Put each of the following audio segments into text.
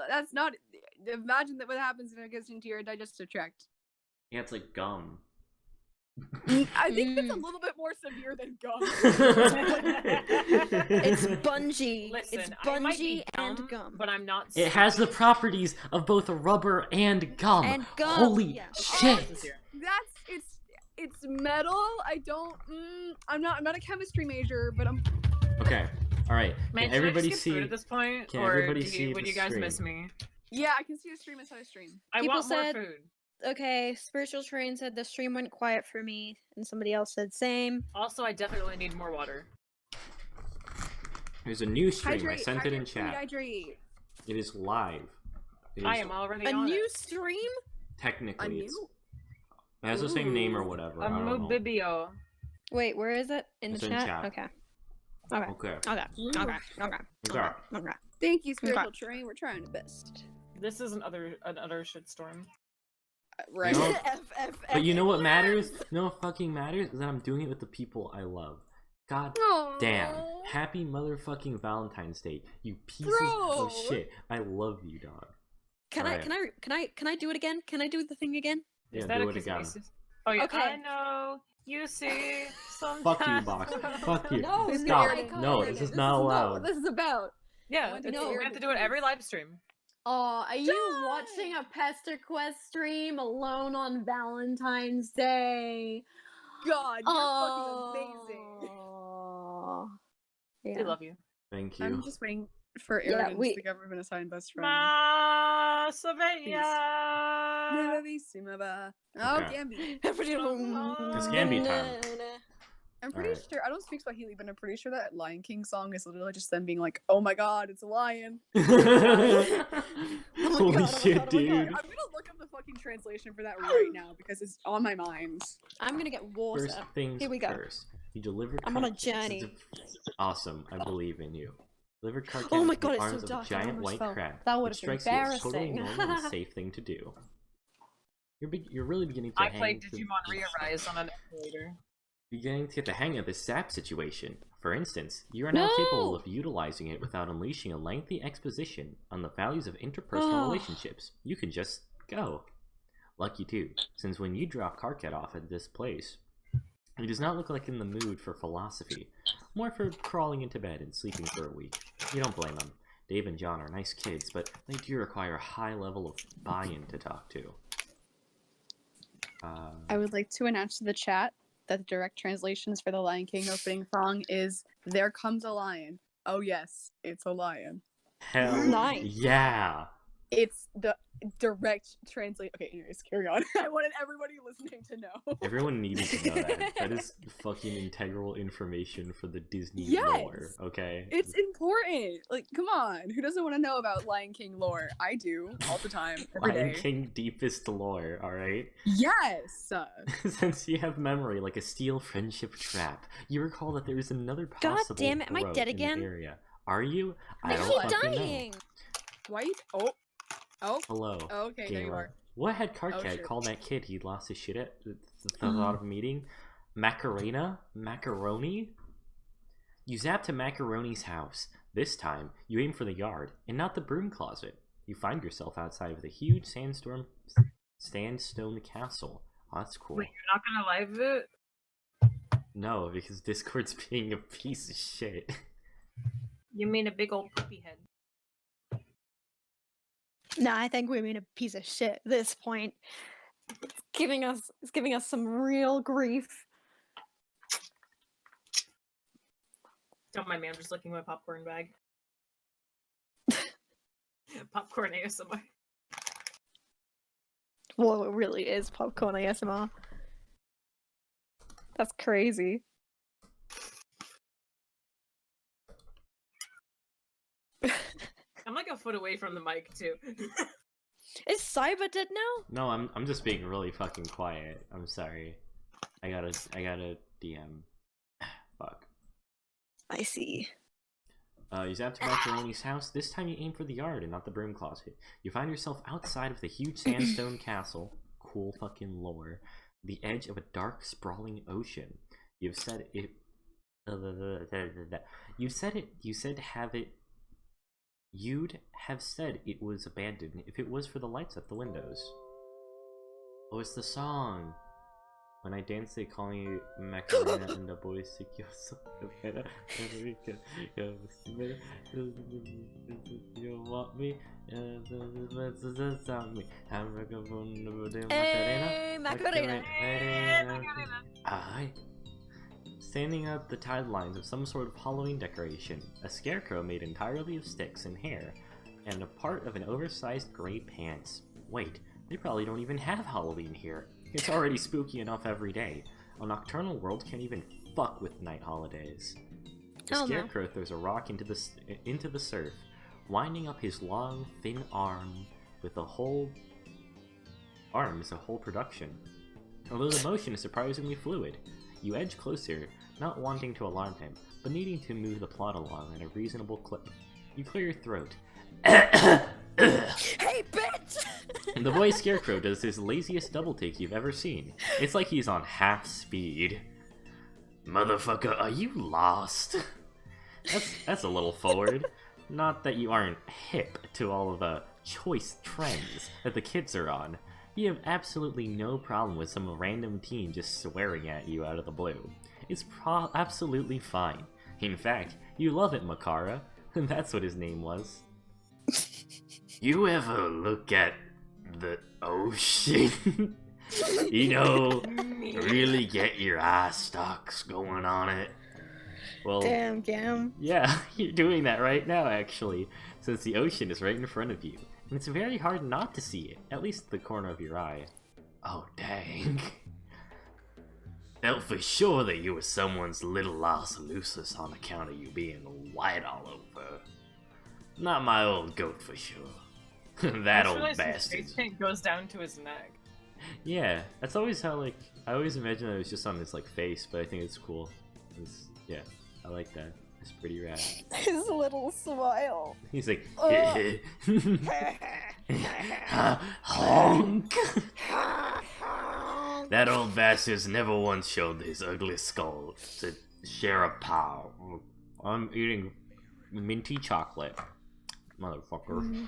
That's not. Imagine that what happens when it gets into your digestive tract. Yeah, it's like gum. I think that's a little bit more severe than gum. It's bungee. Listen, it's I might be bungee dumb, and gum. but I'm not. It has the properties of both rubber and gum. And gum, Holy yeah. shit! It's metal. I don't. I'm not a chemistry major, but I'm. Okay, all right. Man, Can should everybody I just skip see? food at this point, Can or everybody see would the you guys stream? miss me? Yeah, I can see a stream inside a stream. I People want more said- food. Okay, Spiritual Train said the stream went quiet for me, and somebody else said same. Also, I definitely need more water. There's a new stream. I Hydrate, sent it in hydrate, chat. hydrate. It is live. It I is am already A on new it. stream? technically A it's, new? it has the same name or whatever. I A don't know. Mubibio. Wait, where is it? In It's the in chat? chat. Okay. Okay. Okay. Okay. Okay. Okay. Okay. Okay. Thank you, Spiritual Train. We're trying our best. This is another shitstorm. Right. No. F. But you know what matters? You know what fucking matters? Is that I'm doing it with the people I love. God damn. Happy motherfucking Valentine's Day, you pieces of shit. I love you, dog. Can Alright. I do it again? Can I do the thing again? Yeah, Is that do a it again. Oh yeah. Okay. I know. You see. Sometimes. Fuck you, Box. Fuck you. No, Stop. no, No, this is not allowed. What this is about. Yeah. No. We have to do it every live stream. Oh, are you watching a Pesterquest stream alone on Valentine's Day? God, you're fucking amazing. Oh. We Yeah. love you. Thank you. I'm just waiting for Yeah, Aaron to government assigned best friend. Savannah. Oh, Okay. Gamby. It's Gamby time. I'm pretty Alright. sure, I don't speak Swahili, but I'm pretty sure that Lion King song is literally just them being like, oh my god, it's a lion. Holy shit, dude. I'm gonna look up the fucking translation for that right now because it's on my mind. I'm gonna get water. First things Here we go. first. You delivered. I'm on a journey. Awesome, I believe in you. Delivered carcass Oh my in God, the it's so arms of dark, a I giant almost white fell. crab. That which would've strikes been you as totally embarrassing. normal and safe thing to do. You're really beginning to I played to- Digimon Re-Arise on an emulator. beginning to get the hang of this sap situation. For instance, you are now No! capable of utilizing it without unleashing a lengthy exposition on the values of interpersonal relationships. You can just go. Lucky too, since when you drop Karkat off at this place, he does not look like in the mood for philosophy, more for crawling into bed and sleeping for a week. You don't blame him. Dave and John are nice kids, but they do require a high level of buy-in to talk to. I would like to announce to the chat that the direct translations for the Lion King opening song is "There comes a lion." Oh yes, it's a lion. Hell Nice. yeah! It's the direct translate. Okay, anyways, carry on. I wanted everybody listening to know. Everyone needed to know that. That is fucking integral information for the Disney Yes! lore, okay? It's important. Like, come on. Who doesn't want to know about Lion King lore? I do all the time, every Lion day. King deepest lore, alright? Yes. Since you have memory like a steel friendship trap, you recall that there is another God possible damn it, am I throat dead in the again? area. Are you? I I don't keep fucking dying. Why? Oh. Hello, Okay. There you gamer. are. What had Karkat shit. called that kid he lost his shit at the thought of a meeting? Macarena? Macaroni? You zap to Macaroni's house. This time, you aim for the yard, and not the broom closet. You find yourself outside of the huge sandstone castle. Oh, that's cool. Wait, you're not gonna live it? No, because Discord's being a piece of shit. You mean a big old poopy head? Nah, I think we mean a piece of shit at this point. It's giving us some real grief. Don't mind me, I'm just licking my popcorn bag. Popcorn ASMR. Whoa, it really is popcorn ASMR. That's crazy. I'm like a foot away from the mic too. Is Cyber dead now? No, I'm just being really fucking quiet. I'm sorry. I gotta DM. Fuck. I see. You zap to Macaroni's house. This time you aim for the yard and not the broom closet. You find yourself outside of the huge sandstone castle. Cool fucking lore. The edge of a dark, sprawling ocean. You've said it. You said to have it You'd have said it was abandoned if it was for the lights at the windows. Oh, it's the song! When I dance, they call me Macarena and the boys seek your soul. You want me? Hey, Macarena. Aye. Standing at the tide lines of some sort of Halloween decoration, a scarecrow made entirely of sticks and hair, and a part of an oversized gray pants. Wait, they probably don't even have Halloween here. It's already spooky enough every day. A nocturnal world can't even fuck with night holidays. The Oh, no. scarecrow throws a rock into the surf, winding up his long, thin arm with a whole arm is a whole production. Although the motion is surprisingly fluid, you edge closer, not wanting to alarm him, but needing to move the plot along at a reasonable clip. You clear your throat. Hey, bitch! The boy Scarecrow does his laziest double take you've ever seen. It's like he's on half speed. Motherfucker, are you lost? That's a little forward. Not that you aren't hip to all of the choice trends that the kids are on. You have absolutely no problem with some random teen just swearing at you out of the blue. It's absolutely fine. In fact, you love it, Makara. That's what his name was. You ever look at the ocean? You know, really get your eye stalks going on it. Well, Damn, Gam. yeah, you're doing that right now, actually, since the ocean is right in front of you. And it's very hard not to see it, at least the corner of your eye. Oh, dang. Felt for sure that you were someone's little Las Lucis on account of you being white all over. Not my old goat for sure. That old bastard. His paint goes down to his neck. Yeah, that's always how, like, I always imagine that it was just on his, like, face, but I think it's cool. Yeah, I like that. It's pretty rad. His little smile. He's like, Ugh. honk! That old bastard's never once showed his ugly skull to share a pile. I'm eating minty chocolate. Motherfucker.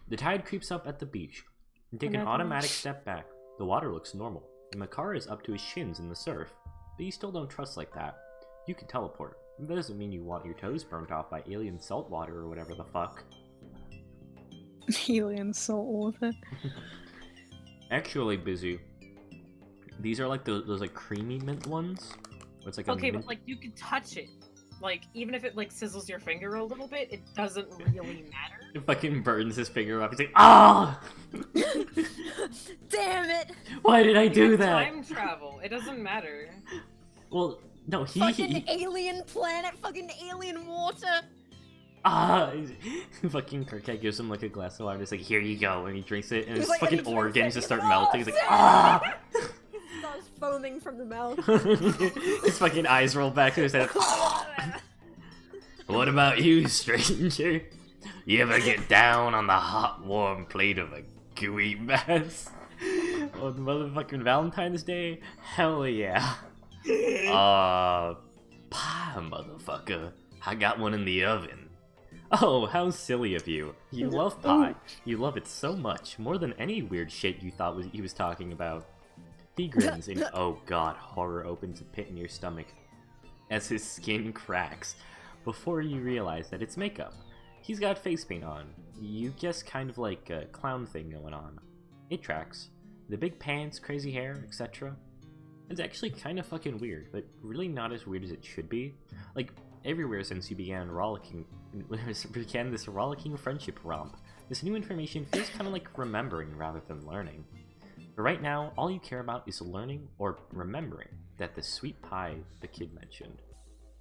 The tide creeps up at the beach. You take an automatic step back. The water looks normal, and Makara is up to his shins in the surf. But you still don't trust like that. You can teleport. That doesn't mean you want your toes burnt off by alien salt water or whatever the fuck. Alien salt water. Actually, Busy. These are like those like creamy mint ones. Where it's like a Okay, mint... but like you can touch it. Like even if it like sizzles your finger a little bit, it doesn't really matter. It fucking burns his finger off. He's like, ah! Damn it! Why did I do You can that? Time travel. It doesn't matter. Well, no, Fucking alien planet, fucking alien water. Fucking Kirkhead gives him like a glass of water. It's like, here you go, and he drinks it, and He's his like, and fucking he drinks organs it, just start he's melting. like, He's like, ah! Starts foaming from the mouth. His fucking eyes roll back to his head. What about you, stranger? You ever get down on the hot, warm plate of a gooey mess? On motherfucking Valentine's Day? Hell yeah. Pie, motherfucker. I got one in the oven. Oh, how silly of you. You love pie. You love it so much, more than any weird shit you thought he was talking about. He grins and, oh god, horror opens a pit in your stomach as his skin cracks before you realize that it's makeup. He's got face paint on. You guess kind of like a clown thing going on. It tracks. The big pants, crazy hair, etc. It's actually kind of fucking weird, but really not as weird as it should be. Like, everywhere since you began this rollicking friendship romp, this new information feels kind of like remembering rather than learning. But right now, all you care about is learning or remembering that the sweet pie the kid mentioned.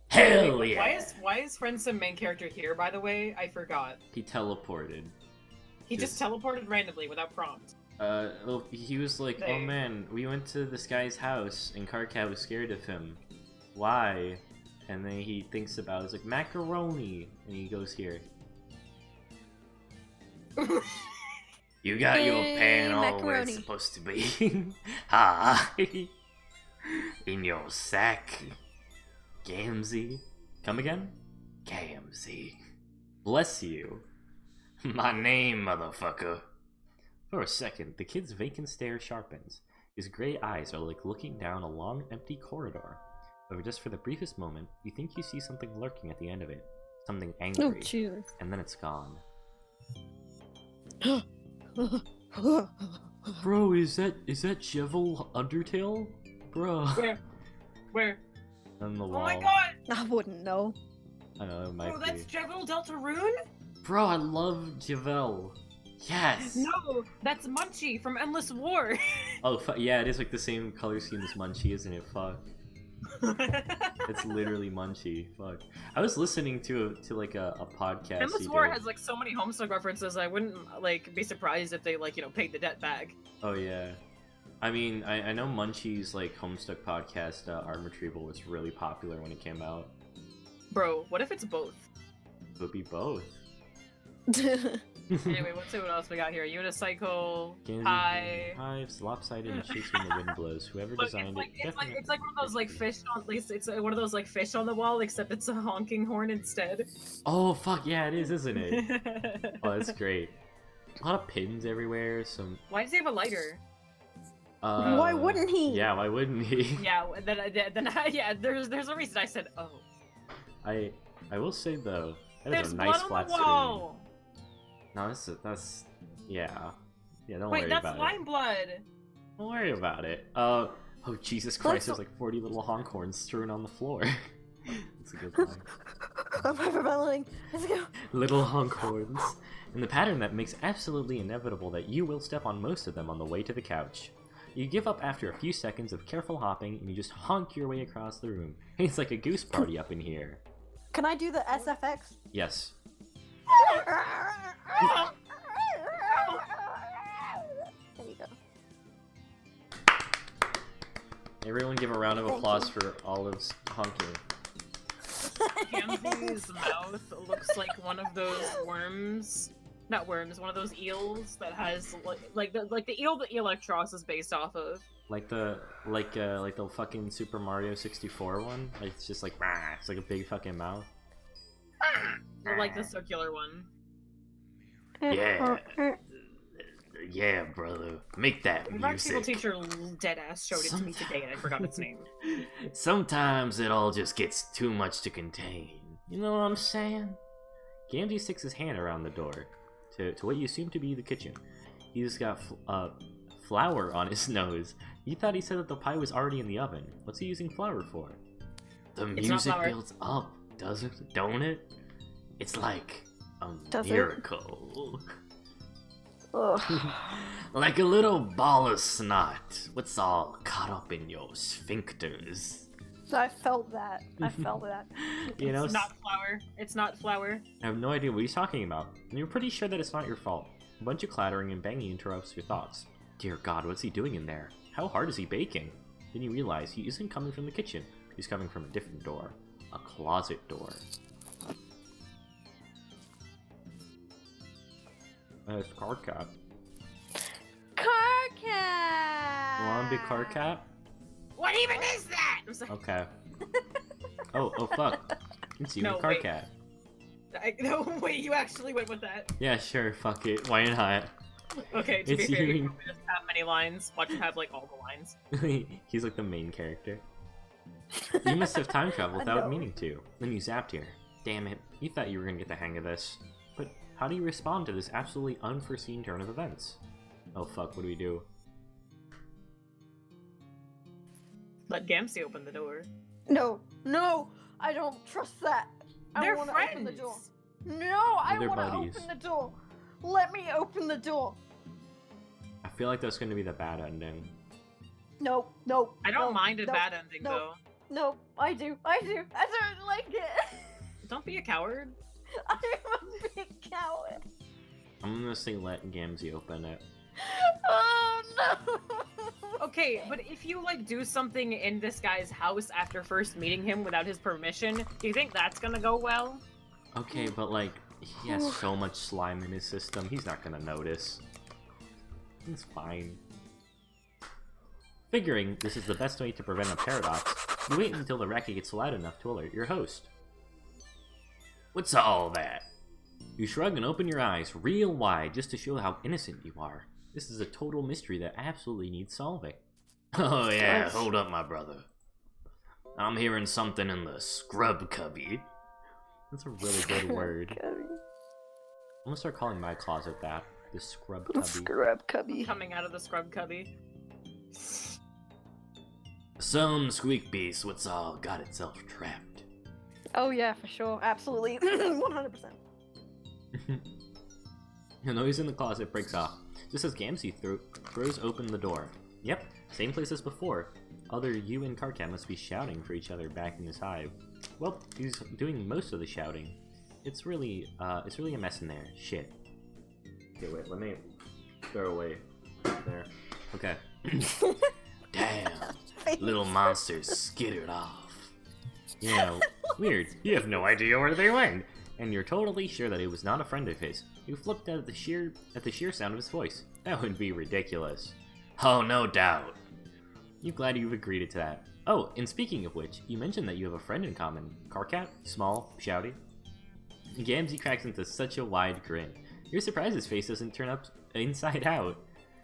Hell Wait, yeah! why is Friendsim main character here, by the way? I forgot. He teleported. He just teleported randomly without prompt. Well, he was like, oh Dang. man, we went to this guy's house, and Karkat was scared of him. Why? And then he thinks about it, it's like, macaroni! And he goes here. You got your pan all where it's macaroni. supposed to be. Hi! In your sack. Gamzee. Come again? Gamzee. Bless you. My name, motherfucker. For a second, the kid's vacant stare sharpens. His gray eyes are like looking down a long, empty corridor. But just for the briefest moment, you think you see something lurking at the end of it. Something Oh, angry. Jesus. And then it's gone. Bro, is that Cheval Undertale? Bro. Where? On the Oh wall. my god! I wouldn't know. I don't know, it might Bro, be. that's Jevil Deltarune? Bro, I love Javel. Yes! No, that's Munchie from Endless War. Oh, yeah, it is like the same color scheme as Munchie, isn't it? Fuck. It's literally Munchie. Fuck. I was listening to like a podcast. Endless he War did. has like so many Homestuck references. I wouldn't like be surprised if they like paid the debt back. Oh yeah. I mean, I know Munchie's like Homestuck podcast, Arm Retrieval, was really popular when it came out. Bro, what if it's both? It would be both. Anyway, let's see what else we got here. Unicycle, Gamzee pie. hives, lopsided and shakes when the wind blows. Whoever But designed it's like it. one of those like fish on it's one of those like fish on the wall, except it's a honking horn instead. Oh fuck yeah, it is, isn't it? Oh, that's great. A lot of pins everywhere. Some. Why does he have a lighter? Why wouldn't he? Yeah, why wouldn't he? Yeah, yeah. There's a reason I said oh. I will say though, that There's is a nice blood on flat the wall. screen. No, that's yeah. Yeah, don't Wait, worry that's about lime it. blood. Don't worry about it. Oh Jesus Christ, there's like 40 little honk horns strewn on the floor. That's a good line. I'm hyperventilating. Let's go. Little honk horns. In the pattern that makes absolutely inevitable that you will step on most of them on the way to the couch. You give up after a few seconds of careful hopping and you just honk your way across the room. It's like a goose party up in here. Can I do the SFX? Yes. There you go. Everyone give a round of Thank applause you. for Olive's honking. Gamzee's mouth looks like one of those worms. Not worms, one of those eels that has like the eel that Electros is based off of. Like the fucking Super Mario 64 one. Like, it's just like rah, it's like a big fucking mouth. Or like the circular one. Yeah. Yeah, brother. Make that My practical music. teacher deadass showed it to me today and I forgot its name. Sometimes it all just gets too much to contain. You know what I'm saying? Gamzee sticks his hand around the door to what you assume to be the kitchen. He's got flour on his nose. You thought he said that the pie was already in the oven. What's he using flour for? The It's not music flour. builds up, don't it? It's like a Does it? miracle. Ugh. Like a little ball of snot. What's all caught up in your sphincters? I felt that. I felt that. You know, It's not flour. It's not flour. I have no idea what he's talking about, and you're pretty sure that it's not your fault. A bunch of clattering and banging interrupts your thoughts. Dear God, what's he doing in there? How hard is he baking? Then you realize he isn't coming from the kitchen. He's coming from a different door. A closet door. It's car cat. Car cat. You want a big car cat? What even is that? I'm sorry. Okay. Oh fuck. It's you, No, car wait. cat. No, wait, you actually went with that. Yeah, sure, fuck it. Why not? Okay, to It's be fair, you. you probably just have many lines. Watch him have like all the lines. He's like the main character. You must have time traveled I without know. meaning to. Then you zapped here. Damn it. You thought you were gonna get the hang of this. But how do you respond to this absolutely unforeseen turn of events? Oh fuck, what do we do? Let Gamzee open the door. No, no, I don't trust that. They're I want to friends. open the door. No, I They're want to buddies. open the door. Let me open the door. I feel like that's gonna be the bad ending. No, no. I don't no, mind a no, bad ending no. though. No, I do. I don't like it. Don't be a coward. I'm a big coward. I'm gonna say let Gamzee open it. Oh no. Okay, but if you like do something in this guy's house after first meeting him without his permission, do you think that's gonna go well? Okay, but like, he has so much slime in his system, he's not gonna notice. It's fine. Figuring this is the best way to prevent a paradox, you wait until the racket gets loud enough to alert your host. What's all that? You shrug and open your eyes real wide just to show how innocent you are. This is a total mystery that absolutely needs solving. Oh yeah, hold up my brother. I'm hearing something in the scrub cubby. That's a really good word. I'm gonna start calling my closet that. The scrub cubby. Scrub cubby. Coming out of the scrub cubby. Some squeak beast what's all got itself trapped. Oh yeah, for sure. Absolutely. 100%. The noise in the closet breaks off, just as Gamzee throws open the door. Yep, same place as before. Other you and Karkat must be shouting for each other back in his hive. Well, he's doing most of the shouting. It's really a mess in there. Shit. Okay, wait, let me throw away there. Okay. Damn, little monsters skittered off. Yeah, weird. You have no idea where they went, and you're totally sure that it was not a friend of his. You flipped at the sheer sound of his voice. That would be ridiculous. Oh, no doubt. You glad you've agreed to that? Oh, and speaking of which, you mentioned that you have a friend in common. Karkat? Small, shouty. Gamzee cracks into such a wide grin. You're surprised his face doesn't turn up inside out.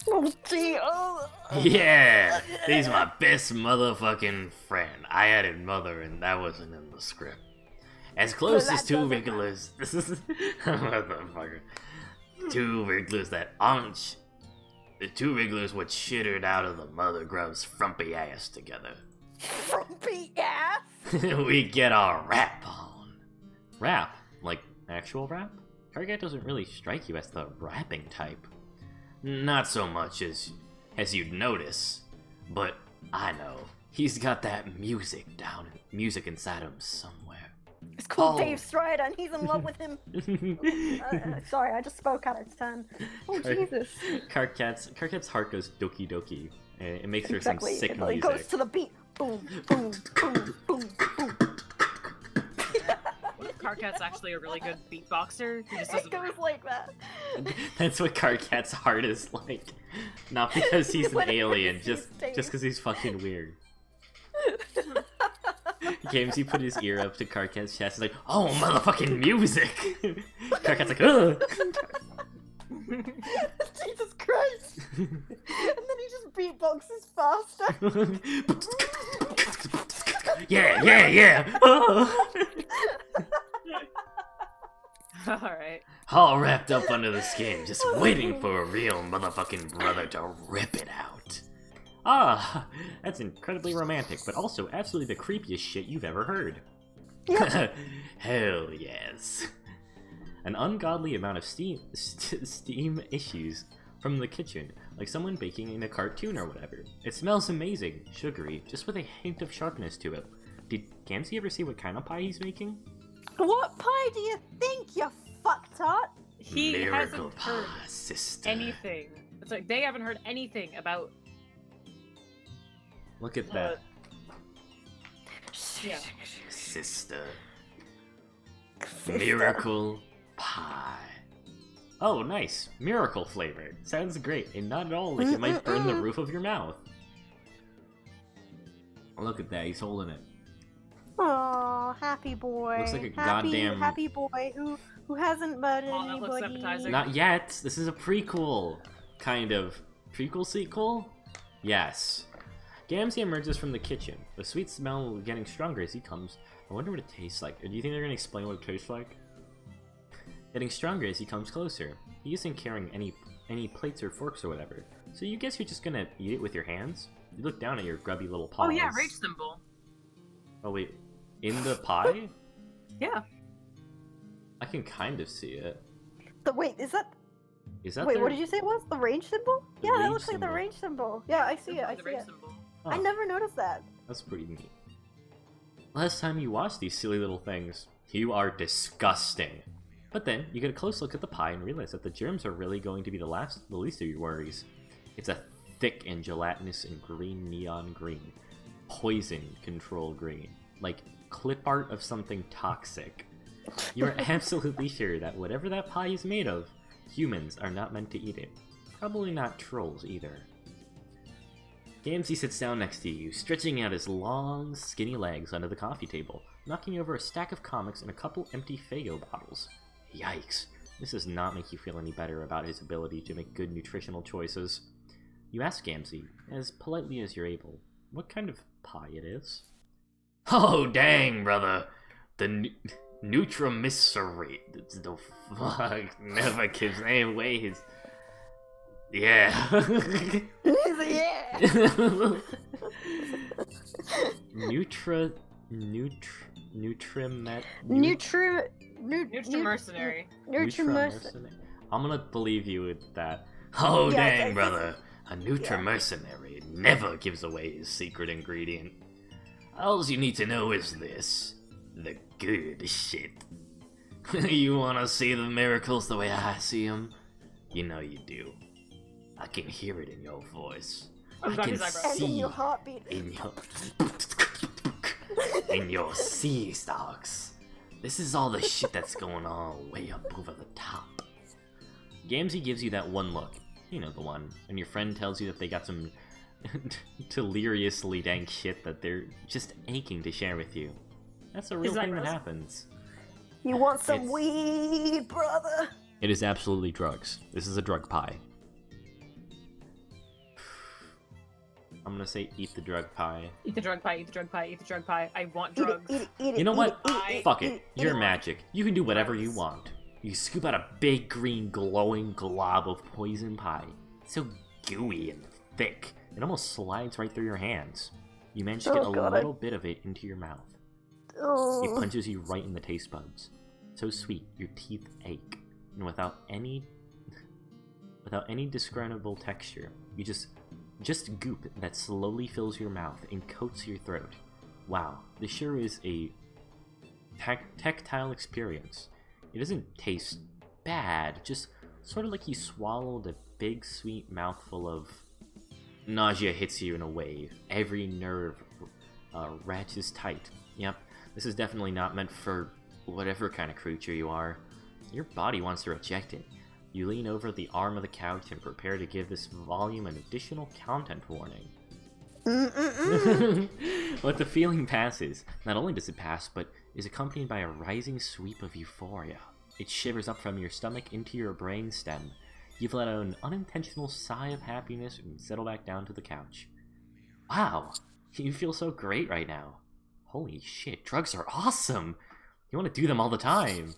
Oh, gee, oh. Yeah, he's my best motherfucking friend. I added mother and that wasn't in the script. As close as two regulars. This is motherfucker. Two regulars that aren't. The two regulars what shittered out of the mother grub's frumpy ass together. Frumpy ass? We get our rap on. Rap? Like actual rap? Karkat doesn't really strike you as the rapping type. Not so much as you'd notice, but I know. He's got that music inside him somewhere. It's called Oh. Dave Strider and he's in love with him. Sorry, I just spoke out of turn. Oh, Jesus. Karkat's heart goes doki doki. It makes her Exactly. some sick It music. goes to the beat. Boom, boom, boom, boom, boom. What if Karkat's actually a really good beatboxer? He just It doesn't goes like that. That's what Karkat's heart is like. Not because he's an Whenever alien, he just sees because he's fucking weird. Gamzee put his ear up to Karkat's chest and like, oh, motherfucking music! Karkat's like, ugh! Jesus Christ! And then he just beatboxes faster. Yeah! Alright. All wrapped up under the skin, just waiting for a real motherfucking brother to rip it out. Ah, that's incredibly romantic, but also absolutely the creepiest shit you've ever heard. Yep. Hell yes. An ungodly amount of steam issues from the kitchen, like someone baking in a cartoon or whatever. It smells amazing, sugary, just with a hint of sharpness to it. Did Gamzee ever see what kind of pie he's making? What pie do you think, you fucktard? He Miracle hasn't pie, heard sister. anything. It's like they haven't heard anything about. Look at that, Yeah. sister. Miracle pie. Oh, nice. Miracle flavored. Sounds great, and not at all like it might burn the roof of your mouth. Look at that, he's holding it. Aw, happy boy. Looks like a happy, goddamn- happy boy who hasn't murdered Oh, that looks anybody. appetizing. Not yet. This is a prequel. Kind of. Prequel sequel? Yes. Gamzee emerges from the kitchen. The sweet smell getting stronger as he comes. I wonder what it tastes like. Do you think they're going to explain what it tastes like? Getting stronger as he comes closer. He isn't carrying any plates or forks or whatever. So you guess you're just going to eat it with your hands? You look down at your grubby little paws. Oh yeah, rage symbol. Oh wait. In the pie? Yeah. I can kind of see it. Wait, is that... Is that Wait, their- what did you say it was? The range symbol? The Yeah, that range looks like the symbol. range symbol. Yeah, I see it, I The see rage it. symbol. I Huh. never noticed that. That's pretty neat. Last time you watched these silly little things, you are disgusting. But then, you get a close look at the pie and realize that the germs are really going to be the least of your worries. It's a thick and gelatinous and green neon green. Poison control green. Like, clip art of something toxic. You're absolutely sure that whatever that pie is made of, humans are not meant to eat it. Probably not trolls either. Gamzee sits down next to you, stretching out his long, skinny legs under the coffee table, knocking over a stack of comics and a couple empty Faygo bottles. Yikes. This does not make you feel any better about his ability to make good nutritional choices. You ask Gamzee, as politely as you're able, what kind of pie it is. Oh, dang, brother. The Nutramissary. The fuck never gives any away his... Yeah. Yeah. Nutra-mercenary. Nutramercenary. I'm gonna believe you with that. Oh, Yeah, dang, that's- brother. A Nutramercenary never gives away his secret ingredient. All you need to know is this. The good shit. You wanna see the miracles the way I see them? You know you do. I can hear it in your voice. Oh, I God, can his eyebrows. see your heartbeat. in your sea stalks. This is all the shit that's going on way up over the top. Gamzee gives you that one look. You know the one. And your friend tells you that they got some deliriously dank shit that they're just aching to share with you. That's a real His thing that eyebrows. happens. You want some It's- weed, brother? It is absolutely drugs. This is a drug pie. I'm gonna say eat the drug pie. Eat the drug pie, eat the drug pie, eat the drug pie. I want drugs. Eat it, You know what? it, Fuck eat it. You're it. magic. You can do whatever you Drugs. want. You scoop out a big green glowing glob of poison pie. It's so gooey and thick. It almost slides right through your hands. You manage to get Oh, a God, little bit of it into your mouth. It Oh. punches you right in the taste buds. So sweet, your teeth ache. And without any discernible texture, you just goop that slowly fills your mouth and coats your throat. Wow, this sure is a tactile experience. It doesn't taste bad, just sort of like you swallowed a big sweet mouthful of... Nausea hits you in a wave. Every nerve ratchets tight. Yep, this is definitely not meant for whatever kind of creature you are. Your body wants to reject it. You lean over the arm of the couch and prepare to give this volume an additional content warning. But the feeling passes. Not only does it pass, but is accompanied by a rising sweep of euphoria. It shivers up from your stomach into your brain stem. You've let out an unintentional sigh of happiness and settle back down to the couch. Wow, you feel so great right now. Holy shit, drugs are awesome! You want to do them all the time.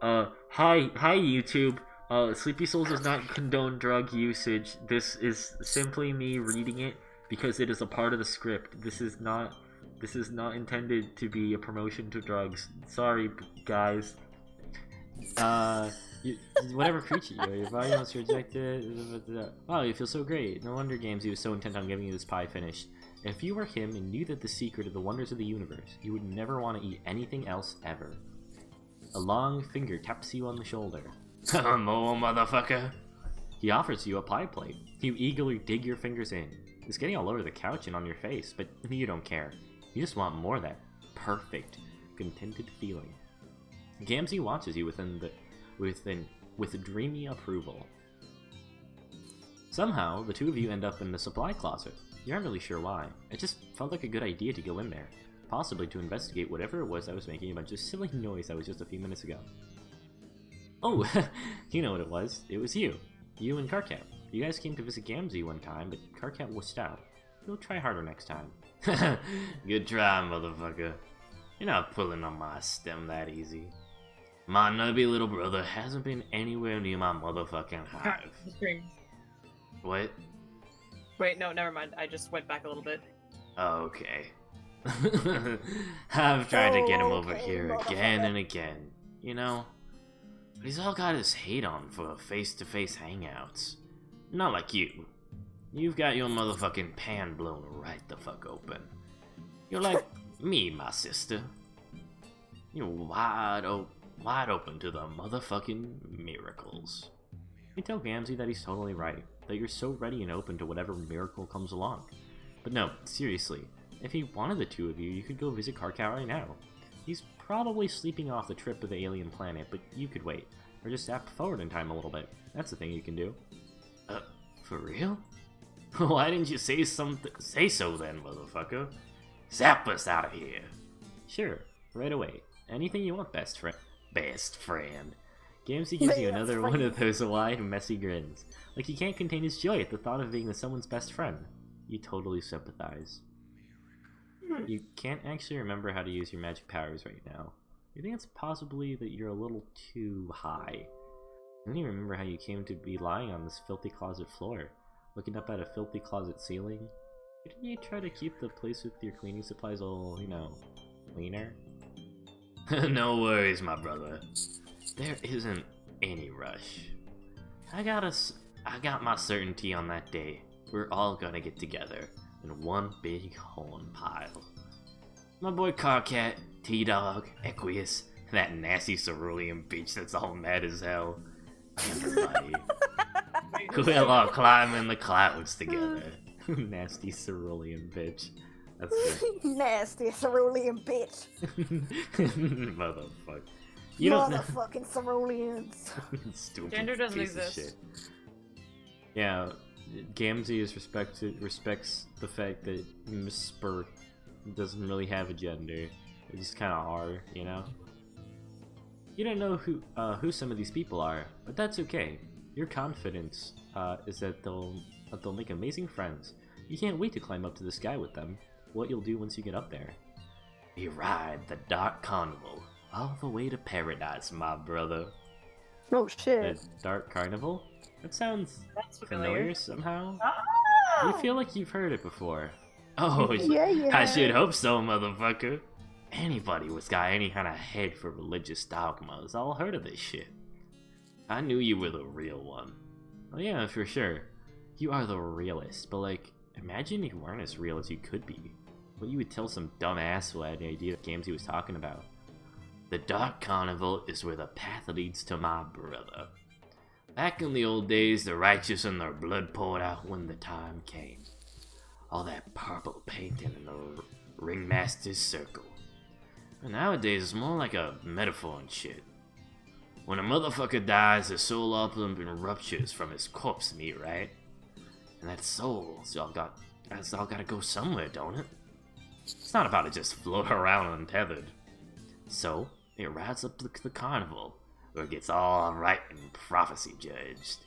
Hi YouTube. SleepySouls does not condone drug usage. This is simply me reading it because it is a part of the script. This is not intended to be a promotion to drugs. Sorry, guys. Whatever creature you are, your body wants to reject it. Wow, you feel so great. No wonder Gamzee was so intent on giving you this pie finished. If you were him and knew that the secret of the wonders of the universe, you would never want to eat anything else ever. A long finger taps you on the shoulder. More, motherfucker! He offers you a pie plate. You eagerly dig your fingers in. It's getting all over the couch and on your face, but you don't care. You just want more of that perfect, contented feeling. Gamzee watches you with dreamy approval. Somehow, the two of you end up in the supply closet. You aren't really sure why. It just felt like a good idea to go in there. Possibly to investigate whatever it was that was making a bunch of silly noise that was just a few minutes ago. Oh, you know what it was. It was you. You and Karkat. You guys came to visit Gamzee one time, but Karkat wussed out. You'll try harder next time. Good try, motherfucker. You're not pulling on my stem that easy. My nubby little brother hasn't been anywhere near my motherfucking hive. He screams. What? Wait, no, never mind. I just went back a little bit. Okay. I've tried to get him over Okay, here again and again, you know? But he's all got his hate on for face-to-face hangouts. Not like you. You've got your motherfucking pan blown right the fuck open. You're like me, my sister. You're wide open to the motherfucking miracles. You tell Gamzee that he's totally right, that you're so ready and open to whatever miracle comes along. But no, seriously, if he wanted the two of you, you could go visit Karkat right now. He's probably sleeping off the trip to the alien planet, but you could wait, or just zap forward in time a little bit. That's the thing you can do. For real? Why didn't you say so then, motherfucker? Zap us out of here. Sure, right away. Anything you want, best friend. Best friend. Gamzee gives you Man, that's another one funny. of those wide, messy grins. Like he can't contain his joy at the thought of being with someone's best friend. You totally sympathize. You can't actually remember how to use your magic powers right now. You think it's possibly that you're a little too high. Then you remember how you came to be lying on this filthy closet floor, looking up at a filthy closet ceiling. Didn't you try to keep the place with your cleaning supplies all, you know, cleaner? No worries, my brother. There isn't any rush. I got my certainty on that day. We're all gonna get together in one big horn pile. My boy Carcat, T-Dog, Equius, that nasty cerulean bitch that's all mad as hell. Everybody. We'll all climb in the clouds together. Nasty cerulean bitch. That's good. Nasty cerulean bitch. Motherfucker. You don't Motherfucking ceruleans. Stupid Gender doesn't piece of exist. shit. Yeah, Gamzee respects the fact that Miss Spur doesn't really have a gender. They just kind of are, you know? You don't know who some of these people are, but that's okay. Your confidence is that they'll make amazing friends. You can't wait to climb up to the sky with them. What you'll do once you get up there. We ride the Dark Carnival all the way to paradise, my brother. Oh The shit. Dark Carnival? That sounds That's familiar somehow. Ah! You feel like you've heard it before. Oh, Yeah. I should hope so, motherfucker. Anybody who's got any kind of head for religious dogmas all heard of this shit. I knew you were the real one. Oh yeah, for sure. You are the realest, but like, imagine you weren't as real as you could be. What you would tell some dumb ass who had the idea that Gamzee was talking about. The Dark Carnival is where the path leads to my brother. Back in the old days, the righteous and their blood poured out when the time came. All that purple painting in the ringmaster's circle. And nowadays, it's more like a metaphor and shit. When a motherfucker dies, his soul up and ruptures from his corpse meat, right? And that soul's all gotta go somewhere, don't it? It's not about to just float around untethered. So, it rides up to the carnival, where it gets all right and prophecy judged.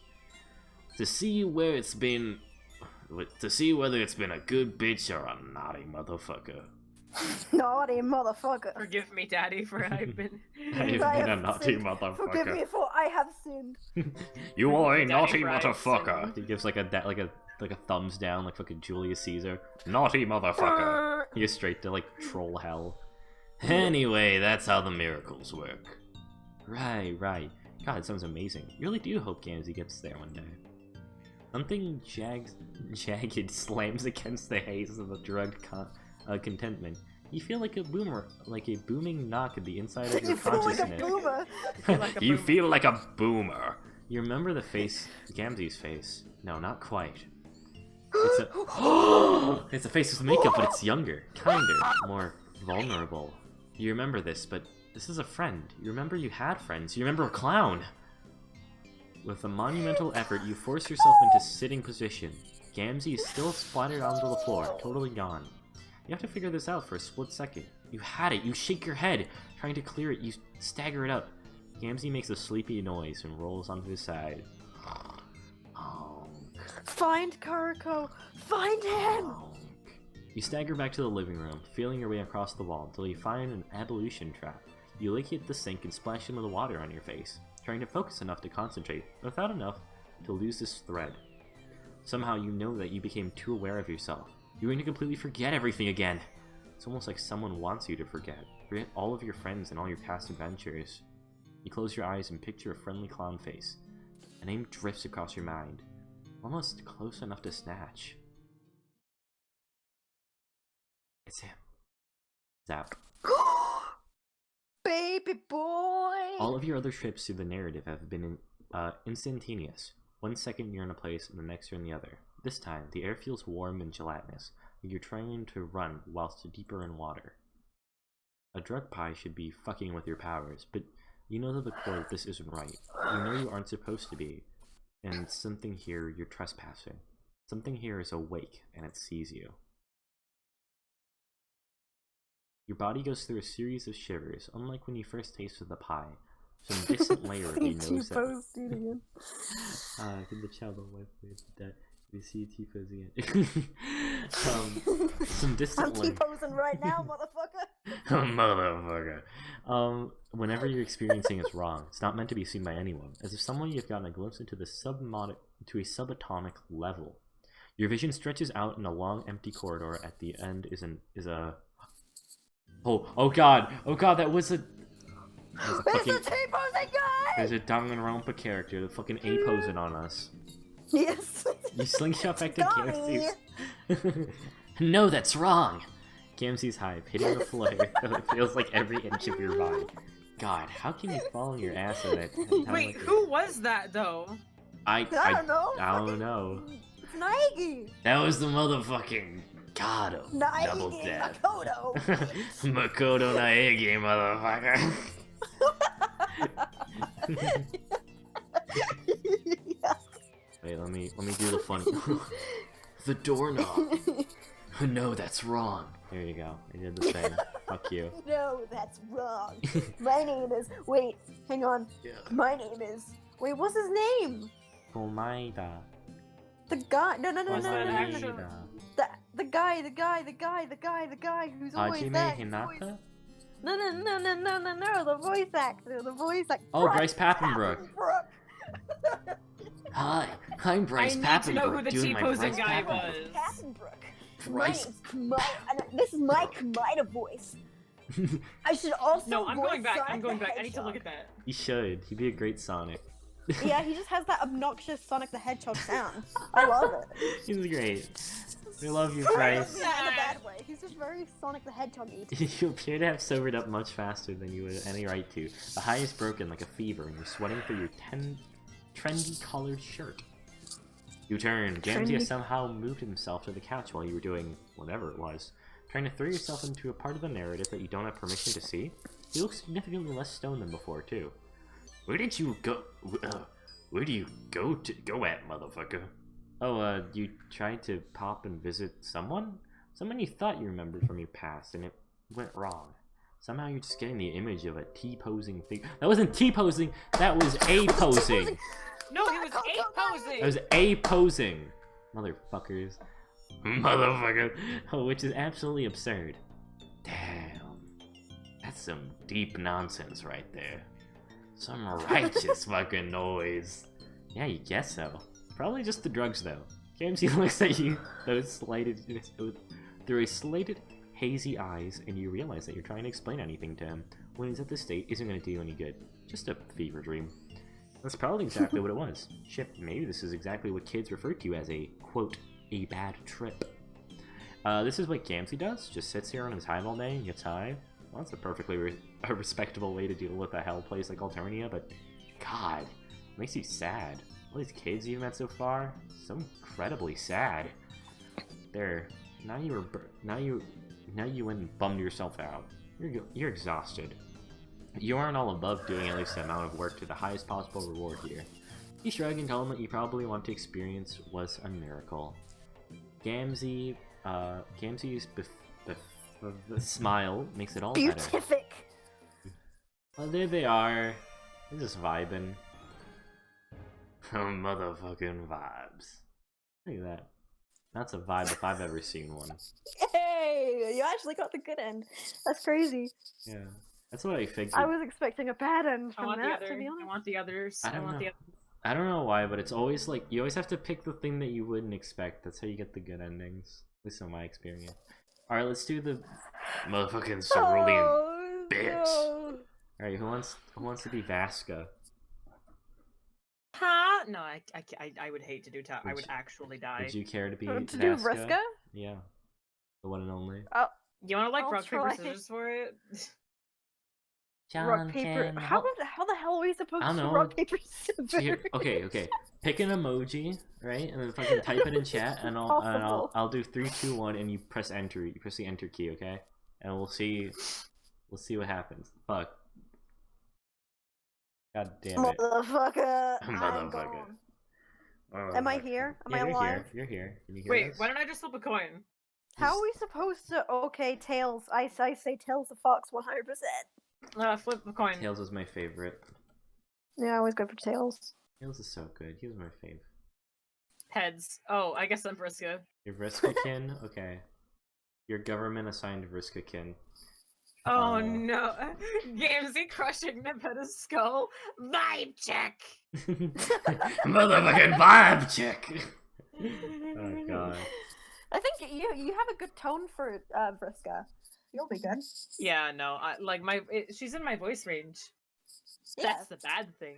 To see whether it's been a good bitch or a naughty motherfucker. Naughty motherfucker. Forgive me, Daddy, for I've been. I've been I a have naughty sinned. Forgive motherfucker. me for I have sinned. You are a Daddy naughty Fries motherfucker. and- He gives like a thumbs down, like fucking Julius Caesar. Naughty motherfucker. He goes straight to like troll hell. Anyway, that's how the miracles work. Right. God, it sounds amazing. Really do hope Gamzee gets there one day. Something jagged slams against the haze of the drugged contentment. You feel like a boomer, like a booming knock at the inside of your You feel like a consciousness. boomer. like a You boomer. feel like a boomer. You remember the face, Gamzee's face. No, not quite. It's a, it's a face with makeup, but it's younger, kinder, more vulnerable. You remember this, but this is a friend. You remember you had friends. You remember a clown. With a monumental effort, you force yourself into sitting position. Gamzee is still splattered onto the floor, totally gone. You have to figure this out for a split second. You had it. You shake your head, trying to clear it. You stagger it up. Gamzee makes a sleepy noise and rolls onto his side. Find Karako. Find him. You stagger back to the living room, feeling your way across the wall until you find an ablution trap. You locate the sink and splash some of the water on your face, trying to focus enough to concentrate, but without enough to lose this thread. Somehow you know that you became too aware of yourself. You're going to completely forget everything again. It's almost like someone wants you to forget. Forget all of your friends and all your past adventures. You close your eyes and picture a friendly clown face. A name drifts across your mind, almost close enough to snatch. It's him. Zap. Baby boy. All of your other trips through the narrative have been instantaneous. 1 second you're in a place and the next you're in the other. This time, the air feels warm and gelatinous, like you're trying to run whilst deeper in water. A drug pie should be fucking with your powers, but you know to the core that this isn't right. You know you aren't supposed to be, and something here you're trespassing. Something here is awake, and it sees you. Your body goes through a series of shivers, unlike when you first tasted the pie. Some distant layer of you knows that. T-pose again. Can the child on wife with that? We see T-pose again. Some distant I'm layer. T-posing right now, motherfucker. Motherfucker. Whenever you're experiencing is wrong, it's not meant to be seen by anyone. As if someone you've gotten a glimpse into the to a subatomic level. Your vision stretches out in a long, empty corridor. At the end is a. Oh god! Oh god! That was a. It's a T-posing guy. There's a Danganronpa character that fucking A-posing on us. Yes. You slingshot back to Got me. Gamzee. No, that's wrong! Gamzee's hype, hitting the floor, though it feels like every inch of your body. God, how can you fall on your ass in it? Wait, who was that though? I don't know. I don't know. It's Naegi. That was the motherfucking god of double Naegi death. Makoto. Makoto Naegi, motherfucker. Wait, let me do the fun. The doorknob. No, that's wrong. There you go. I did the thing. Fuck you. No, that's wrong. My name is. Wait, hang on. Yeah. My name is. Wait, what's his name? Komaida. The guy. No. Komaida. The guy who's always Hajime that. Hinata? No. The voice actor. Oh, Bryce Papenbrook. Hi, I'm Bryce I need to know who Papenbrook the doing my T-posing Bryce guy Papenbrook. was. Bryce. This is my Kamida voice. I should also. No, I'm going voice back. Sonic I'm going the back. I need to look Hedgehog. at that. He should. He'd be a great Sonic. Yeah, he just has that obnoxious Sonic the Hedgehog sound. I love it. He's great. We love you, In Bryce. a bad way. He's just very Sonic the Hedgehog-y. You appear to have sobered up much faster than you would have any right to. The high is broken like a fever, and you're sweating through your trendy colored shirt. You turn. Gamzee has somehow moved himself to the couch while you were doing whatever it was. Trying to throw yourself into a part of the narrative that you don't have permission to see? He looks significantly less stoned than before, too. Where did you go? Where do you go at, motherfucker? Oh, you tried to pop and visit someone? Someone you thought you remembered from your past, and it went wrong. Somehow you're just getting the image of a T-posing figure. That wasn't T-posing, that was A-posing! No, he was A-posing! That was A-posing! Motherfuckers. Motherfucker. Oh, which is absolutely absurd. Damn. That's some deep nonsense right there. Some righteous fucking noise. Yeah, you guess so. Probably just the drugs, though. Gamzee looks at you through a slated, hazy eyes, and you realize that you're trying to explain anything to him when he's at this state isn't going to do you any good. Just a fever dream. That's probably exactly what it was. Shit, maybe this is exactly what kids refer to as a, quote, a bad trip. This is what Gamzee does. Just sits here on his hive all day and gets high. Well, that's a perfectly respectable way to deal with a hell place like Alternia, but God, it makes you sad. All these kids you've met so far, so incredibly sad. There, now you went and bummed yourself out. You're exhausted. You aren't all above doing at least the amount of work to the highest possible reward here. You shrug and tell him that you probably want to experience was a miracle. Gamzee's smile makes it all better. Beatific. Well, there they are. They're just vibing. Motherfucking vibes. Look at that. That's a vibe if I've ever seen one. Hey, you actually got the good end. That's crazy. Yeah, that's what I figured. I was expecting a bad end I from want the that, other. to be I honest. want the others. I don't want know. the others. I don't know why, but it's always like you always have to pick the thing that you wouldn't expect. That's how you get the good endings. At least in my experience. All right, let's do the motherfucking cerulean Oh, bitch. no. All right, who wants to be Vriska? Huh? No, I would hate to do that. I would actually die. Would you care to be To do Vriska? Yeah, the one and only. You want to like I'll rock paper try. scissors for it? Rock, paper. How the hell are we supposed I don't to know. rock, paper, scissors? Here, okay. Pick an emoji, right, and then fucking type it in chat, and I'll do 3, 2, 1, and you press enter. You press the enter key, okay? And we'll see what happens. Fuck. God damn it. Motherfucker. I'm Motherfucker. gone. Am I here? Am I you're alive? here. You're here. Can you hear Wait, us? why don't I just flip a coin? How are we supposed to? Okay, Tails. I say Tails the Fox 100%. Flip the coin. Tails was my favorite. Yeah, I always go for tails. Tails is so good. He was my fave. Heads. Oh, I guess I'm Vriska. Your Vriska-kin? Okay. Your government assigned Vriska-kin. Oh no. Gamzee crushing Nepeta's skull. Vibe check! Motherfucking vibe check! Oh god. I think you have a good tone for Vriska. You'll be good. Yeah, no, she's in my voice range. Yeah. That's the bad thing.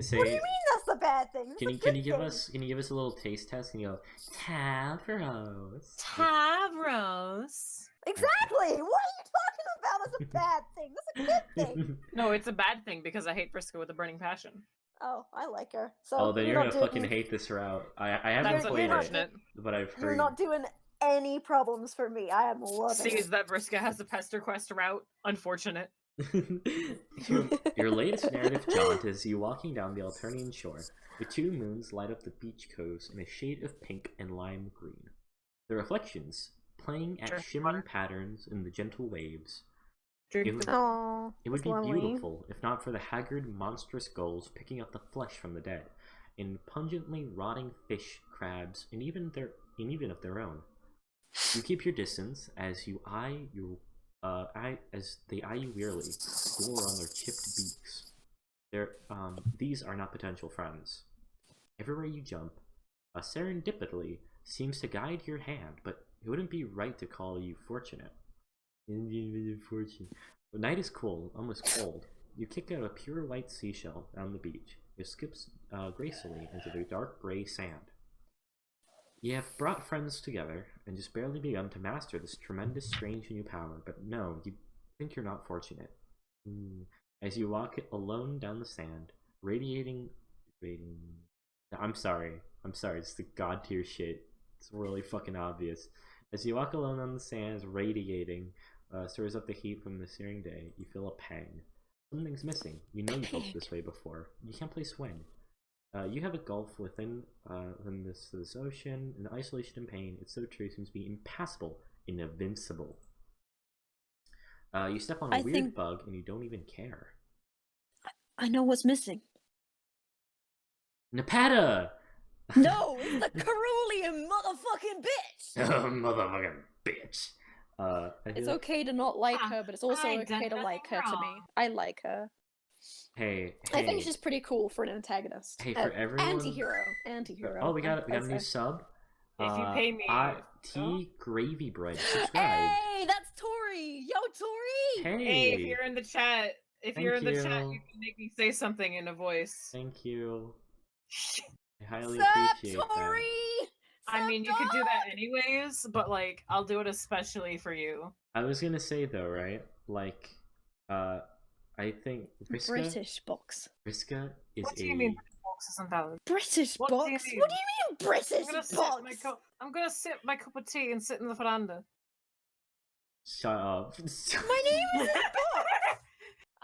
Say, What do you mean that's the bad thing? Can you give us a little taste test? Can you go Tavros? Tavros. Exactly! What are you talking about as a bad thing? That's a good thing. No, it's a bad thing because I hate Vriska with a burning passion. Oh, I like her. So Oh, then you're not gonna fucking doing- hate this route. I haven't That's played it, unfortunate. but I've heard. You're not doing any problems for me. I am loving Sees it. that Vriska has a Pesterquest route. Unfortunate. Your latest narrative jaunt is you walking down the Alternian shore. The two moons light up the beach coast in a shade of pink and lime green. The reflections, playing at Drink shimmering water. patterns in the gentle waves. Drink It would, the- Oh, it would that's be lovely. beautiful if not for the haggard, monstrous gulls picking up the flesh from the dead, and pungently rotting fish, crabs, and even of their own. You keep your distance as they eye you wearily, gore on their chipped beaks. These are not potential friends. Everywhere you jump, serendipitously seems to guide your hand, but it wouldn't be right to call you fortunate. The night is cold, almost cold. You kick out a pure white seashell down the beach. It skips gracefully into the dark gray sand. You have brought friends together and just barely begun to master this tremendous, strange new power, but no, you think you're not fortunate. As you walk alone down the sand, radiating... I'm sorry, it's the god tier shit. It's really fucking obvious. As you walk alone on the sands, radiating, stirs up the heat from the searing day, you feel a pang. Something's missing. You know you felt this way before. You can't place when. You have a gulf within this ocean, and isolation and pain, it's so true, seems to be impassable and invincible. You step on a weird bug, and you don't even care. I know what's missing. Nepeta! No, it's the Carulian motherfucking bitch! Motherfucking bitch! It's okay to not like her, but it's also I okay done to like her nothing to me. wrong. I like her. Hey, I think she's pretty cool for an antagonist. Hey, for everyone... Anti-hero. Anti-hero. Oh, we got a new sub. If you pay me... Tea Gravy Bread subscribed. Hey, that's Tori! Yo, Tori! Hey, if you're in the chat, you Thank can you. make me say something in a voice. Thank you. I highly Sup, appreciate Tori! I Sup, mean, you could do that dog? anyways, but like, I'll do it especially for you. that. I was gonna say though, right? Like, I think British box. Vriska is What do you mean box isn't valid? British What do you box? mean? What do you mean British I'm gonna sip my cup of tea and sit in the veranda. Shut up. My name isn't Box!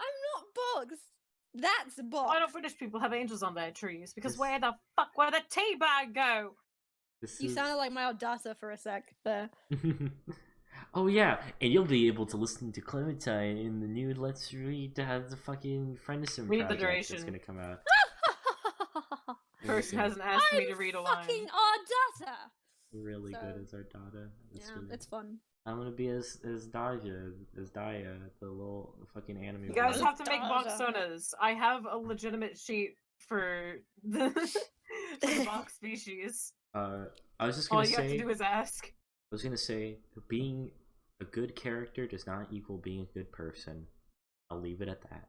I'm not Bugs! That's Box! Why don't British people have angels on their trees? Because This- where the fuck where the tea bag go? This You is... sounded like my Audata for a sec there. Oh yeah, and you'll be able to listen to Clementine in the new Let's Read the fucking Friendism Read the project that's duration. gonna come out. Person hasn't asked me to read a line. fucking Audata! Really So- good as our Dada. Yeah, it's fun. I'm gonna be as Daya, the little fucking anime. You guys girl. have to make box Daja. sonas. I have a legitimate sheet for the, for the box species. I was just All gonna you have to say. do is ask. I was gonna say, being a good character does not equal being a good person. I'll leave it at that.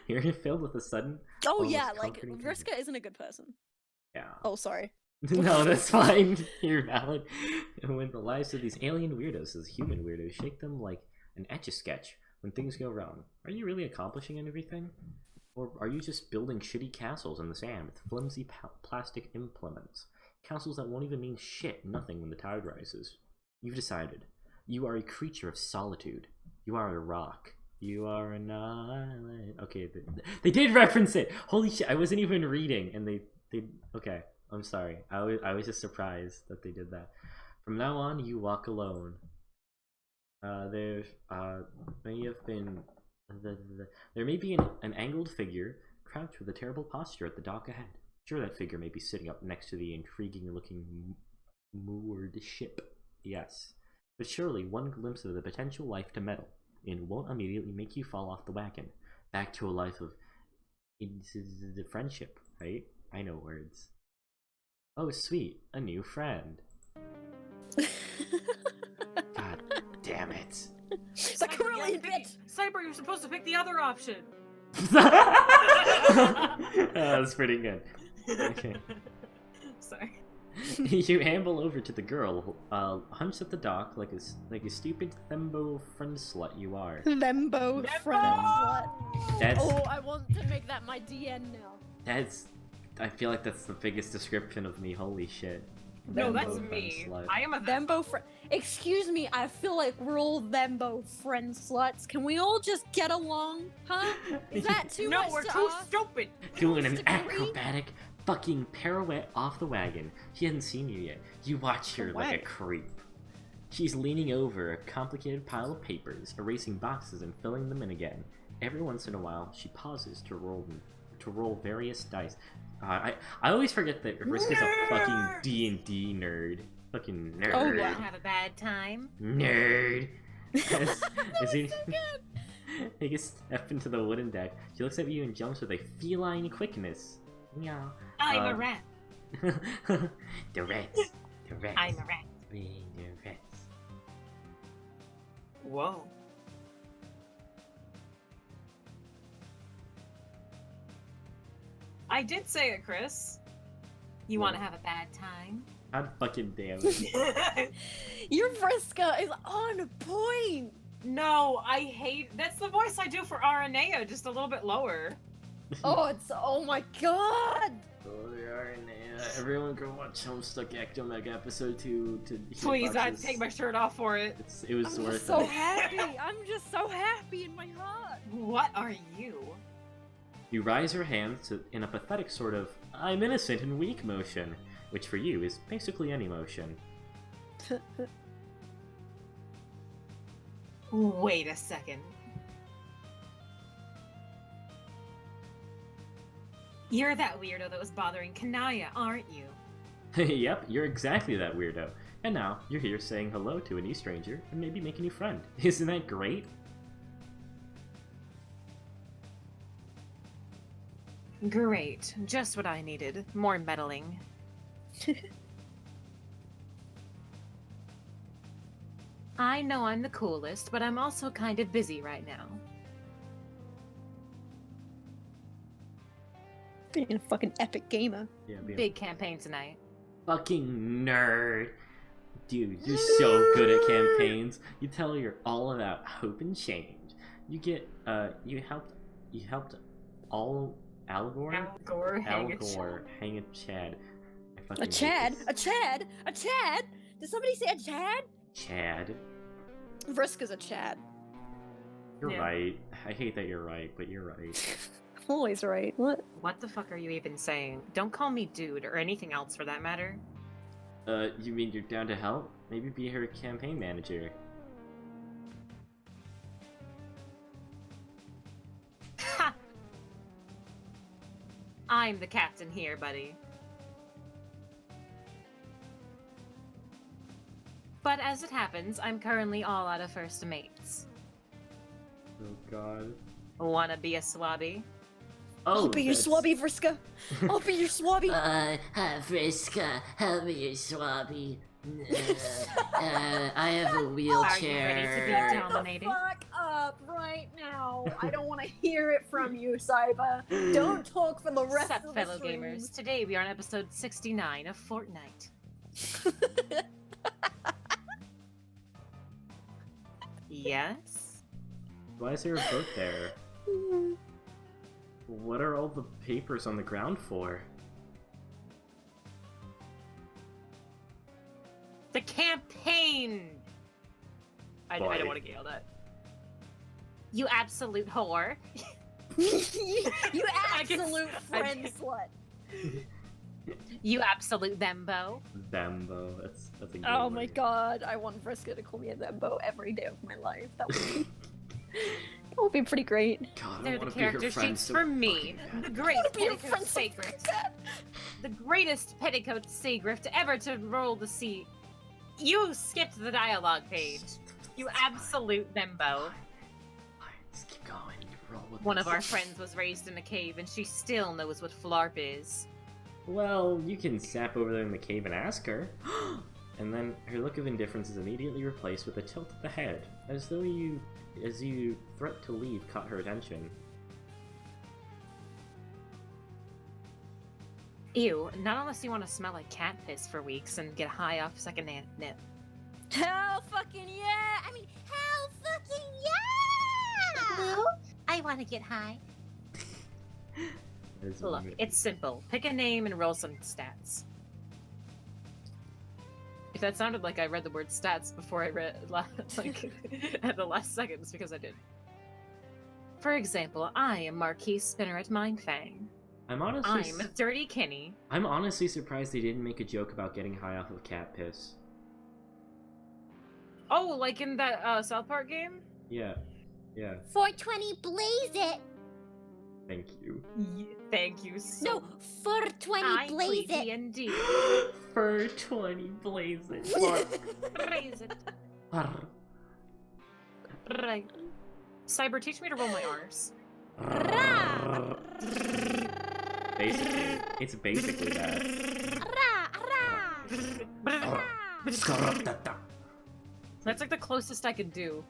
You're filled with a sudden. Oh almost yeah, like, comforting Vriska isn't a good person. Yeah. Oh, sorry. No, that's fine. You're valid. When the lives of these alien weirdos, these human weirdos, shake them like an etch-a-sketch when things go wrong, are you really accomplishing anything? Or are you just building shitty castles in the sand with flimsy plastic implements? Castles that won't even mean shit, nothing when the tide rises. You've decided. You are a creature of solitude. You are a rock. You are an island. Okay, they did reference it! Holy shit, I wasn't even reading, and they okay. I'm sorry. I was just surprised that they did that. From now on, you walk alone. There may be an angled figure crouched with a terrible posture at the dock ahead. Sure, that figure may be sitting up next to the intriguing-looking moored ship. Yes. But surely one glimpse of the potential life to meddle in won't immediately make you fall off the wagon. Back to a life of friendship, right? I know words. Oh, sweet. A new friend. God damn it. The Carillion bitch! Cyber, you're supposed to pick the other option! That's pretty good. Okay. Sorry. You amble over to the girl, hunched at the dock like a stupid thembo friend slut you are. Thembo friend slut. That's Oh, I want to make that my DN now. I feel like that's the biggest description of me. Holy shit. No, Thembo that's friend me. slut. I am a Thembo friend. Excuse me, I feel like we're all Thembo friend sluts. Can we all just get along, huh? Is that too No, much we're to too ask? stupid! Doing an Disagree? acrobatic fucking pirouette off the wagon. She hasn't seen you yet. You watch her like a wagon? creep. She's leaning over a complicated pile of papers, erasing boxes and filling them in again. Every once in a while, she pauses to roll various dice. I always forget that Vriska's a fucking D&D nerd. Fucking nerd. Oh, wow. Have a bad time. Nerd. As he gets step into the wooden deck, she looks at you and jumps with a feline quickness. Meow. I'm a rat. The rats. The rats. I'm a rat. The rats. Whoa. I did say it, Chris. You want to have a bad time? God fucking damn it. Your Vriska is on point! No, I hate. That's the voice I do for Aranea, just a little bit lower. Oh my god! Oh, they are in everyone go watch Homestuck Ectomega episode 2 to Please, I'd take my shirt off for it. It was I'm worth just so it. happy! I'm just so happy in my heart! What are you? You rise your hands in a pathetic sort of I'm innocent and weak motion, which for you is basically any motion. Wait a second. You're that weirdo that was bothering Kanaya, aren't you? Yep, you're exactly that weirdo. And now, you're here saying hello to a new stranger and maybe make a new friend. Isn't that great? Great. Just what I needed. More meddling. I know I'm the coolest, but I'm also kind of busy right now. Being a fucking epic gamer. Yeah, Big campaign tonight. fucking nerd. Dude, you're so good at campaigns. You tell her you're all about hope and change. You get, you helped all Al Gore? Al Gore, Al Gore, hang a Chad. I fucking A hate Chad? this. A Chad? A Chad? Did somebody say a Chad? Chad. Vriska's a Chad. You're Yeah. right. I hate that you're right, but you're right. I'm always right. What? What the fuck are you even saying? Don't call me dude, or anything else for that matter. You mean you're down to help? Maybe be her campaign manager. Ha! I'm the captain here, buddy. But as it happens, I'm currently all out of first mates. Oh god. Wanna be a swabby? Oh, I'll be your that's- swabby, Vriska. I'll be your swabby. Vriska, help me, you swabby. I have a Are you ready to be wheelchair. dominated? Fuck up right now. I don't want to hear it from you, Saiba. Don't talk for the rest Sup, of the fellow stream. gamers? Today we are on episode 69 of Fortnite. Yes? Why is there a boat there? What are all the papers on the ground for? The campaign! I Boy. don't want to get yelled at. You absolute whore. You I guess- absolute I friend guess- slut. You absolute thembo. Bambo. That's a good Oh my word. god, I want Vriska to call me a Zembo every day of my life. That would be That would be pretty great. God, I They're the want to be her character friend sheets so for me. fucking The bad. great Be your petticoat friend so Sagrift. The greatest petticoat Sagrift ever to roll the sea. You skipped the dialogue page. You absolute bimbo. Fine, just keep going. Roll with One this. of our friends was raised in a cave, and she still knows what flarp is. Well, you can sap over there in the cave and ask her. And then her look of indifference is immediately replaced with a tilt of the head, as you threat to leave caught her attention. Ew, not unless you want to smell like cat piss for weeks and get high off secondhand nip. Hell fucking yeah! I mean, hell fucking yeah! I want to get high. That is Look, weird. it's simple. Pick a name and roll some stats. If that sounded like I read the word stats before I read, like, at the last second, it's because I did. For example, I am Marquise Spinneret Mindfang. I'm honestly I'm a dirty Kenny. I'm honestly surprised they didn't make a joke about getting high off of cat piss. Oh, like in that South Park game? Yeah. Yeah. 420 blaze it. Thank you. Thank you so No, 420 I blaze play it. D&D. For 20 blaze it. Raise it. Right. Cyber, teach me to roll my R's. Basically, it's basically that. That's like the closest I could do.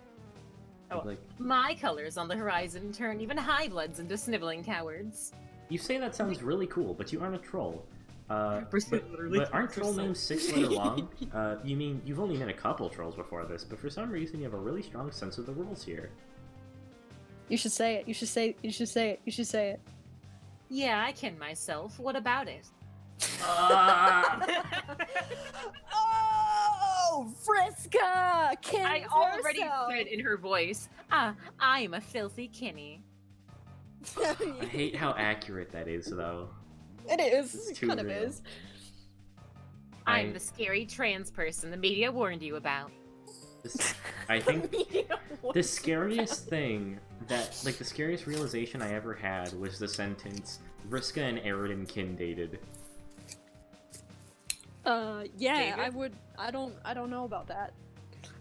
Oh. Like, My colors on the horizon turn even high bloods into sniveling cowards. you say that sounds really cool, but you aren't a troll. Vriska literally But aren't thinks troll so. names 6 letter long? You mean you've only met a couple trolls before this, but for some reason you have a really strong sense of the rules here. You should say it. You should say it. You should say it. You should say it. Yeah, I ken myself. What about it? Oh, Vriska! I already said in her voice, I'm a filthy Kenny. I hate how accurate that is, though. It is. It's It too kind of real. is. I'm the scary trans person the media warned you about. I think the scariest thing that, like, the scariest realization I ever had was the sentence, Vriska and Aridin kin dated. Yeah, David? I don't know about that.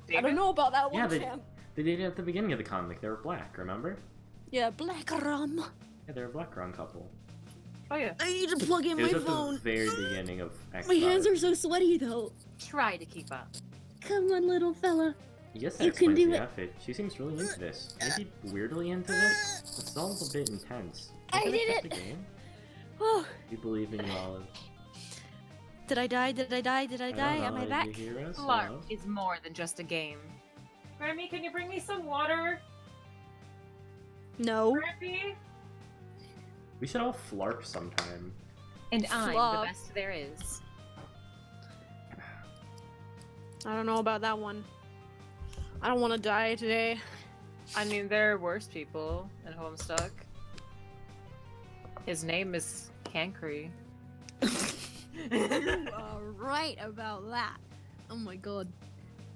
David? I don't know about that one, Yeah, champ. they dated at the beginning of the comic. They were black, remember? Yeah, black rum. Yeah, they're a black rum couple. Oh yeah. I need to plug in It was my at phone. the very beginning of X. My hands are so sweaty though. Try to keep up. Come on, little fella. I guess that You can explains do the it. outfit. She seems really into this. Maybe weirdly into this? It's all a bit intense. I You did finished it. The game? Oh, We believe in you, Olive. did I die? Did I die? Did I die? Am I Did back? you hear us? Flarp Hello? is more than just a game. Remy, can you bring me some water? No. Remy? We should all flarp sometime. And I'm Flop. the best there is. I don't know about that one. I don't want to die today. I mean, there are worse people in Homestuck. His name is Cancry. You are right about that. Oh my god.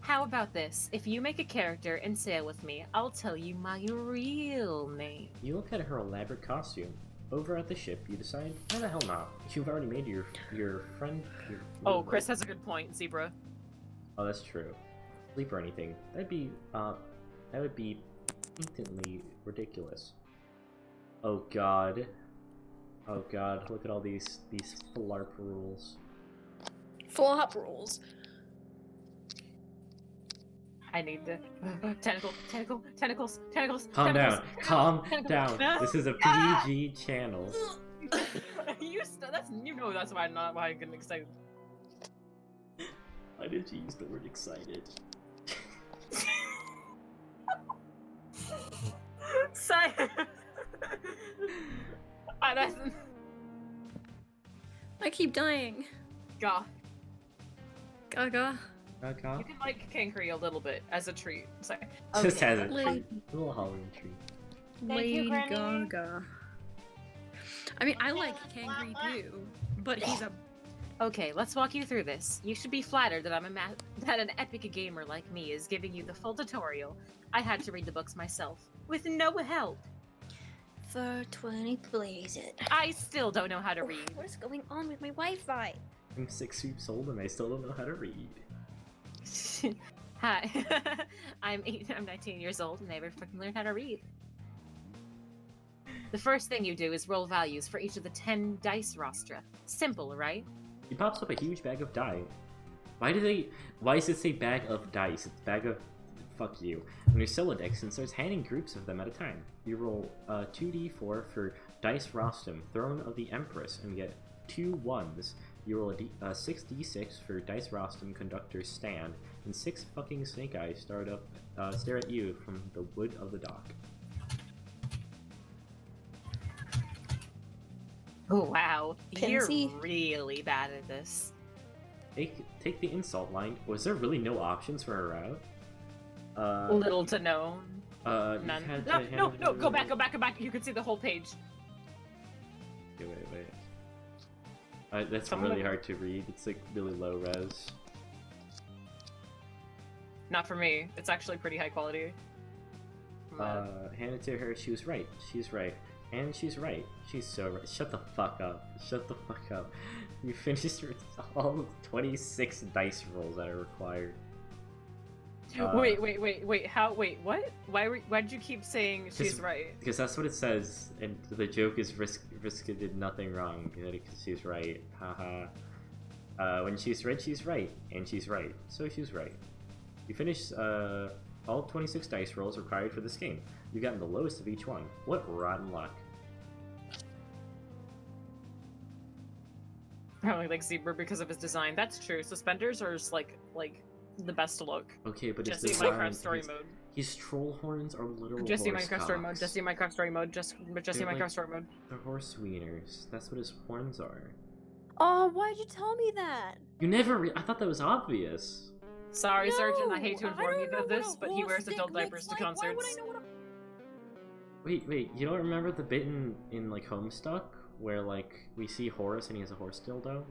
How about this? If you make a character and sail with me, I'll tell you my real name. You look at her elaborate costume. Over at the ship, you decide, why the hell not? You've already made your friend. Oh, Chris has a good point, Zebra. Oh, that's true. Sleep or anything. That would be instantly ridiculous. Oh god. Oh god, look at all these flarp rules. Flop rules. I need the tentacles. Calm down. Calm tentacles. down. This is a PG channel. You know that's why I'm getting excited. Why did you use the word excited? I keep dying. God. Gaga. Okay. You can like Cancry a little bit as a treat. Sorry. Just Okay. has a Lady, little Halloween treat. Lady Granny. Gaga. I mean, I like Kangry too, but he's a. Okay, let's walk you through this. You should be flattered that that an epic gamer like me is giving you the full tutorial. I had to read the books myself. with no help. 420, please it. I still don't know how to read. What is going on with my Wi-Fi? I'm 6 weeks old and I still don't know how to read. Hi, I'm 19 years old and never fucking learned how to read. The first thing you do is roll values for each of the 10 dice rostra. Simple, right? He pops up a huge bag of die. Why does it say bag of dice? It's bag of... Fuck you. When you sell a deck and starts handing groups of them at a time. You roll 2d4 for dice rostrum, throne of the Empress, and get 2 1s. You roll a 6d6 for dice rostrum, conductor's stand, and 6 fucking snake eyes stare at you from the wood of the dock. Oh wow, Kinsey. you're really bad at this. Take the insult line. Was there really no options for a route? Little to no. None. None. No, go back. You can see the whole page. Okay, wait. That's really hard to read. It's like really low res. Not for me. It's actually pretty high quality. Hand it to her. She was right. She's right. And she's right. She's so right. Shut the fuck up. Shut the fuck up. You finished all 26 dice rolls that are required. Wait. How? Wait, what? Why'd you keep saying she's right? Because that's what it says, and the joke is Vriska did nothing wrong because she's right. Haha. When she's right, and she's right. So she's right. You finished all 26 dice rolls required for this game. You've gotten the lowest of each one. What rotten luck. Probably like Zebra because of his design. That's true. Suspenders are just like the best to look. Okay, but Jesse it's Minecraft story mode. His troll horns are literal Jesse horse Minecraft story mode. cocks. Jesse Minecraft story mode. Jesse They're Minecraft story mode. They're horse wieners. That's what his horns are. Oh, why'd you tell me that? You never I thought that was obvious. Sorry, No, Surgeon. I hate to I inform you don't know of this, what a but he horse wears dick adult looks diapers to like. Why would I concerts. know what a... Wait, you don't remember the bit in like Homestuck where like we see Horus and he has a horse dildo?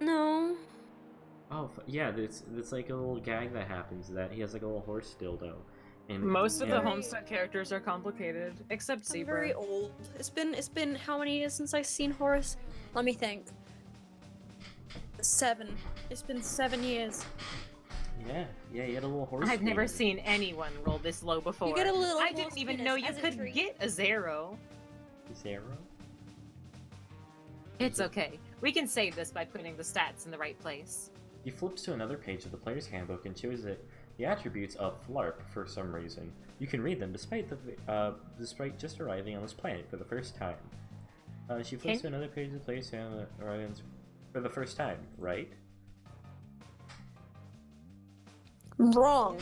No. Oh yeah, it's like a little gag that happens that he has like a little horse dildo. And Most of the yeah, Homestuck characters are complicated, except I'm Zebra. very old. It's been how many years since I've seen Horus? Let me think. 7. It's been 7 years. Yeah, he had a little horse. I've never wiener. seen anyone roll this low before. You get a little I horse didn't even penis know you as a could treat. get a 0. Zero. It's okay. We can save this by putting the stats in the right place. He flips to another page of the player's handbook and shows it the attributes of Flarp for some reason. You can read them despite just arriving on this planet for the first time. She flips to another page of the player's handbook for the first time, right? Wrong.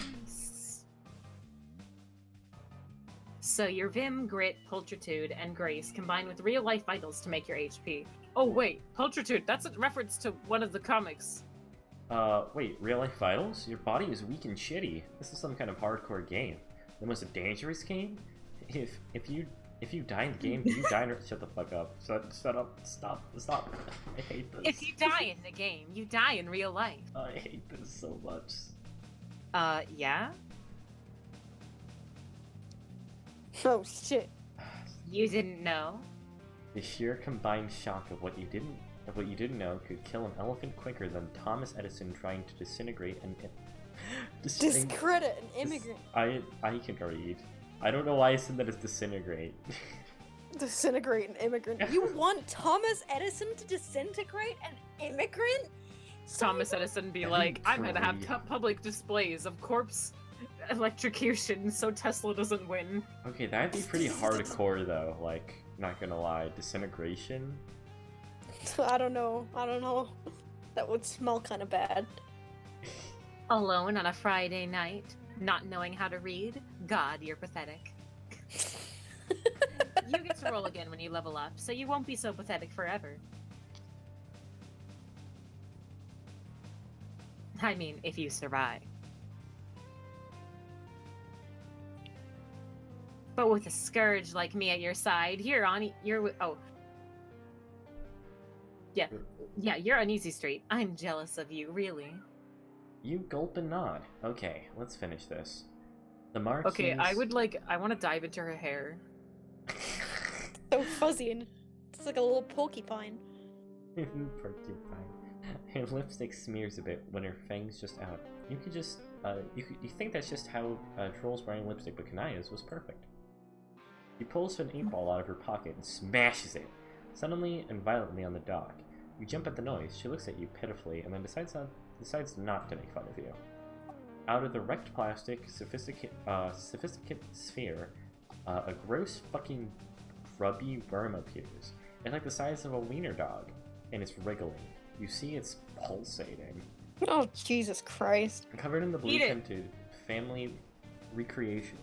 So your Vim, Grit, Pulchritude, and Grace combine with real-life vitals to make your HP. Oh wait, Pulchritude, that's a reference to one of the comics. Wait, real life vitals? Your body is weak and shitty. This is some kind of hardcore game. The most dangerous game? If you die in the game, you die in... Shut the fuck up. Shut up. Stop. I hate this. If you die in the game, you die in real life. I hate this so much. Yeah? Oh shit. You didn't know? The sheer combined shock of what you didn't know could kill an elephant quicker than Thomas Edison trying to disintegrate an Discredit an immigrant. I can read. I don't know why I said that it's disintegrate. Disintegrate an immigrant. You want Thomas Edison to disintegrate an immigrant? Thomas Edison be like, I'm gonna have public displays of corpse electrocution so Tesla doesn't win. Okay, that'd be pretty hardcore though, like, not gonna lie. Disintegration? I don't know. That would smell kind of bad. Alone on a Friday night, not knowing how to read? God, you're pathetic. You get to roll again when you level up, so you won't be so pathetic forever. I mean, if you survive. But with a scourge like me at your side, you're you're on easy street. I'm jealous of you, really. You gulp and nod. Okay, let's finish this. The Marquise... Okay, I want to dive into her hair. So fuzzy and it's like a little porcupine. Porcupine. Her lipstick smears a bit when her fang's just out. You could just, you think that's just how trolls wearing lipstick, but Kanaya's was perfect. She pulls an 8-ball out of her pocket and smashes it, suddenly and violently on the dock. You jump at the noise. She looks at you pitifully and then decides not to make fun of you. Out of the wrecked plastic, sophisticate sphere, a gross fucking grubby worm appears. It's like the size of a wiener dog, and it's wriggling. You see it's pulsating. Oh, Jesus Christ. Covered in the Eat it. blue-tinted family recreation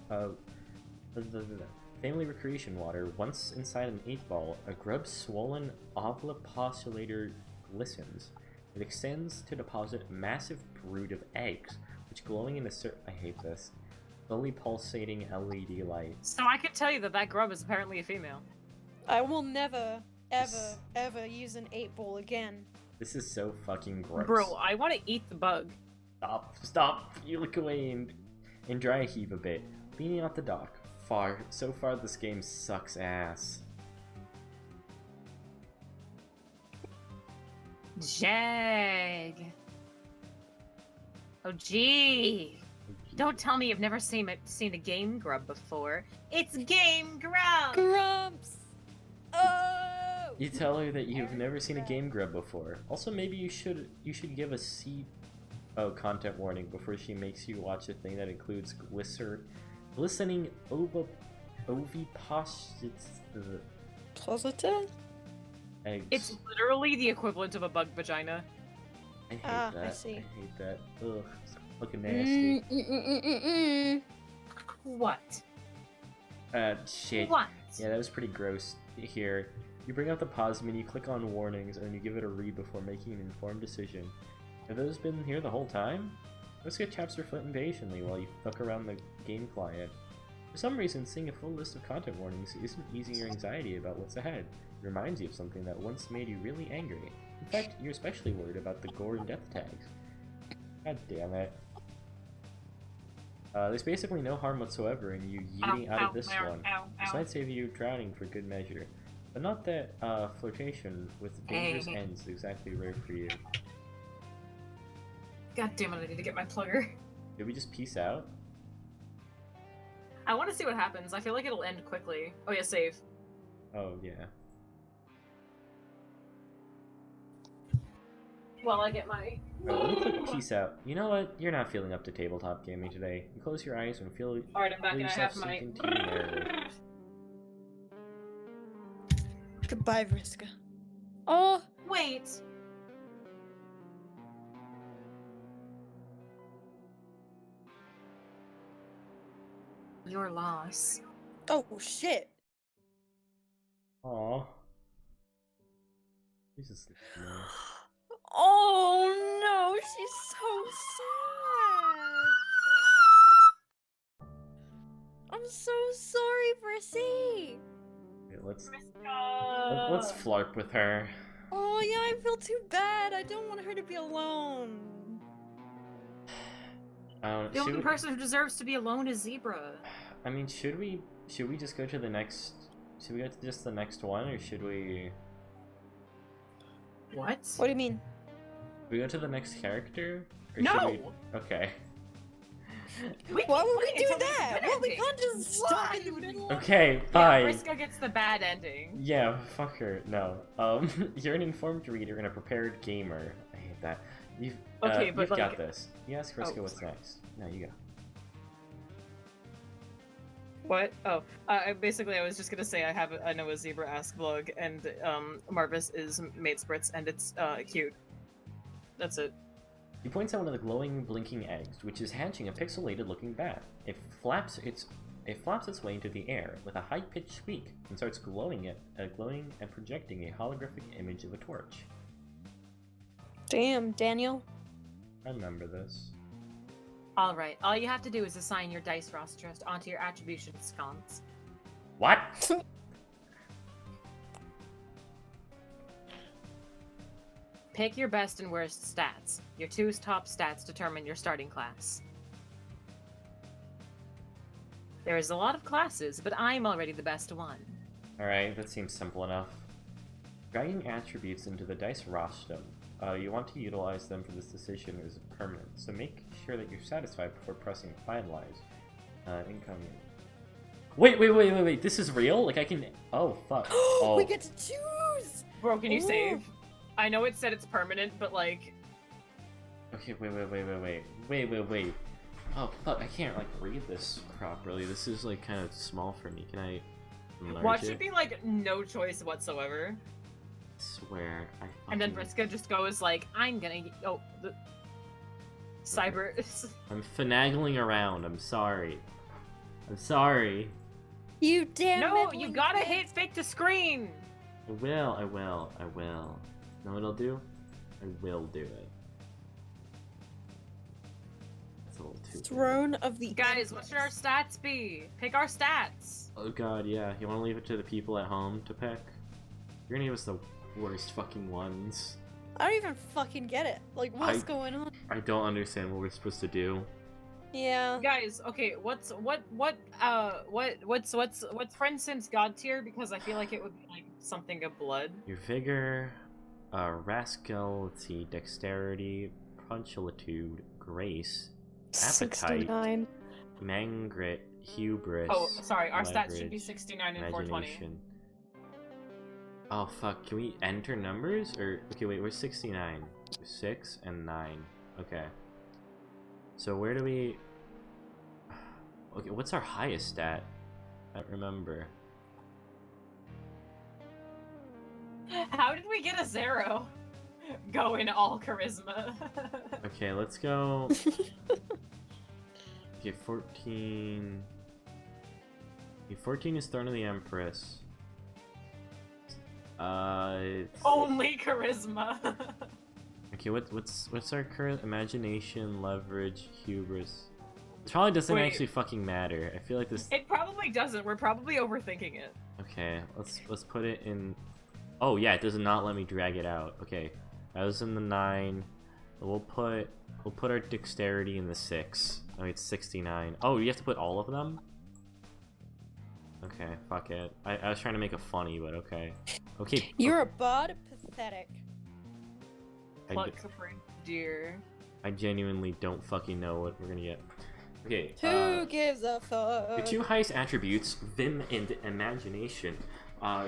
water, once inside an 8-ball, a grub's swollen ovulopostulator glistens. It extends to deposit a massive brood of eggs, which glowing in a I hate this. Slowly pulsating LED light. So I can tell you that grub is apparently a female. I will never, ever use an 8-ball again. This is so fucking gross. Bro, I want to eat the bug. Stop! You look away and dry heave a bit. Leaning out the dock. So far this game sucks ass. Jag. Oh gee. Don't tell me you've never seen a game grub before. It's Game Grub! Grumps! Oh! You tell her that you've never seen a game grub before. Also, maybe you should give a content warning before she makes you watch a thing that includes glistening oviposites Positive? eggs. It's literally the equivalent of a bug vagina. I hate Ah, that. I see. hate that. Ugh, it's fucking nasty. What? Shit. What? Yeah, that was pretty gross. Here, you bring out the pause menu, click on warnings, and then you give it a read before making an informed decision. Have those been here the whole time? Vriska taps her foot impatiently while you fuck around the game client. For some reason, seeing a full list of content warnings isn't easing your anxiety about what's ahead. It reminds you of something that once made you really angry. In fact, you're especially worried about the gore and death tags. God damn it. There's basically no harm whatsoever in you yeeting out of this one. This might save you drowning for good measure. But not that flirtation with dangerous ends is exactly rare for you. God damn it, I need to get my plugger. Did we just peace out? I want to see what happens. I feel like it'll end quickly. Oh yeah, save. Oh, yeah. Well, I get my... Alright, let me click peace out. You know what? You're not feeling up to tabletop gaming today. You close your eyes and feel Alright, I'm back and I yourself have my... sink into your narrative. Goodbye, Vriska. Oh! Wait! Your loss. Oh, shit. Aww. Jesus. Oh, no, she's so sad. I'm so sorry, Brissy. Okay, let's flarp with her. Oh, yeah, I feel too bad. I don't want her to be alone. The only person who deserves to be alone is Zebra. I mean, should we just go to the next? Should we go to just the next one, or should we? What? What do you mean? Should we go to the next character? Or No! Should we... Okay. Why would we do It's only that? the Well, we ending. can't just stop in the middle. Okay, Yeah, fine. Vriska gets the bad ending. Yeah, fuck her. No. You're an informed reader and a prepared gamer. I hate that. You've but got like- this. You ask Vriska Oh, what's sorry. next. No, you go. What? Oh, basically I was just gonna say I know a Zebra Ask vlog, and Marvis is Mate Spritz, and it's cute. That's it. He points out one of the glowing, blinking eggs, which is hatching a pixelated-looking bat. It flaps its way into the air with a high-pitched squeak and starts glowing and projecting a holographic image of a torch. Damn, Daniel. I remember this. Alright, all you have to do is assign your dice roster onto your attribution sconce. What? Pick your best and worst stats. Your two top stats determine your starting class. There's a lot of classes, but I'm already the best one. Alright, that seems simple enough. Dragging attributes into the dice rostrum. You want to utilize them for this decision is permanent, so make sure that you're satisfied before pressing finalize. Incoming. Wait, this is real? Like I can... Oh, fuck. Oh. We get to choose! Bro, can you Ooh. save? I know it said it's permanent, but like... Okay, wait. Oh, fuck, I can't, like, read this properly. This is, like, kind of small for me. Can I enlarge Watch it? it be like no choice whatsoever. I swear, I fucking... And then Vriska just goes like, I'm gonna... Oh, the... Cyber... I'm finagling around, I'm sorry. I'm sorry. You damn No, meddling you gotta bitch. hit fake to screen! I will. Know what I'll do? I will do it. That's a little too... Throne of the Guys, what Empress. should our stats be? Pick our stats! Oh god, yeah. You wanna leave it to the people at home to pick? You're gonna give us the worst fucking ones. I don't even fucking get it. Like, what's going on? I don't understand what we're supposed to do. Yeah. Guys, okay, what's friend since god tier? Because I feel like it would be like something of blood. Your vigor, rascal, let's see, dexterity, punctualitude, grace, appetite, 69. mangrit, hubris. Oh, sorry, our stats should be leverage, 69 and 420. imagination. Oh fuck, can we enter numbers? Or, okay wait, we're 69. 6 and 9. Okay. So where do we... Okay, what's our highest stat? I don't remember. How did we get a 0? Go in all charisma. Okay, let's go... Okay, 14... Okay, 14 is Throne of the Empress. It's... Only charisma. Okay, what's our current imagination, leverage, hubris? This probably doesn't Wait. actually fucking matter. I feel like this... It probably doesn't. We're probably overthinking it. Okay, let's put it in... Oh yeah, it does not let me drag it out. Okay, that was in the 9. We'll put our dexterity in the 6. Oh, it's 69. Oh, you have to put all of them? Okay, fuck it. I was trying to make it funny, but okay. Okay. You're a bud, pathetic. Pluck deer. I genuinely don't fucking know what we're gonna get. Okay. Who gives a fuck? Your two highest attributes, Vim and Imagination.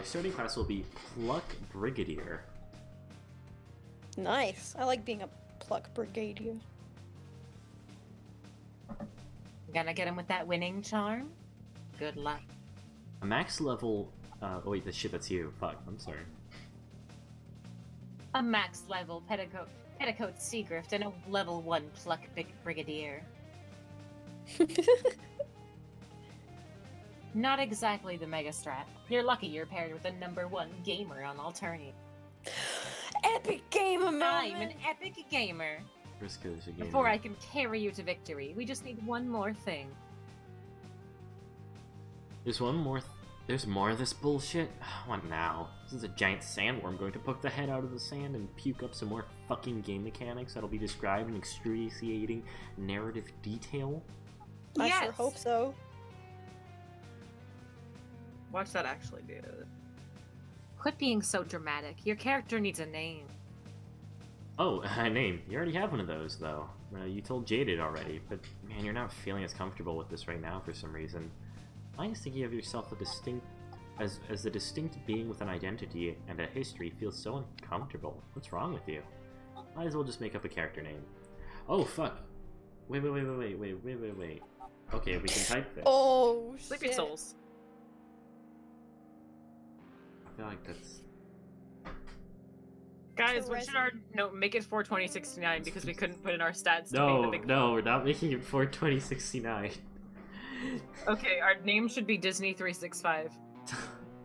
Starting class will be Pluck Brigadier. Nice. I like being a pluck brigadier. Gonna get him with that winning charm? Good luck. A max level. Oh wait, that's you. Fuck, I'm sorry. A max level petticoat Seagrift and a level 1 pluck brigadier. Not exactly the mega strat. You're lucky you're paired with a #1 gamer on Alterni. Epic gamer moment! I'm an epic gamer. Vriska is a gamer. Before I can carry you to victory, we just need one more thing. There's one more. There's more of this bullshit? What now? This is a giant sandworm going to poke the head out of the sand and puke up some more fucking game mechanics that'll be described in excruciating narrative detail? I Yes! sure hope so. Watch that actually do it. Quit being so dramatic. Your character needs a name. Oh, a name. You already have one of those, though. You told Jaded already, but man, you're not feeling as comfortable with this right now for some reason. I just thinking of yourself as a distinct being with an identity and a history feels so uncomfortable. What's wrong with you? Might as well just make up a character name. Oh, fuck. Wait. Okay, we can type this. Oh, Sleepy shit. Souls. I feel like that's... Guys, what should our make it 42069 because we couldn't put in our stats to make the big No, we're not making it 42069. Okay, our name should be Disney 365.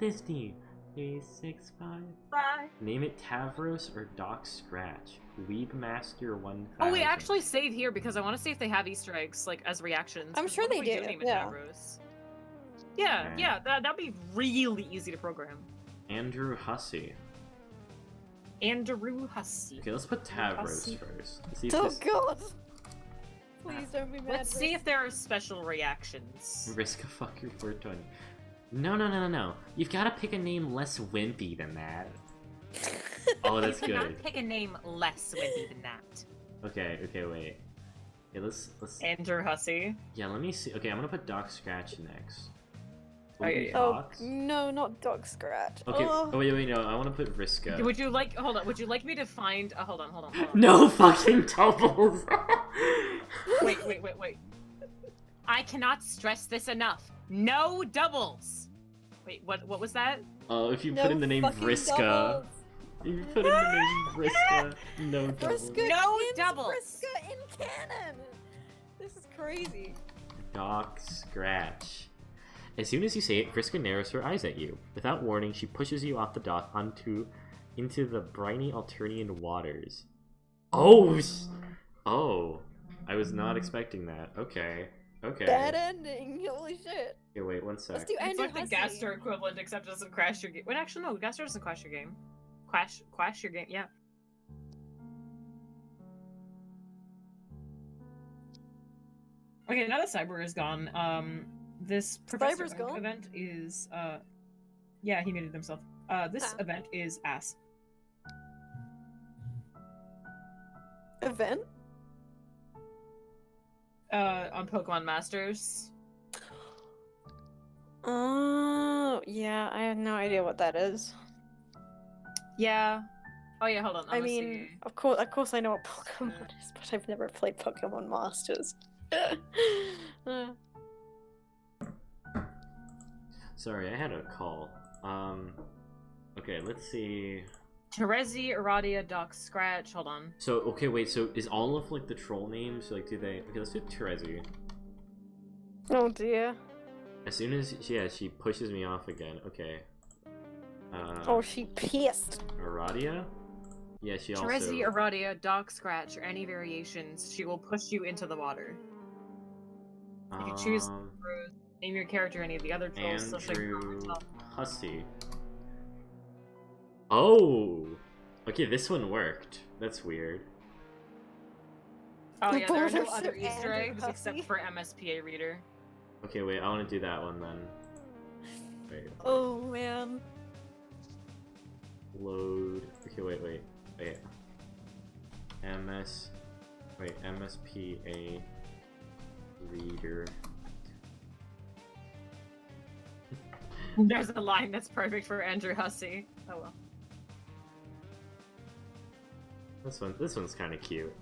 Disney 365. Bye. Name it Tavros or Doc Scratch. Weebmaster 1000. Oh, we actually save here because I want to see if they have Easter eggs like as reactions. I'm 'cause sure what if they we do, name it yeah. Tavros? Yeah, Okay. yeah, that'd be really easy to program. Andrew Hussey. Andrew Hussey. Okay, let's put Tavros Hussey. first. Let's see if Oh this... god! Please don't be mad. Let's see if there are special reactions. Vriska, fuck your 420. No. You've got to pick a name less wimpy than that. Oh, that's You cannot good. pick a name less wimpy than that. Okay, wait. Okay, let's. Andrew Hussey. Yeah, let me see. Okay, I'm gonna put Doc Scratch next. Oh, yeah. Fox. no, not Dog Scratch. Okay. Oh. Oh wait, no. I want to put Vriska. Would you like? Hold on. Would you like me to find? Hold on. No fucking doubles. Wait. I cannot stress this enough. No doubles. Wait, what was that? Oh, if you No put in the name fucking Vriska. doubles. If you put in the name Vriska, no doubles. Vriska No is doubles. Vriska in canon. This is crazy. Doc Scratch. As soon as you say it, Vriska narrows her eyes at you. Without warning, she pushes you off the dock into the briny Alternian waters. Oh! I was not expecting that. Okay. Bad ending. Holy shit. Okay, wait, one sec. Let's do It's Andrew like the Hussey. Gaster equivalent, except it doesn't crash your game. Wait, actually, no. Gaster doesn't crash your game. Crash your game. Yeah. Okay, now that Cyber is gone, this Professor Cyber's Oak gone? event is, yeah, he muted himself. This event is ass. Event? On Pokemon Masters. Oh, yeah, I have no idea what that is. Yeah. Oh yeah, hold on. I mean, of course I know what Pokemon is, but I've never played Pokemon Masters. Sorry, I had a call. Okay, let's see. Terezi, Aradia, Doc Scratch. Hold on. So, okay, wait, so is all of, like, the troll names, like, do they... Okay, let's do Terezi. Oh dear. As soon as, she pushes me off again. Okay. Oh, she pissed. Aradia? Yeah, she also... Terezi, Aradia, Doc Scratch, or any variations, she will push you into the water. You can choose name your character any of the other trolls. So Andrew Hussey. Oh! Okay, this one worked. That's weird. Oh yeah, there are no Bullshit, other Easter Andrew eggs except Hussey. for MSPA Reader. Okay, wait, I want to do that one then. Wait. Oh man. Load. Okay, wait. MSPA Reader. There's a line that's perfect for Andrew Hussey. Oh well. This one's kind of cute.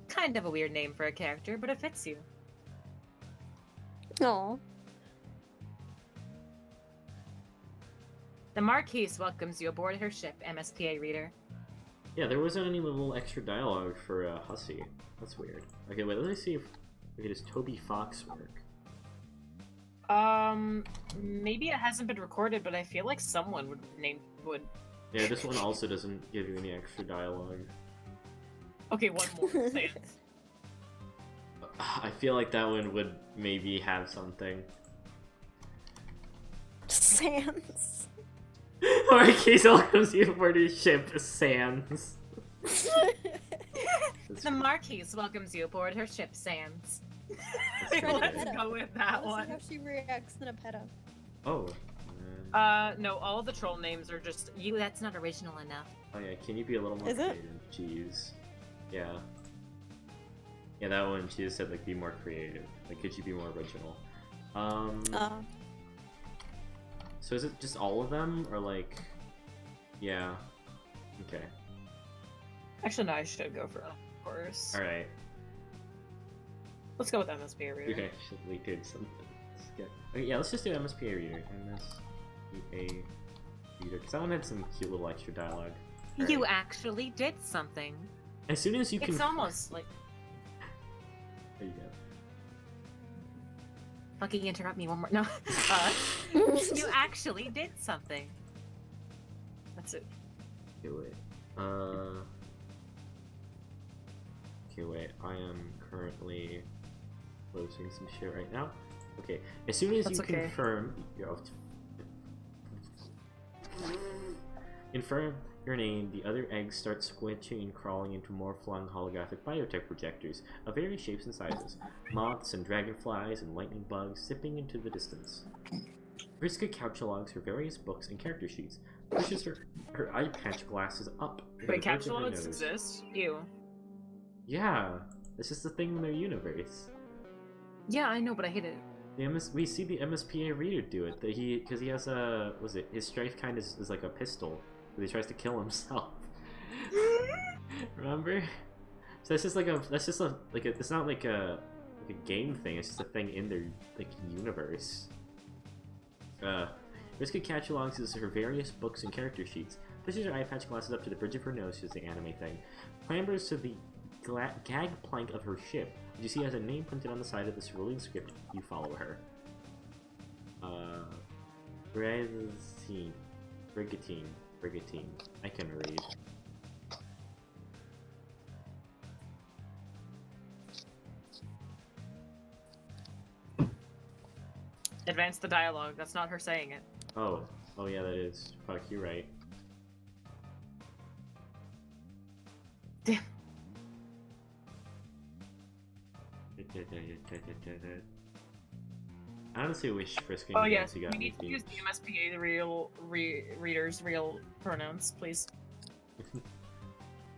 Kind of a weird name for a character, but it fits you. No. The Marquise welcomes you aboard her ship, MSPA Reader. Yeah, there wasn't any little extra dialogue for Hussey. That's weird. Okay, wait, let me see if... Okay, does Toby Fox work? Maybe it hasn't been recorded, but I feel like someone would. Yeah, this one also doesn't give you any extra dialogue. Okay, one more. Say it. I feel like that one would maybe have something. Sans. Marquise welcomes you aboard his ship, Sans. The Marquise welcomes you aboard her ship, Sans. That's Let's good. go with that Let's see one. how she reacts in a peta. Oh. No, all the troll names are just you. That's not original enough. Oh yeah, can you be a little more Is it? creative? Jeez. Yeah. Yeah, that one, she just said, like, be more creative. Like, could you be more original? So is it just all of them, or, like... Yeah. Okay. Actually, no, I should go for of course. Alright. Let's go with MSPA Reader. Okay, we did something. Okay, yeah, let's just do MSPA Reader. MSPA Reader. Because that one had some cute little extra dialogue. You Alright. actually did something. As soon as you can... It's almost like There you go. fucking interrupt me one more. No, you actually did something. That's it. Okay, wait. Okay, wait. I am currently closing some shit right now. Okay, as soon as That's you okay. confirm... Infer your name, the other eggs start squinching and crawling into more flung holographic biotech projectors of various shapes and sizes. Moths and dragonflies and lightning bugs zipping into the distance. Vriska catalogs her various books and character sheets, pushes her eye patch glasses up. Wait, catalogs exist? Ew. Yeah, it's just a thing in their universe. Yeah, I know, but I hate it. We see the MSPA reader do it. Because he has a, his strife kind is like a pistol, but he tries to kill himself. Remember? So it's just it's not like a game thing. It's just a thing in their universe. Vriska catalogs her various books and character sheets, pushes her eye patch glasses up to the bridge of her nose, is the anime thing, clambers to the gag plank of her ship, which you see has a name printed on the side of the cerulean script. You follow her. Brigantine. I can read. Advance the dialogue. That's not her saying it. Oh yeah, that is. Fuck, you're right. Damn. I honestly wish Vriska Oh and yes, Gamzee got we need to me use the MSPA, the readers' real pronouns, please.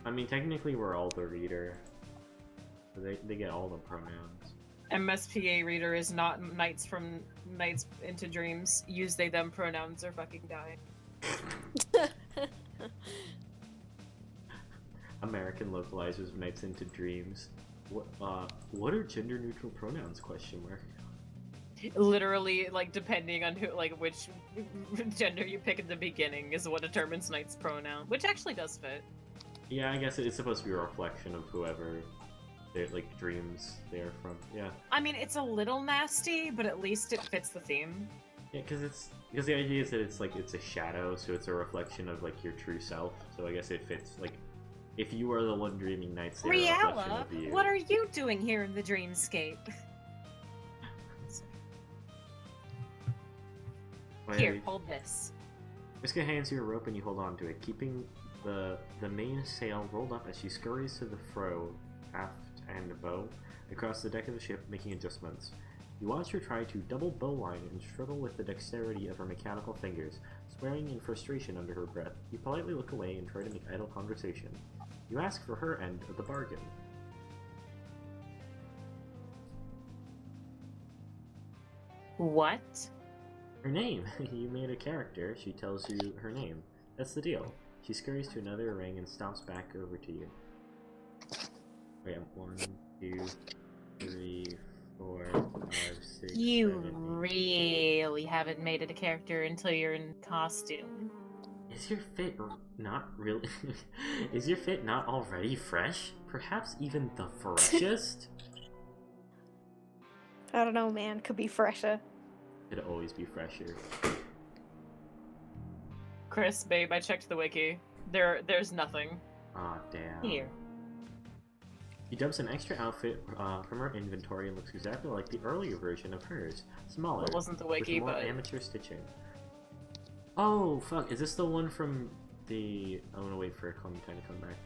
I mean, technically we're all the reader. So they get all the pronouns. MSPA reader is not Nights into Dreams. Use they them pronouns or fucking die. American localizers of Nights into Dreams. What are gender neutral pronouns? Question mark. Literally, like, depending on which gender you pick at the beginning is what determines Knight's pronoun, which actually does fit. Yeah, I guess it's supposed to be a reflection of whoever their dreams they're from. Yeah. I mean, it's a little nasty, but at least it fits the theme. Yeah, because the idea is that it's a shadow, so it's a reflection of your true self. So I guess it fits. If you are the one dreaming nights, they're a reflection Riella, of you. what are you doing here in the dreamscape? Here, hold this. Vriska hands you a rope and you hold on to it, keeping the main sail rolled up as she scurries to the fro, aft and bow, across the deck of the ship, making adjustments. You watch her try to double bowline and struggle with the dexterity of her mechanical fingers, swearing in frustration under her breath. You politely look away and try to make idle conversation. You ask for her end of the bargain. What? Her name! You made a character, she tells you her name. That's the deal. She scurries to another ring and stomps back over to you. Wait, 1, 2, 3, 4, 5, 6, You 7, 8. really haven't made it a character until you're in costume. Is your fit not really... Is your fit not already fresh? Perhaps even the freshest? I don't know, man. Could be fresher. It'd always be fresher. Chris, babe, I checked the wiki. There's nothing. Aw, damn. Here. He dumps an extra outfit from her inventory and looks exactly like the earlier version of hers. Smaller, It wasn't the wiki, with more but... amateur stitching. Oh, fuck. Is this the one from the... I want to wait for Clementine to come back.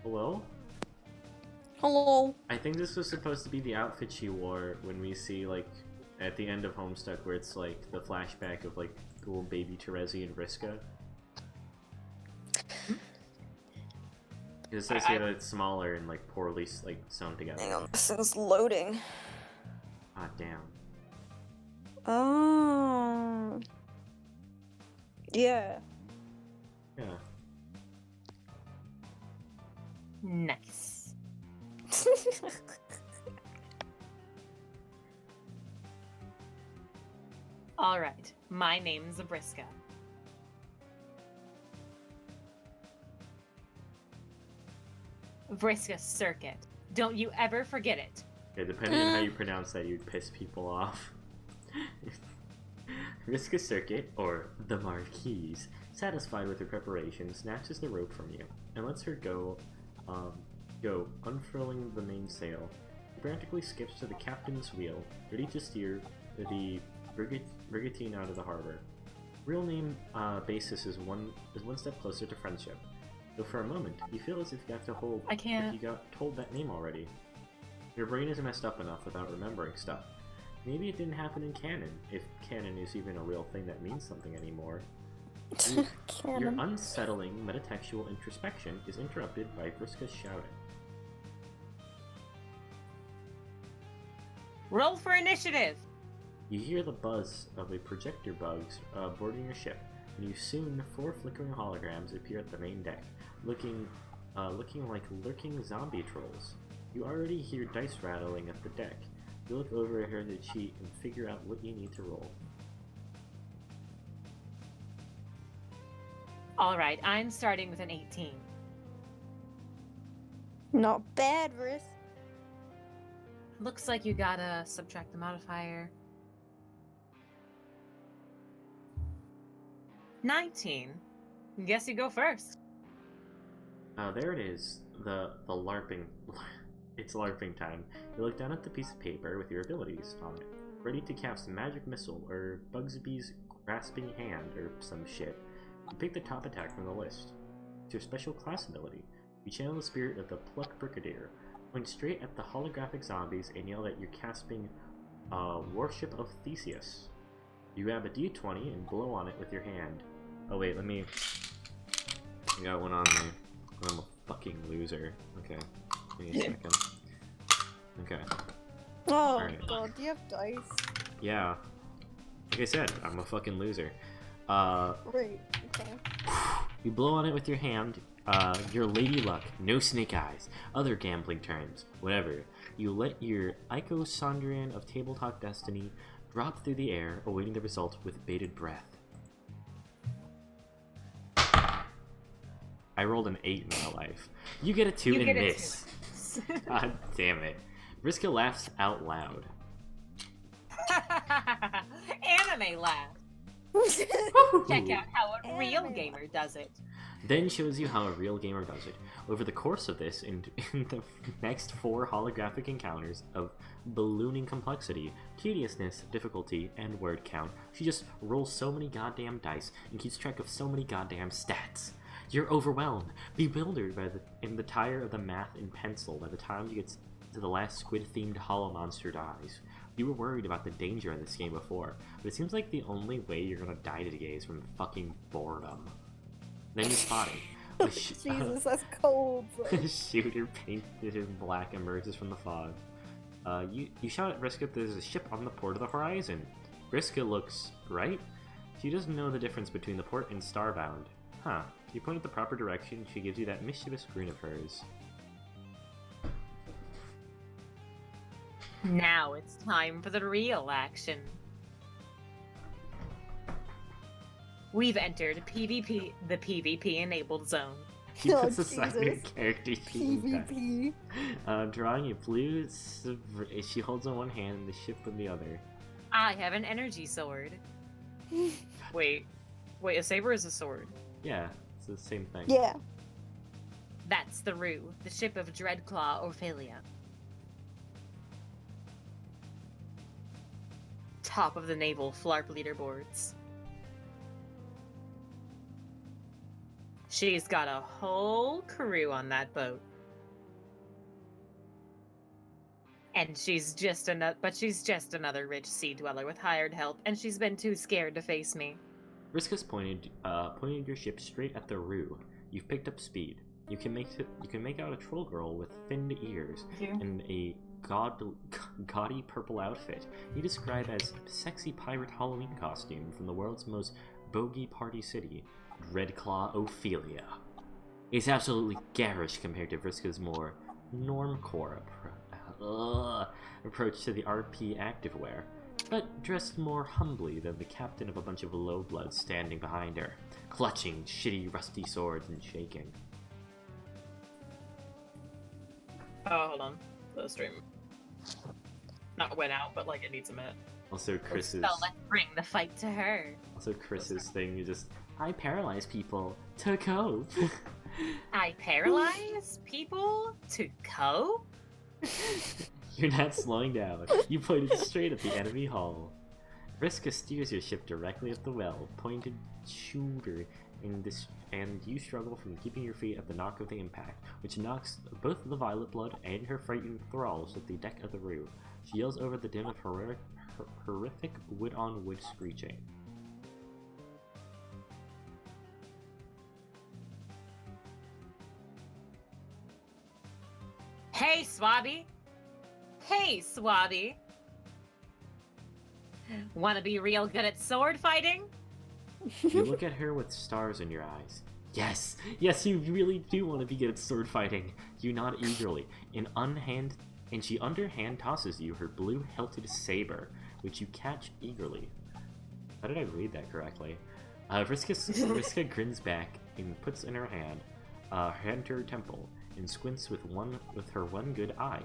Hello? Hello. I think this was supposed to be the outfit she wore when we see, at the end of Homestuck, where it's, the flashback of, little baby Terezi and Vriska. It says here that it's smaller and, poorly, sewn together. Hang on, this is loading. Ah, damn. Oh. Yeah. Yeah. Nice. Alright, my name's Vriska. Vriska Circuit. Don't you ever forget it. Yeah, depending on how you pronounce that, you'd piss people off. Vriska Circuit, or the Marquise, satisfied with her preparation, snatches the rope from you and lets her go, unfurling the mainsail. She frantically skips to the captain's wheel, ready to steer the brigantine out of the harbor. Real name basis is one step closer to friendship. Though for a moment, you feel as if you got told that name already. Your brain is messed up enough without remembering stuff. Maybe it didn't happen in canon, if canon is even a real thing that means something anymore. Your unsettling metatextual introspection is interrupted by Vriska's shouting. Roll for initiative! You hear the buzz of a projector bugs boarding your ship, and you soon 4 flickering holograms appear at the main deck, looking like lurking zombie trolls. You already hear dice rattling at the deck. You look over at her sheet and figure out what you need to roll. Alright, I'm starting with an 18. Not bad, Riz. Looks like you gotta subtract the modifier. 19. Guess you go first. There it is. The LARPing. It's LARPing time. You look down at the piece of paper with your abilities on it, ready to cast Magic Missile or Bugsby's Grasping Hand or some shit. You pick the top attack from the list. It's your special class ability. You channel the spirit of the Pluck Brigadier, point straight at the holographic zombies and yell that you're casting Warship of Theseus. You grab a d20 and blow on it with your hand. Oh wait, let me... I got one on me. I'm a fucking loser. Okay. Give me a second. Okay. Oh Alright. god, do you have dice? Yeah. Like I said, I'm a fucking loser. Right, okay. You blow on it with your hand. Your lady luck, no snake eyes, other gambling terms, whatever. You let your Icosandrian of Tabletop Destiny drop through the air, awaiting the result with bated breath. I rolled an 8 in my life. You get a 2 in this. God damn it. Vriska laughs out loud. Anime laugh. Check out how a real gamer does it. Then shows you how a real gamer does it. Over the course of this, in the next 4 holographic encounters of ballooning complexity, tediousness, difficulty, and word count, she just rolls so many goddamn dice and keeps track of so many goddamn stats. You're overwhelmed, bewildered by the tire of the math in pencil by the time you get to the last squid-themed hollow monster dies. You were worried about the danger in this game before, but it seems like the only way you're gonna die today is from fucking boredom. Then you spot it. Jesus, that's cold. A shooter painted in black emerges from the fog. You shout at Vriska that there's a ship on the port of the horizon. Vriska looks right. She doesn't know the difference between the port and starbound. Huh. You point at the proper direction, she gives you that mischievous grin of hers. Now it's time for the real action. We've entered PvP, the PvP-enabled zone. She Oh, puts aside her Jesus. character sheet. PvP. Drawing a blue... She holds on one hand and the ship in the other. I have an energy sword. Wait, a saber is a sword. Yeah, it's the same thing. Yeah. That's the Rue, the ship of Dreadclaw Ophelia. Top of the naval FLARP leaderboards. She's got a whole crew on that boat. And she's just another rich sea dweller with hired help, and she's been too scared to face me. Vriska's pointed your ship straight at the Rue. You've picked up speed. You can make out a troll girl with finned ears and a gaudy purple outfit. You describe as sexy pirate Halloween costume from the world's most bogey party city, Dreadclaw Ophelia. It's absolutely garish compared to Vriska's more normcore approach to the RP activewear, but dressed more humbly than the captain of a bunch of lowbloods standing behind her, clutching shitty rusty swords and shaking. Oh, hold on. The stream not went out, but like it needs a minute. Also, Chris's So let's bring the fight to her. Thing is just, I paralyze people to cope. I paralyze people to cope? You're not slowing down. You pointed straight at the enemy hull. Vriska steers your ship directly at the well, pointed shoulder, and you struggle from keeping your feet at the knock of the impact, which knocks both the Violet Blood and her frightened thralls at the deck of the Rue. She yells over the din of horrific wood-on-wood screeching. Hey, Swabby! Hey, Swabby! Wanna be real good at sword fighting? You look at her with stars in your eyes. Yes! Yes, you really do want to be good at sword fighting! You nod eagerly, and she underhand tosses you her blue-hilted saber, which you catch eagerly. How did I read that correctly? Vriska grins back and puts in her hand to her temple, and squints with her one good eye.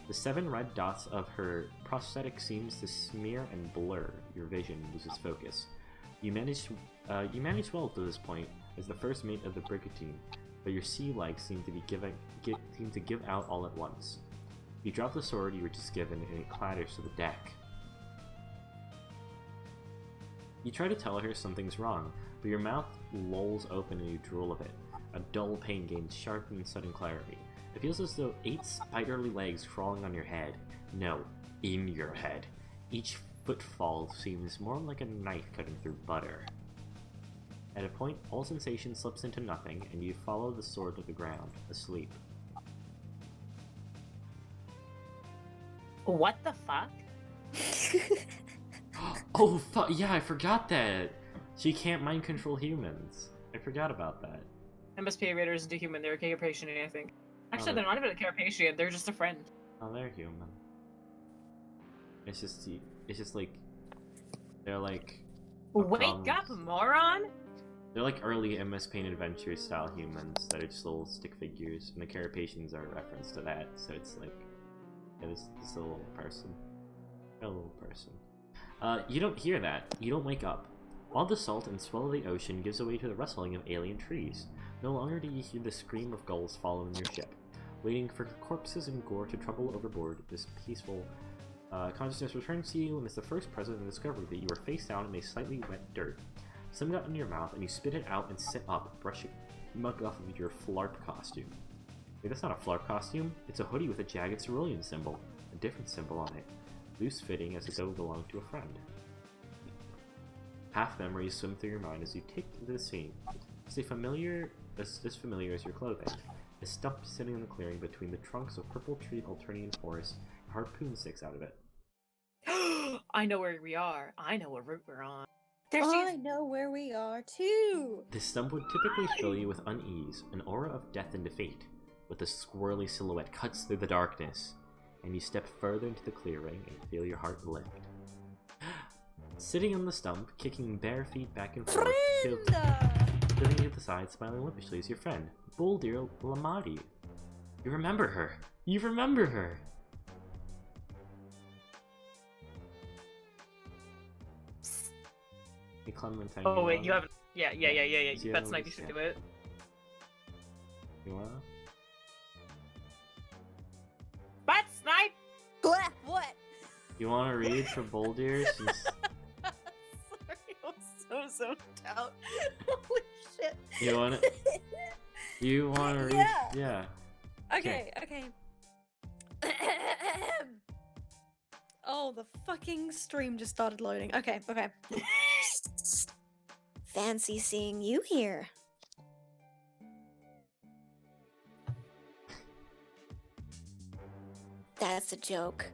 The 7 red dots of her prosthetic seems to smear and blur. Your vision loses focus. You manage well to this point as the first mate of the brigantine, but your sea legs seem to give out all at once. You drop the sword you were just given, and it clatters to the deck. You try to tell her something's wrong, but your mouth lolls open and you drool a bit. A dull pain gains sharp and sudden clarity. It feels as though 8 spiderly legs crawling on your head. No, in your head. Each footfall seems more like a knife cutting through butter. At a point, all sensation slips into nothing, and you follow the sword to the ground, asleep. What the fuck? Oh, fuck! Yeah, I forgot that! She can't mind control humans. I forgot about that. MSP Raiders into human, they're a Carapacian, I think. Actually, Oh, they're not even a Carapacian, they're just a friend. Oh, they're human. It's just like... They're like... Wake up, moron! They're like early MS Paint Adventures style humans that are just little stick figures, and the Carapacians are a reference to that, so it's like... Yeah, this a little person. A little person. You don't hear that. You don't wake up. All the salt and swell of the ocean gives way to the rustling of alien trees. No longer do you hear the scream of gulls following your ship. Waiting for corpses and gore to trouble overboard, this peaceful consciousness returns to you and is the first present in the discovery that you are face down in a slightly wet dirt. Some got in your mouth and you spit it out and sit up, brushing muck off of your flarp costume. Wait, that's not a flarp costume. It's a hoodie with a jagged cerulean symbol, a different symbol on it, loose-fitting as though it belonged to a friend. Half memories swim through your mind as you take to the scene. It's as familiar as your clothing. A stump sitting in the clearing between the trunks of purple-treed Alternian forest, a harpoon sticks out of it. I know where we are. I know what route we're on. I know where we are too. This stump would typically fill you with unease, an aura of death and defeat, but the squirrely silhouette cuts through the darkness, and you step further into the clearing and feel your heart lift. Sitting on the stump, kicking bare feet back and forth, tilting to the side, smiling limpishly is your friend, Boldir Lamadi. You remember her! You remember her! Hey, Clementine. Oh wait, you haven't. Yeah. You That's haven't nice. You should do it. You wanna? But snipe. What? You wanna read for Boldir? She's... Sorry, I was so zoned out. Holy shit. You wanna? You wanna read? Yeah. Yeah. Okay. Oh, the fucking stream just started loading. Okay. Fancy seeing you here. That's a joke.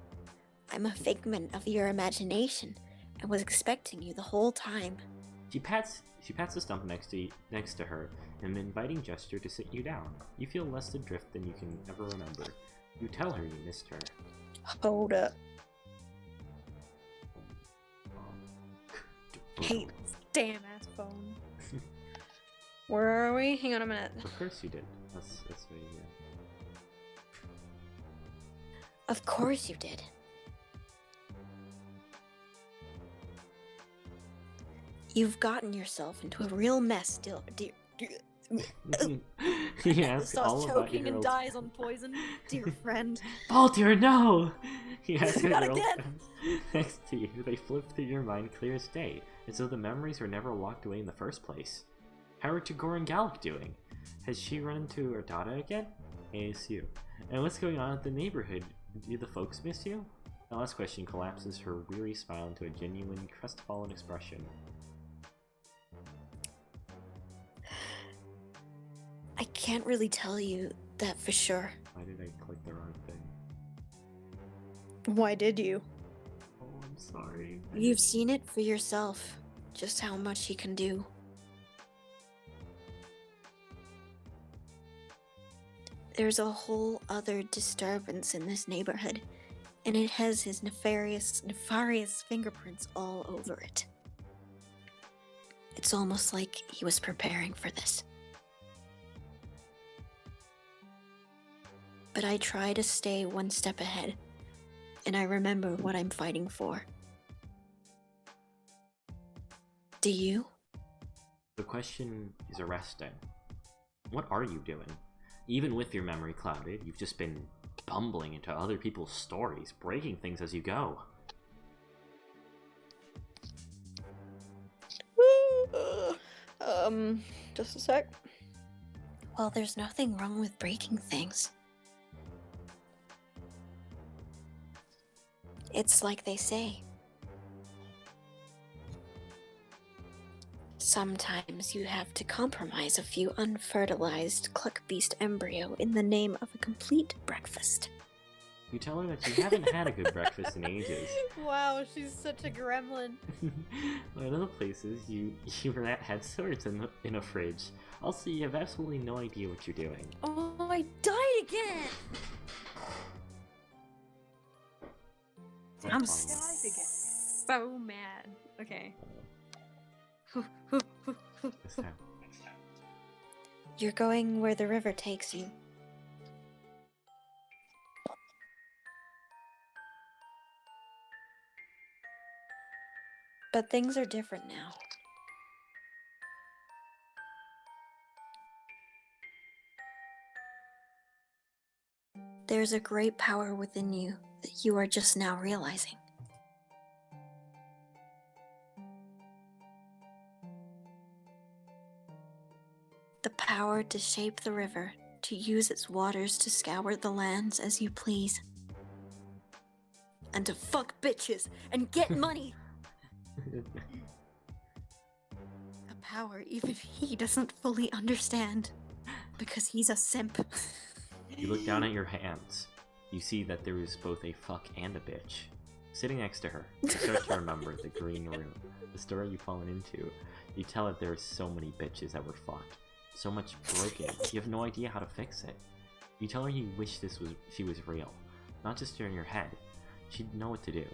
I'm a figment of your imagination and was expecting you the whole time. She pats the stump next to her in an inviting gesture to sit you down. You feel less adrift than you can ever remember. You tell her you missed her. Hold up. Hey, damn ass phone. Where are we? Hang on a minute. Of course you did. That's what you did. Of course you did. You've gotten yourself into a real mess, He asks Starts all about choking your and old dies on poison. Dear friend. Baldur, no! He asks Not your old again. friends next to you. They flip through your mind clear as day, as though the memories were never locked away in the first place. How are Tagore and Gallic doing? Has she run into her daughter again? ASU. And what's going on at the neighborhood? Do the folks miss you? The last question collapses her weary smile into a genuine, crestfallen expression. I can't really tell you that for sure. Why did I click the wrong thing? Why did you? Oh, I'm sorry. You've seen it for yourself, just how much he can do. There's a whole other disturbance in this neighborhood, and it has his nefarious fingerprints all over it. It's almost like he was preparing for this. But I try to stay one step ahead, and I remember what I'm fighting for. Do you? The question is arresting. What are you doing? Even with your memory clouded, you've just been bumbling into other people's stories, breaking things as you go. Just a sec. Well, there's nothing wrong with breaking things. It's like they say. Sometimes you have to compromise a few unfertilized Cluckbeast embryo in the name of a complete breakfast. You tell her that you haven't had a good breakfast in ages. Wow, she's such a gremlin. In other places, you had swords in a fridge. Also, you have absolutely no idea what you're doing. Oh, I died again! I'm so mad. Okay. This time. You're going where the river takes you. But things are different now. There's a great power within you that you are just now realizing. The power to shape the river, to use its waters to scour the lands as you please. And to fuck bitches and get money! A power even he doesn't fully understand. Because he's a simp. You look down at your hands. You see that there is both a fuck and a bitch. Sitting next to her, you start to remember the green room, the story you've fallen into. You tell her there are so many bitches that were fucked. So much broken, you have no idea how to fix it. You tell her you wish she was real, not just in your head. She'd know what to do.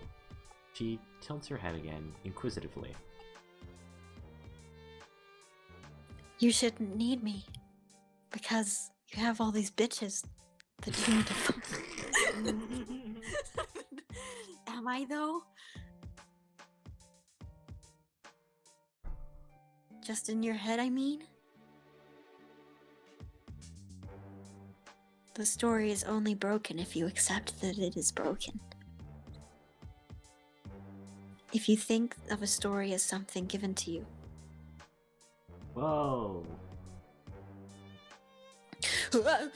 She tilts her head again, inquisitively. You shouldn't need me. Because you have all these bitches that you need to fuck. Am I though? Just in your head, I mean? The story is only broken if you accept that it is broken. If you think of a story as something given to you. Whoa. But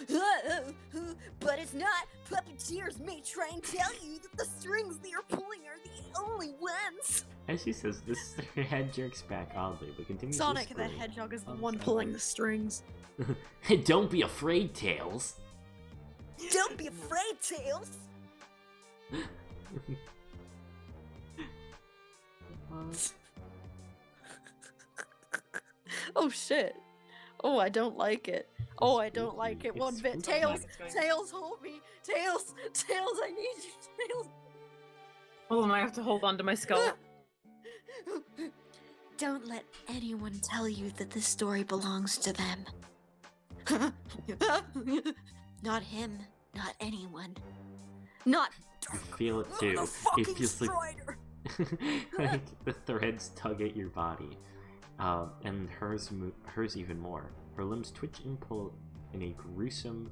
it's not. Puppeteers may try and tell you that the strings they are pulling are the only ones. As she says this, her head jerks back oddly, but continues to Sonic the scream. Hedgehog is the one pulling the strings. Don't be afraid, Tails. Don't be afraid, Tails! Oh shit. Oh, I don't like it. Oh, I don't like it one bit. Tails! Tails, hold me! Tails! Tails, I need you! Tails! Hold on, I have to hold on to my skull. Don't let anyone tell you that this story belongs to them. Not him, not anyone. Not You feel it too. the It fucking feels like, Strider! like the threads tug at your body, and hers even more. Her limbs twitch and pull in a gruesome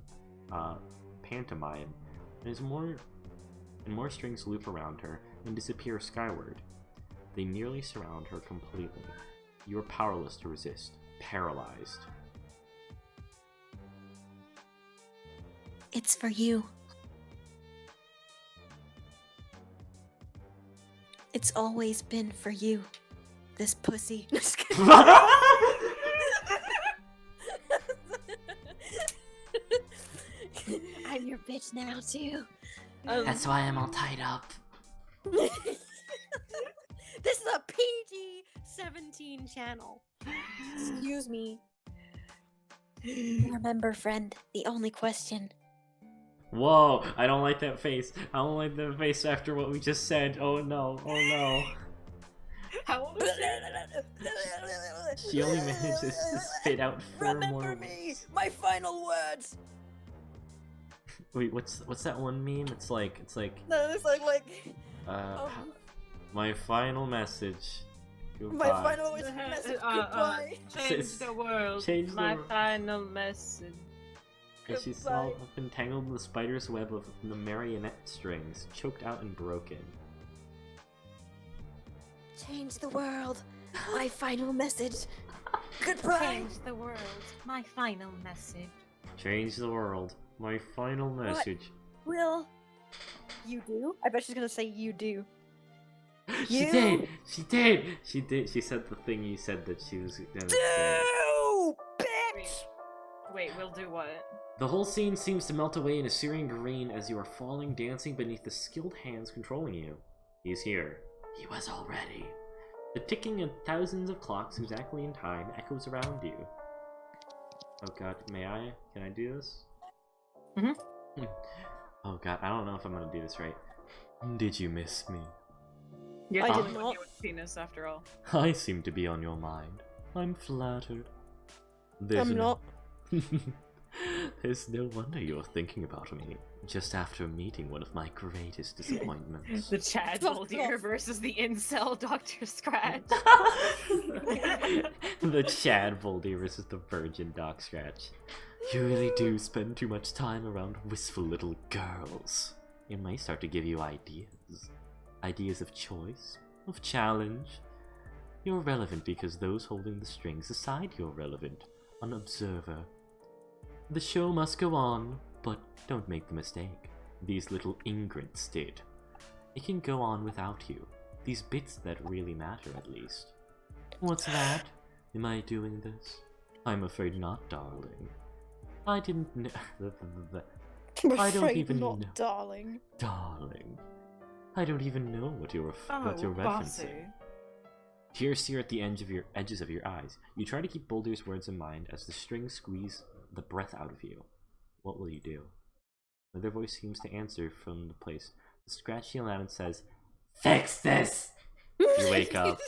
pantomime, and more strings loop around her and disappear skyward. They nearly surround her completely. You are powerless to resist, paralyzed. It's for you. It's always been for you. This pussy. Just kidding. I'm your bitch now, too. That's why I'm all tied up. This is a PG-17 channel. Excuse me. Remember, friend, the only question. Whoa, I don't like that face. I don't like that face after what we just said. Oh no, oh no. How old is she? She only manages to spit out 4 more Remember me, words. my final words. Wait, what's that one meme? It's like No, it's like my final message. Goodbye. my final message. Goodbye. Change the world. Change the My world. final message. And she's all up entangled in the spider's web of the marionette strings, choked out and broken. Change the world. My final message. Goodbye. Change the world. My final message. Change the world. My final message. Will you do? I bet she's gonna say you do. She You- did! She did! She did! She said the thing you said that she was gonna say. Do, bitch. Wait, we'll do what? The whole scene seems to melt away in a searing green as you are falling, dancing beneath the skilled hands controlling you. He's here. He was already. The ticking of thousands of clocks exactly in time echoes around you. Oh god, may I? Can I do this? Mm-hmm. Oh god, I don't know if I'm gonna do this right. Did you miss me? You're I the did only one not. with penis after all. I seem to be on your mind. I'm flattered. I'm not. There's no wonder you're thinking about me, just after meeting one of my greatest disappointments. The Chad Fuck Moldier off. versus the incel Dr. Scratch. The Chad Voldy versus the Virgin Doc Scratch. You really do spend too much time around wistful little girls. It might start to give you ideas. Ideas of choice, of challenge. You're relevant because those holding the strings decide you're relevant. An observer. The show must go on, but don't make the mistake. These little ingrats did. It can go on without you. These bits that really matter, at least. What's that? Am I doing this? I'm afraid not, darling. I didn't know. I'm I don't afraid even not, know. darling. Darling. I don't even know what you're referencing. bossy. Tears sear at the edges of your eyes. You try to keep Boulder's words in mind as the strings squeeze the breath out of you. What will you do? Another voice seems to answer from the place. The scratchy loud says, "Fix this!" You wake up.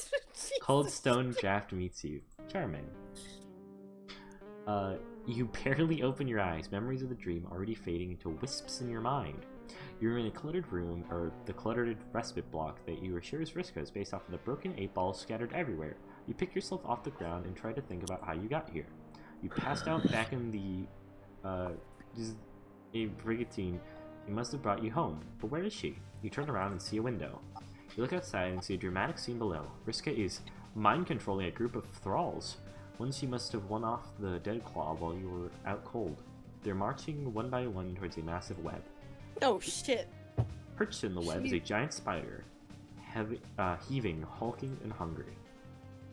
Cold stone draft meets you. Charming. You barely open your eyes, memories of the dream already fading into wisps in your mind. You're in a cluttered room, or the cluttered respite block that you are sure is Vriska's based off of the broken 8 balls scattered everywhere. You pick yourself off the ground and try to think about how you got here. You passed out back in the, a brigantine. He must have brought you home, but where is she? You turn around and see a window. You look outside and see a dramatic scene below. Vriska is mind-controlling a group of thralls. One she must have won off the dead claw while you were out cold. They're marching one by one towards a massive web. Oh shit. Perched in the web is a giant spider, heaving, hulking, and hungry.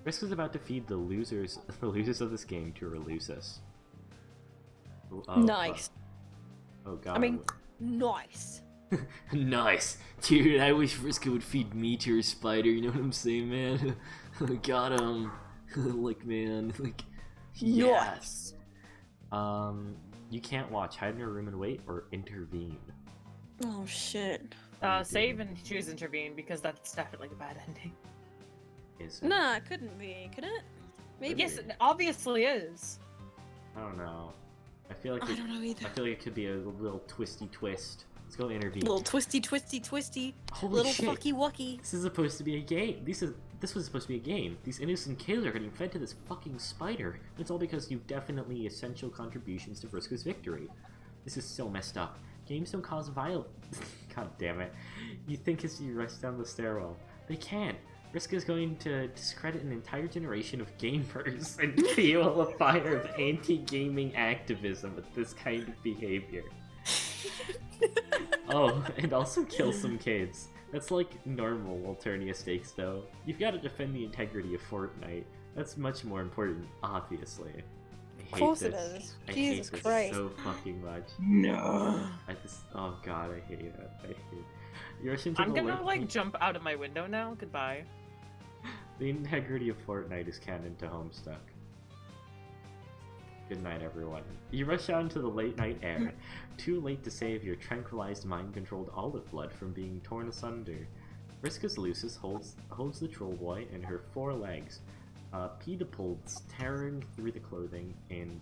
Vriska's about to feed the losers of this game to Relucis. Oh, Nice. Oh god. I mean, nice. Nice! Dude, I wish Vriska would feed me to her spider, you know what I'm saying, man? Got him! Like, man, like... Yes! You can't watch, hide in your room and wait, or intervene. Oh shit. Save and choose intervene because that's definitely a bad ending. Is it? Nah, it couldn't be, could it? Maybe. Yes, it obviously is. I don't know. I feel like I don't know either. I feel like it could be a little twisty twist. Let's go intervene. Little twisty, twisty, twisty. Holy Little shit. fucky wucky. This is supposed to be a game. This was supposed to be a game. These innocent kids are getting fed to this fucking spider. And it's all because you definitely essential contributions to Vriska's victory. This is so messed up. Games don't cause violence. God damn it. You think as you rush down the stairwell. They can't. Vriska is going to discredit an entire generation of gamers and fuel a fire of anti-gaming activism with this kind of behavior. Oh, and also kill some kids. That's like normal Alternia stakes though. You've got to defend the integrity of Fortnite. That's much more important, obviously. Of course it is. I Jesus hate this Christ. so fucking much. No. Oh god, I hate it. I hate it. You're rushing to I'm the gonna left- like jump out of my window now. Goodbye. The integrity of Fortnite is canon to Homestuck. Good night, everyone. You rush out into the late night air, too late to save your tranquilized, mind-controlled olive blood from being torn asunder. Vriska's Lucis holds the troll boy in her 4 legs, pedipalps tearing through the clothing and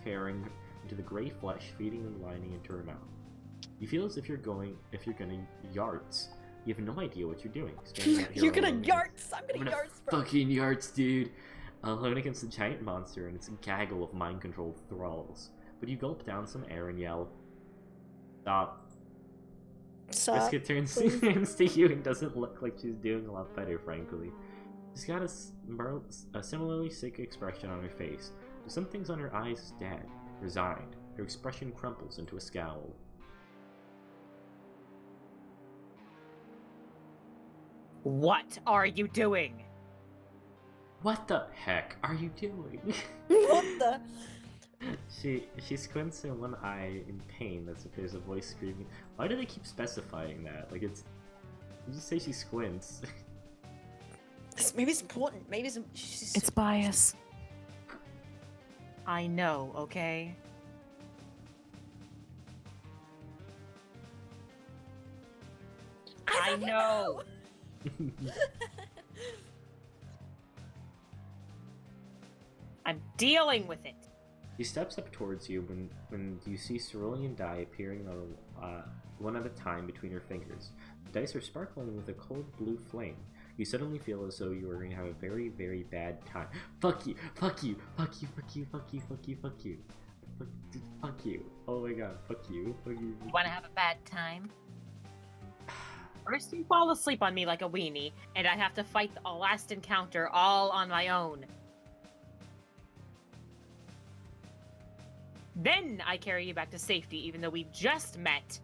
tearing into the gray flesh, feeding and lining into her mouth. You feel as if you're gonna yarts. You have no idea what you're doing. Standing out here You're gonna alone. yarts! I'm gonna I'm yarts, bro! fucking yards, dude. Alone against a giant monster and its gaggle of mind-controlled thralls. But you gulp down some air and yell, "Stop." Stop. Vriska turns to you and doesn't look like she's doing a lot better, frankly. She's got a similarly sick expression on her face, but some things on her eyes is dead, resigned. Her expression crumples into a scowl. What are you doing? What the heck are you doing? What the? She squints in one eye in pain as if there's a voice screaming. Why do they keep specifying that? Like it's... You just say she squints. Maybe it's important. Maybe it's... bias. I know, okay? I know! I'm dealing with it! He steps up towards you when you see cerulean dye appearing on one at a time between her fingers. The dice are sparkling with a cold blue flame. You suddenly feel as though you are going to have a very, very bad time. Fuck you! Fuck you! Fuck you! Fuck you! Fuck you! Fuck you! Fuck you! Fuck you! Oh my god! Fuck you! Fuck you! You wanna have a bad time? First you fall asleep on me like a weenie, and I have to fight the last encounter all on my own. Then I carry you back to safety, even though we just met.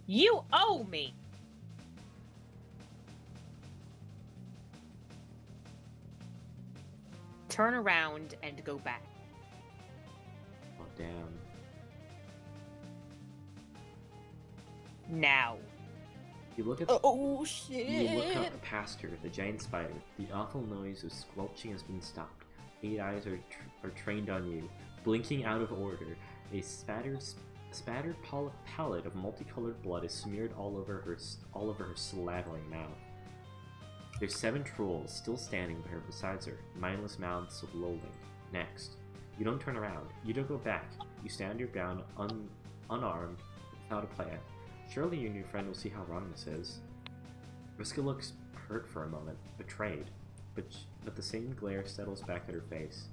You owe me! Turn around and go back. Oh damn! Now. You look at Oh shit! You look up past her, the giant spider. The awful noise of squelching has been stopped. 8 eyes are trained on you, blinking out of order. A spattered palette of multicolored blood is smeared all over her slavering mouth. There's 7 trolls still standing besides her, mindless mouths lolling. Next, you don't turn around. You don't go back. You stand your ground, unarmed, without a plan. Surely you and your friend will see how wrong this is. Vriska looks hurt for a moment, betrayed, but the same glare settles back at her face.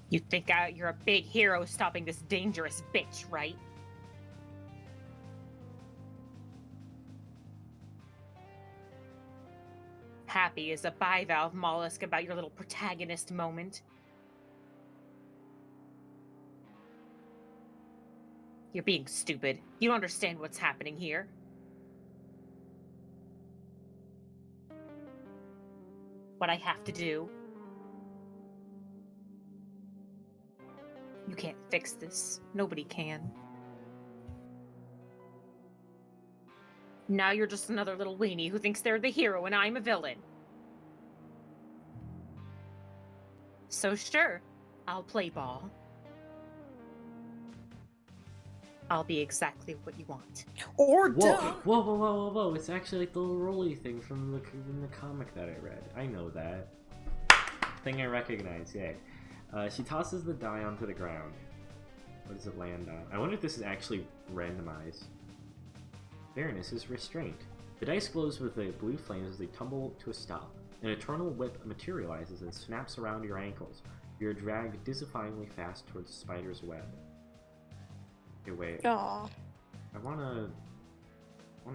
You think you're a big hero stopping this dangerous bitch, right? Happy as a bivalve mollusk about your little protagonist moment. You're being stupid. You don't understand what's happening here. What I have to do. You can't fix this. Nobody can. Now you're just another little weenie who thinks they're the hero and I'm a villain. So sure, I'll play ball. I'll be exactly what you want. Or Whoa, don't. whoa, whoa, whoa, whoa, whoa! It's actually like the little roly thing from the comic that I read. I know that thing. I recognize. Yay! She tosses the die onto the ground. What does it land on? I wonder if this is actually randomized. Fairness is restraint. The dice glows with the blue flames as they tumble to a stop. An eternal whip materializes and snaps around your ankles. You're dragged disifyingly fast towards the spider's web. Okay, wait. Aw. I wanna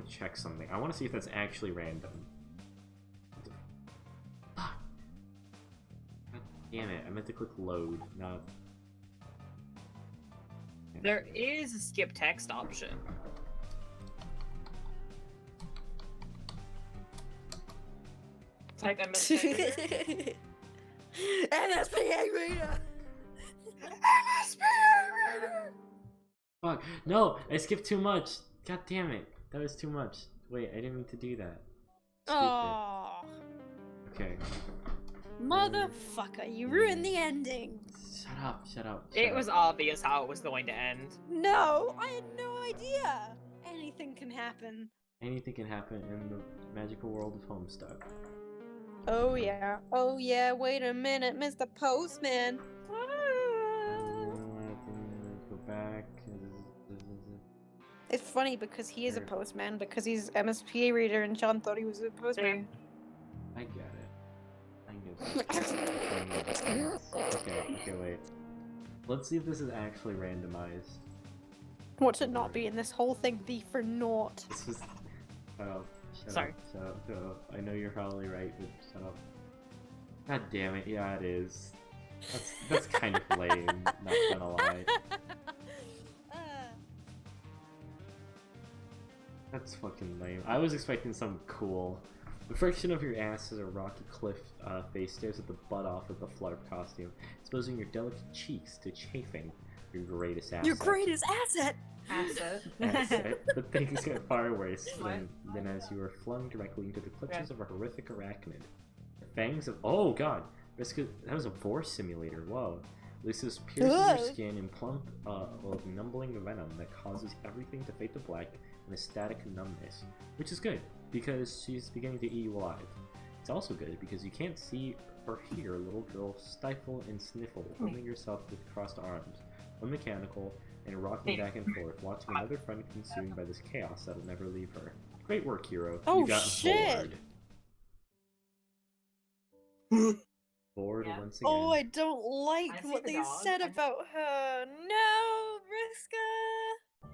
check something. I wanna see if that's actually random. What the fuck? God damn it! I meant to click load, not. There is a skip text option. Type MSP. NSPA reader. Fuck! No! I skipped too much! God damn it! That was too much. Wait, I didn't mean to do that. Stupid. Oh, Okay. motherfucker! You ruined the ending. Shut up, shut up. It shut was up. obvious how it was going to end. No, I had no idea. Anything can happen. Anything can happen in the magical world of Homestuck. Oh yeah. Oh yeah. Wait a minute, Mr. Postman. Go back. It's funny because he is a postman because he's MSPA reader and John thought he was a postman. I get it. I knew that. Okay, wait. Let's see if this is actually randomized. What should not be in this whole thing be for naught? This was. Shut up. Sorry. Shut up. I know you're probably right, but shut up. God damn it, yeah, it is. That's kind of lame, not gonna lie. That's fucking lame. I was expecting something cool. The friction of your ass as a rocky cliff face stares at the butt off of the flarp costume, exposing your delicate cheeks to chafing. Your greatest asset. Your greatest asset! Asset. But things get far worse than as you are flung directly into the clutches of a horrific arachnid. The fangs of— oh god! Vriska, that was a vor simulator, whoa. Lucis pierces your skin in plump of numbling venom that causes everything to fade to black and a static numbness. Which is good, because she's beginning to eat you alive. It's also good because you can't see or hear little girl stifle and sniffle, holding yourself with crossed arms, unmechanical, and rocking back and forth, watching another friend consumed by this chaos that'll never leave her. Great work, hero. Oh, you got shit. Bored once again. Oh, I don't like I see what the they dog. said about her. No, Vriska!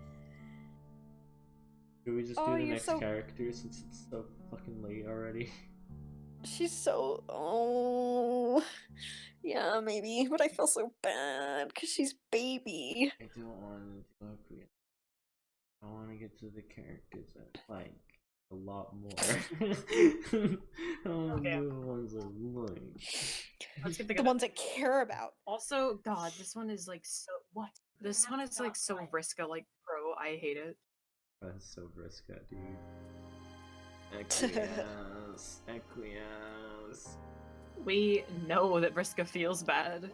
Should we just Oh, do the you're next so- character since it's so fucking late already? She's so... oh... yeah, maybe, but I feel so bad, because she's baby. I don't want to talk yet. I want to get to the characters that like a lot more. I want to do the ones I like. Let's get The ones I care about. Also, God, this one is like so. What? This one is like so Vriska, like pro. I hate it. That's so Vriska, dude. Equius. Equius. We know that Vriska feels bad.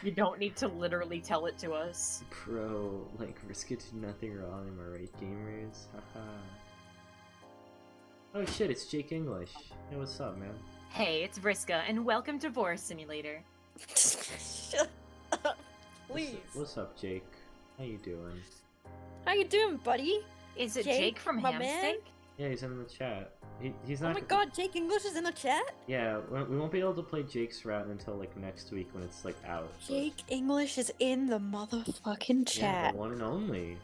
You don't need to literally tell it to us. Pro, like Vriska did nothing wrong, am I right, gamers? Haha. Oh shit, it's Jake English. Hey, what's up, man? Hey, it's Vriska, and welcome to Vor Simulator. Shut up, please. What's up, Jake? How you doing? How you doing, buddy? Is it Jake, Jake from my Hamsteak? man? Yeah, he's in the chat. He's Oh not. my god, Jake English is in the chat? Yeah, we won't be able to play Jake's route until like next week when it's like out. but- Jake English is in the motherfucking Yeah, chat. the one and only.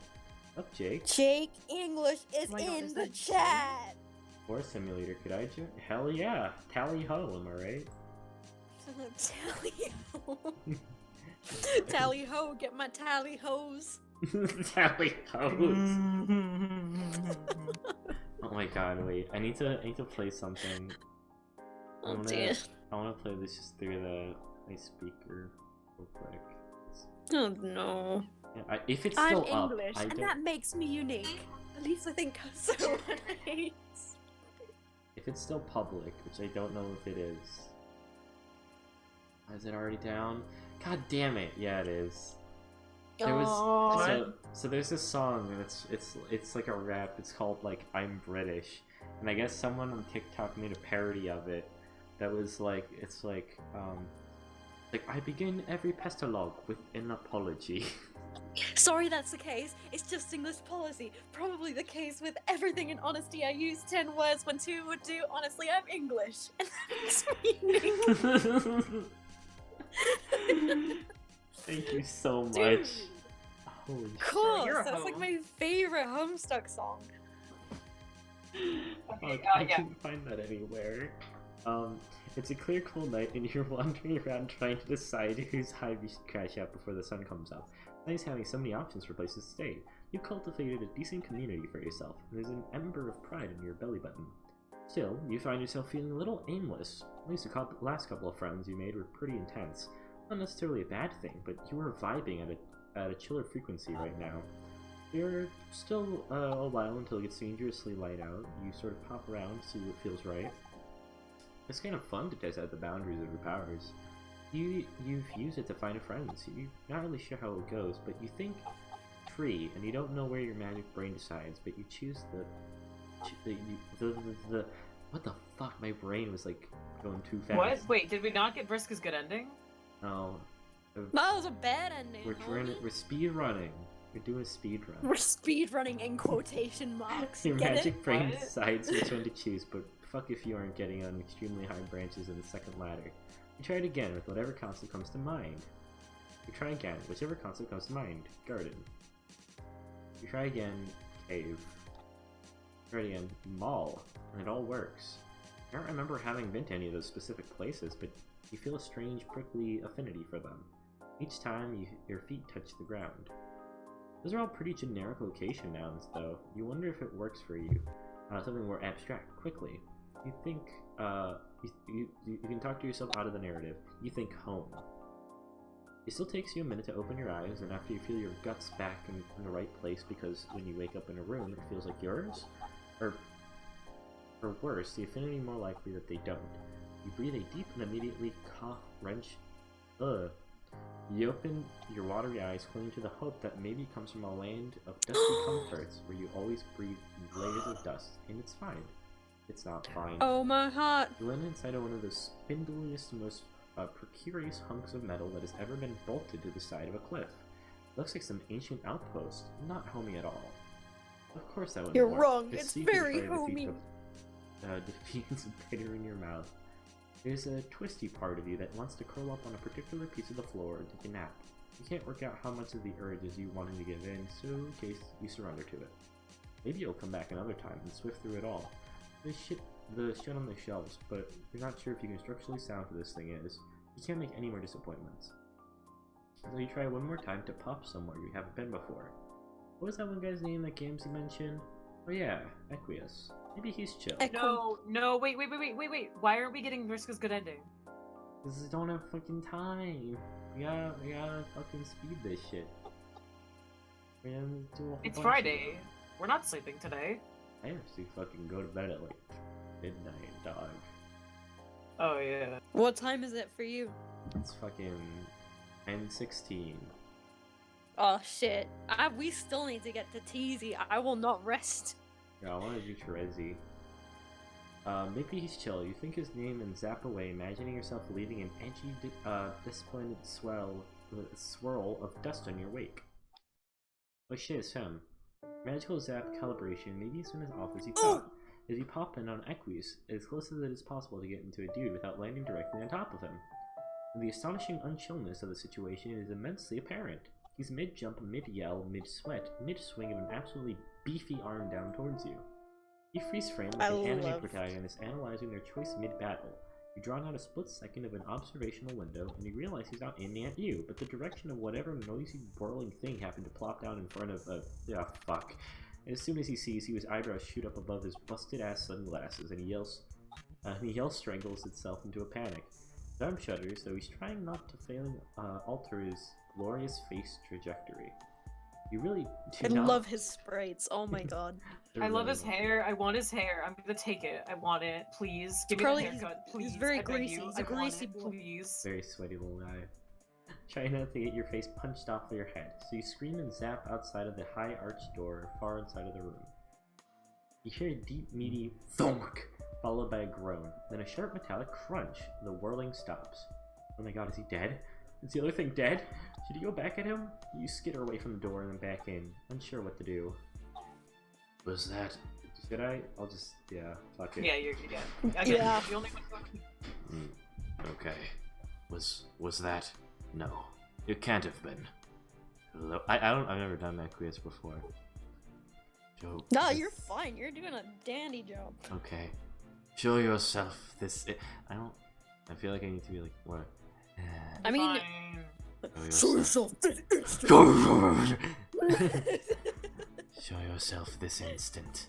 What's up, Jake? Jake English is Oh my God, in is the that chat. War Simulator, could I join? Hell yeah! Tally ho, am I right? Tally ho. Tally ho, get my tally hose. Tally hoes. Oh my god, wait. I need to play something. Oh dear. I wanna play this just through my speaker real quick. Oh no. Yeah, if it's I'm still up, English, I and don't. that makes me unique. At least I think so. If it's still public, which I don't know if it is. Is it already down? God damn it! Yeah, it is. There was Aw. so there's this song and it's like a rap. It's called like I'm British, and I guess someone on TikTok made a parody of it. That was like like I begin every pestalogue with an apology. Sorry, that's the case. It's just English policy. Probably the case with everything in honesty. I use 10 words when 2 would do. Honestly, I'm English. And that makes me Thank you so much. Dude. Holy shit. Cool. You're a That's like hoe. my favorite Homestuck song. Fuck, I can't find that anywhere. It's a clear, cool night, and you're wandering around trying to decide whose hive you should crash out before the sun comes up. Nice having so many options for places to stay. You've cultivated a decent community for yourself, and there's an ember of pride in your belly button. Still, you find yourself feeling a little aimless. At least the last couple of friends you made were pretty intense. Not necessarily a bad thing, but you are vibing at a chiller frequency right now. You're still a while until it gets dangerously light out. You sort of pop around, see what feels right. It's kind of fun to test out the boundaries of your powers. You've used it to find friends. You're not really sure how it goes, but you think tree, and you don't know where your magic brain decides, but you choose the what the fuck? My brain was like going too fast. What? Wait, did we not get Vriska's good ending? No. That was a bad ending. We're speed running. We're doing a speed run. We're speed running in quotation marks. Your Get magic it? brain What? decides which one to choose, but fuck if you aren't getting on extremely high branches in the second ladder. You try it again with whatever concept comes to mind. You try again, whichever concept comes to mind. Garden. You try again, cave. You try again, mall. And it all works. I don't remember having been to any of those specific places, but you feel a strange, prickly affinity for them. Each time your feet touch the ground. Those are all pretty generic location nouns, though. You wonder if it works for you. Something more abstract. Quickly. You think, you can talk to yourself out of the narrative. You think home. It still takes you a minute to open your eyes, and after you feel your guts back in the right place, because when you wake up in a room, it feels like yours? Or worse, the affinity more likely that they don't. You breathe a deep and immediately cough, wrench. Ugh. You open your watery eyes, clinging to the hope that maybe it comes from a land of dusty comforts, where you always breathe layers of dust, and it's fine. It's not fine. Oh my heart. You land inside of one of the spindliest, most precarious hunks of metal that has ever been bolted to the side of a cliff. It looks like some ancient outpost, not homey at all. Of course that wouldn't You're work. wrong. The It's secret very part of homey. defeats the bitter in your mouth. There's a twisty part of you that wants to curl up on a particular piece of the floor and take a nap. You can't work out how much of the urge is you wanting to give in, so in case you surrender to it. Maybe you'll come back another time and swift through it all. There's shit on the shelves, but you're not sure if you can structurally sound who this thing is. You can't make any more disappointments. So you try one more time to pop somewhere you haven't been before. What was that one guy's name that Gamzee mentioned? Oh yeah, Equius. Maybe he's chill. No, wait. Why aren't we getting Vriska's good ending? Because I don't have fucking time. We gotta fucking speed this shit. We gotta do a whole It's bunch Friday. of- We're not sleeping today. I have to fucking go to bed at like midnight, dog. Oh yeah. What time is it for you? It's fucking 10:16. Oh shit. We still need to get to Terezi. I will not rest. Yeah, I wanna do Terezi. Maybe he's chill. You think his name and zap away, imagining yourself leaving an edgy, disappointed swirl of dust on your wake. Oh shit, it's him. Magical zap calibration maybe isn't as off as you thought. As you pop in on Equius, as close as it is possible to get into a dude without landing directly on top of him. And the astonishing unchillness of the situation is immensely apparent. He's mid-jump, mid-yell, mid-sweat, mid-swing of an absolutely beefy arm down towards you. You freeze frame like an anime protagonist analyzing their choice mid-battle. You draw out a split second of an observational window, and you realize he's not aiming at you, but the direction of whatever noisy, whirling thing happened to plop down in front of fuck. And as soon as he sees you, his eyebrows shoot up above his busted-ass sunglasses, and he yells strangles itself into a panic. His arm shudders, though he's trying not to failing alter his glorious face trajectory. You really do I not... love his sprites. Oh my god. I love his hair. I want his hair. I'm gonna take it. I want it. Please give me Probably- the haircut. he's Please. very I beg greasy. you. He's I a want greasy it, boy. Please. Very sweaty little guy. Try not to get your face punched off your head, so you scream and zap outside of the high arched door far inside of the room. You hear a deep, meaty thunk, followed by a groan, then a sharp metallic crunch. The whirling stops. Oh my god, is he dead? Is the other thing dead? Should you go back at him? You skitter away from the door and then back in, unsure what to do. Was that... Should I? I'll just... yeah, fuck it. Yeah, you're again. Yeah. The only one. Okay. Was that... No. It can't have been. Hello? I've never done Equius before. Joe... No, you're fine. You're doing a dandy job. Okay. Show yourself this... I feel like I need to be like, what? I mean, Fine. show yourself. Show yourself this instant.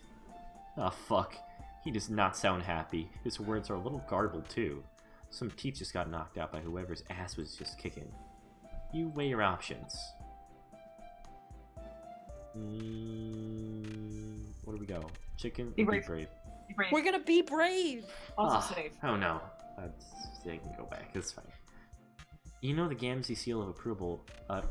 Oh fuck. He does not sound happy. His words are a little garbled too. Some teeth just got knocked out by whoever's ass was just kicking. You weigh your options. Where do we go? Chicken? Be Be brave. brave. Be brave. We're gonna be brave. Also safe. Oh no. They can go back. It's fine. You know the Gamzee seal of approval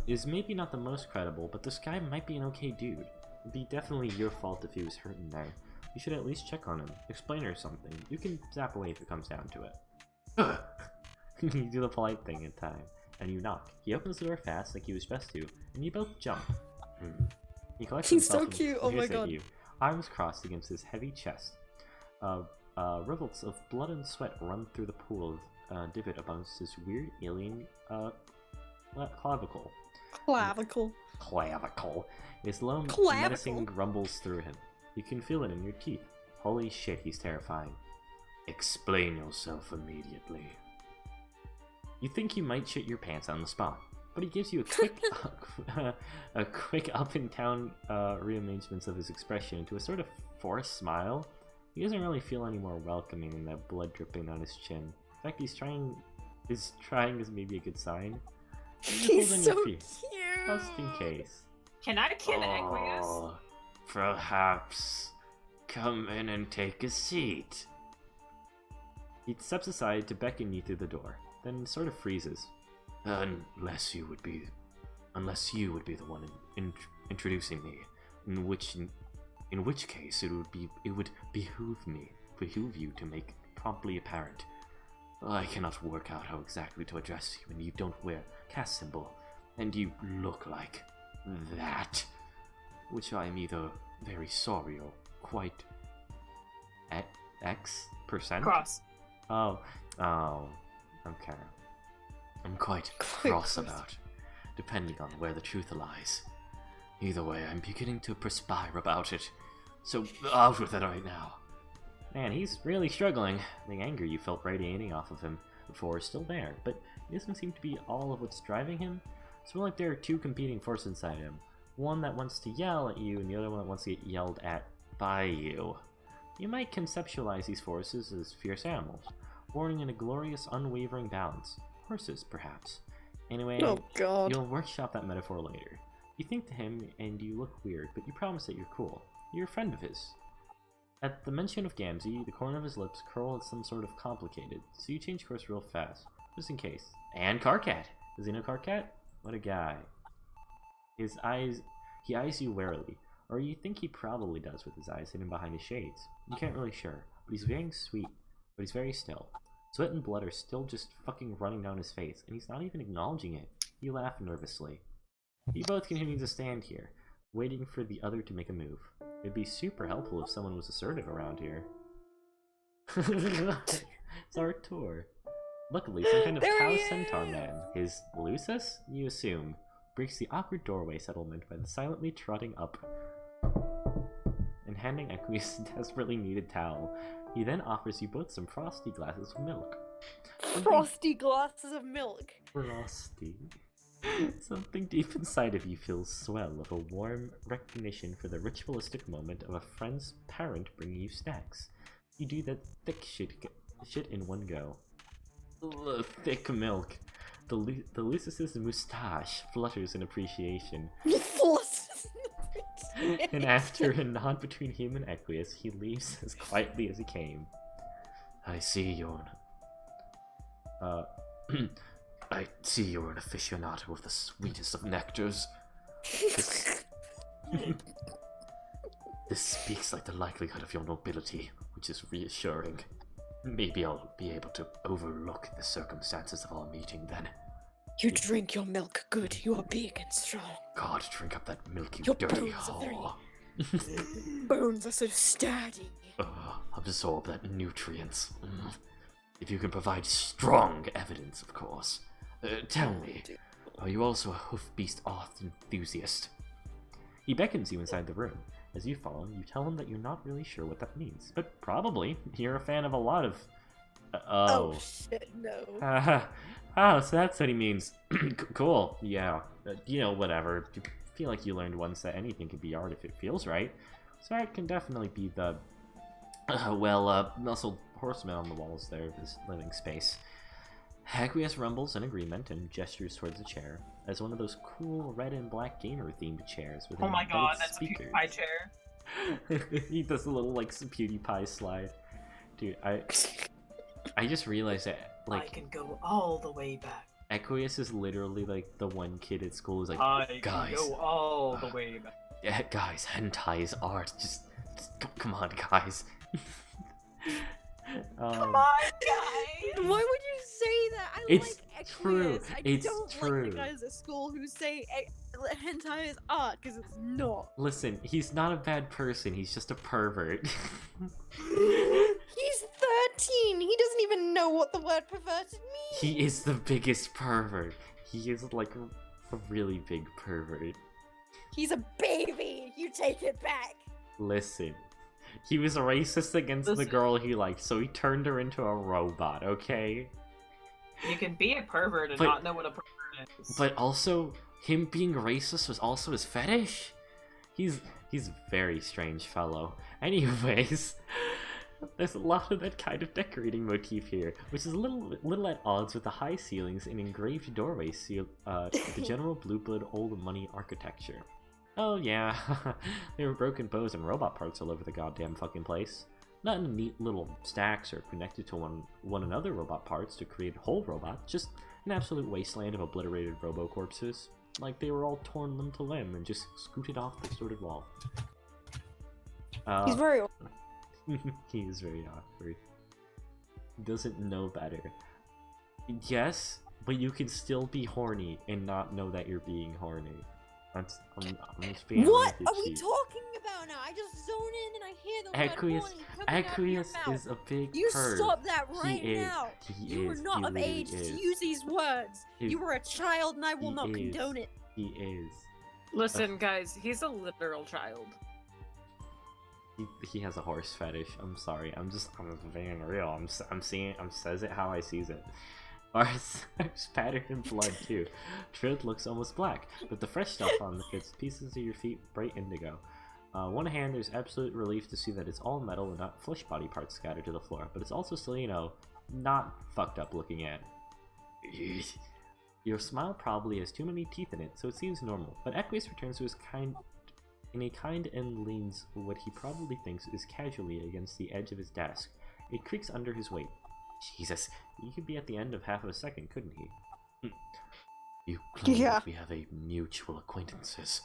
is maybe not the most credible, but this guy might be an okay dude. It'd be definitely your fault if he was hurting there. You should at least check on him, explain or something. You can zap away if it comes down to it. You do the polite thing in time, and you knock. He opens the door fast like he was supposed to, and you both jump. He collects He's himself so and cute, oh my stares at god. you, arms crossed against his heavy chest. Rivulets of blood and sweat run through the pool of divot amongst his weird alien clavicle. Clavicle. His low, menacing grumbles through him. You can feel it in your teeth. Holy shit, he's terrifying. Explain yourself immediately. You think you might shit your pants on the spot, but he gives you a quick up and down rearrangements of his expression into a sort of forced smile. He doesn't really feel any more welcoming than that blood dripping on his chin. In fact, he's trying is maybe a good sign. He's so cute. Just in case. Can I kill Equius? Oh, perhaps. Come in and take a seat. He steps aside to beckon you through the door, then sort of freezes. Unless you would be the one introducing me, in which case it would behoove you to make promptly apparent. I cannot work out how exactly to address you, and you don't wear caste symbol, and you look like that, which I am either very sorry or quite X%? Cross. Oh, okay. I'm quite cross about, depending on where the truth lies. Either way, I'm beginning to perspire about it, so out with it right now. Man, he's really struggling. The anger you felt radiating off of him before is still there, but it doesn't seem to be all of what's driving him. It's more like there are two competing forces inside him. One that wants to yell at you, and the other one that wants to get yelled at by you. You might conceptualize these forces as fierce animals, warring in a glorious, unwavering balance. Horses, perhaps. Anyway, Oh god. you'll workshop that metaphor later. You think to him, and you look weird, but you promise that you're cool. You're a friend of his. At the mention of Gamzee, the corner of his lips curl as some sort of complicated, so you change course real fast, just in case. And Carcat! Does he know Carcat? What a guy. He eyes you warily, or you think he probably does with his eyes hidden behind his shades. You can't really sure, but he's very sweet, but he's very still. Sweat and blood are still just fucking running down his face, and he's not even acknowledging it. You laugh nervously. You both continue to stand here, waiting for the other to make a move. It'd be super helpful if someone was assertive around here. It's our tour. Luckily, some kind of cow centaur man, his Lucis, you assume, breaks the awkward doorway settlement by silently trotting up and handing Equius a desperately needed towel. He then offers you both some frosty glasses of milk. Frosty glasses of milk. Frosty. Something deep inside of you feels swell of a warm recognition for the ritualistic moment of a friend's parent bringing you snacks. You do that thick shit in one go. Ugh, thick milk. The Lucis's moustache flutters in appreciation. And after a nod between him and Equius, he leaves as quietly as he came. I see, Yorn. I see you're an aficionado of the sweetest of nectars. This, this speaks like the likelihood of your nobility, which is reassuring. Maybe I'll be able to overlook the circumstances of our meeting then. You drink your milk good. You are big and strong. God, drink up that milk, you Your dirty bones are whore. Bones are so sturdy. Absorb that nutrients. If you can provide strong evidence, of course. Tell me, are you also a hoof-beast art enthusiast? He beckons you inside the room. As you follow him, you tell him that you're not really sure what that means, but probably you're a fan of a lot of... Oh shit, no. Oh, so that's what he means. Cool, yeah. You know, whatever. You feel like you learned once that anything can be art if it feels right. So art can definitely be the, muscled horseman on the walls there of his living space. Equius rumbles in agreement and gestures towards a chair, as one of those cool red and black gamer-themed chairs with Oh my god, that's speakers. a PewDiePie chair. He does a little, like, PewDiePie slide. Dude, I just realized that, like... I can go all the way back. Equius is literally, like, the one kid at school who's like, I guys, can go all the way back. yeah, guys, hentai is art. Just come on, guys. Come on, guys! Why would you say that? I It's like Equius. true. I It's don't true. like the guys at school who say hentai is art, because it's not. Listen, he's not a bad person. He's just a pervert. He's 13. He doesn't even know what the word perverted means. He is the biggest pervert. He is like a really big pervert. He's a baby. You take it back. Listen, he was racist against the Listen. girl he liked, so he turned her into a robot, okay? You can be a pervert and But- not know what a pervert is. But also, him being racist was also his fetish? He's a very strange fellow. Anyways, there's a lot of that kind of decorating motif here, which is a little at odds with the high ceilings and engraved doorways the general blue blood old money architecture. Oh yeah, there were broken bows and robot parts all over the goddamn fucking place. Not in neat little stacks or connected to one another robot parts to create whole robots, just an absolute wasteland of obliterated robo-corpses. Like they were all torn limb to limb and just scooted off the distorted wall. He's very old. He is very awkward. He doesn't know better. Yes, but you can still be horny and not know that you're being horny. I'm just being What really are we cheap. talking about now? I just zone in and I hear the word Equius, horny coming out of your Equius mouth. is a big You perv. stop that right He is. now. He You are is. not He of literally age is. to use these words. He- You are a child and I will he not is. condone it. He is. Listen, guys, he's a literal child. He has a horse fetish. I'm sorry. I'm being real. I'm says it how I sees it. Ours spattered in blood too. Truth looks almost black, but the fresh stuff on the pieces of your feet bright indigo. One hand, there's absolute relief to see that it's all metal and not flesh body parts scattered to the floor, but it's also still, you know, not fucked up looking at. Your smile probably has too many teeth in it, so it seems normal, but Equius returns to his kind and leans what he probably thinks is casually against the edge of his desk. It creaks under his weight. Jesus, he could be at the end of half of a second, couldn't he? You claim Yeah. that we have a mutual acquaintances,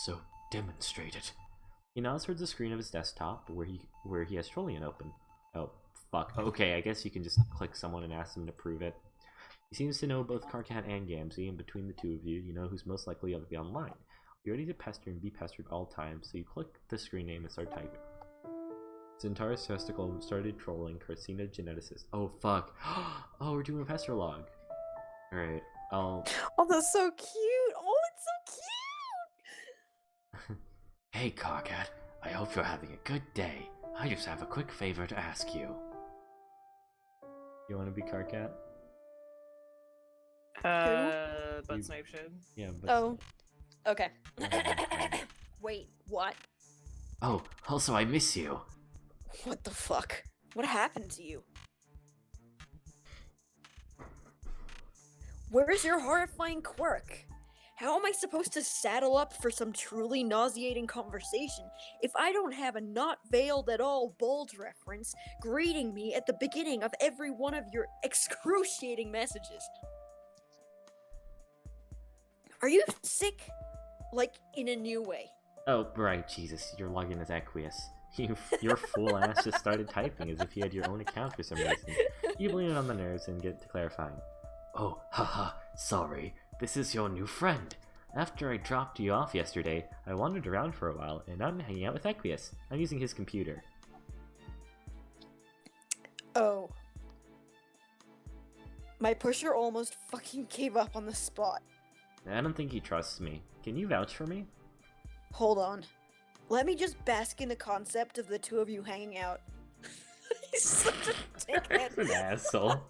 so demonstrate it. He nods towards the screen of his desktop, where he has Trollian open. Oh, fuck. Okay, I guess you can just click someone and ask them to prove it. He seems to know both Karkat and Gamzee, and between the two of you, you know who's most likely to be online. You're ready to pester and be pestered all times, so you click the screen name and start typing. Centaurus Testicle started trolling Carcina Geneticist. Oh, fuck. Oh, we're doing a pester log. Alright, I'll... Oh, that's so cute. Oh, it's so cute. Hey, Karkat. I hope you're having a good day. I just have a quick favor to ask you. You want to be Karkat? Butt You- snipe shit. Yeah, but... Oh, okay. Wait, what? Oh, also I miss you. What the fuck? What happened to you? Where's your horrifying quirk? How am I supposed to saddle up for some truly nauseating conversation if I don't have a not veiled at all bold reference greeting me at the beginning of every one of your excruciating messages? Are you sick? Like, in a new way. Oh, right, Jesus, you're logging as Equius. Your fool ass just started typing as if you had your own account for some reason. You blame it on the nerves and get to clarifying. Oh, haha, sorry. This is your new friend. After I dropped you off yesterday, I wandered around for a while, and I'm hanging out with Equius. I'm using his computer. Oh. My pusher almost fucking gave up on the spot. I don't think he trusts me. Can you vouch for me? Hold on. Let me just bask in the concept of the two of you hanging out. He's such a dickhead. An asshole.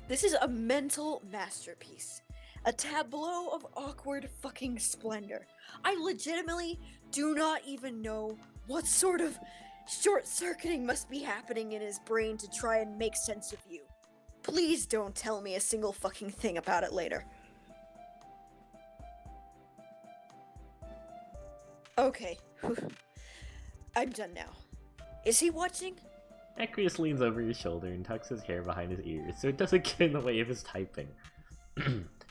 This is a mental masterpiece. A tableau of awkward fucking splendor. I legitimately do not even know what sort of short-circuiting must be happening in his brain to try and make sense of you. Please don't tell me a single fucking thing about it later. Okay. I'm done now. Is he watching? Equius leans over your shoulder and tucks his hair behind his ears so it doesn't get in the way of his typing.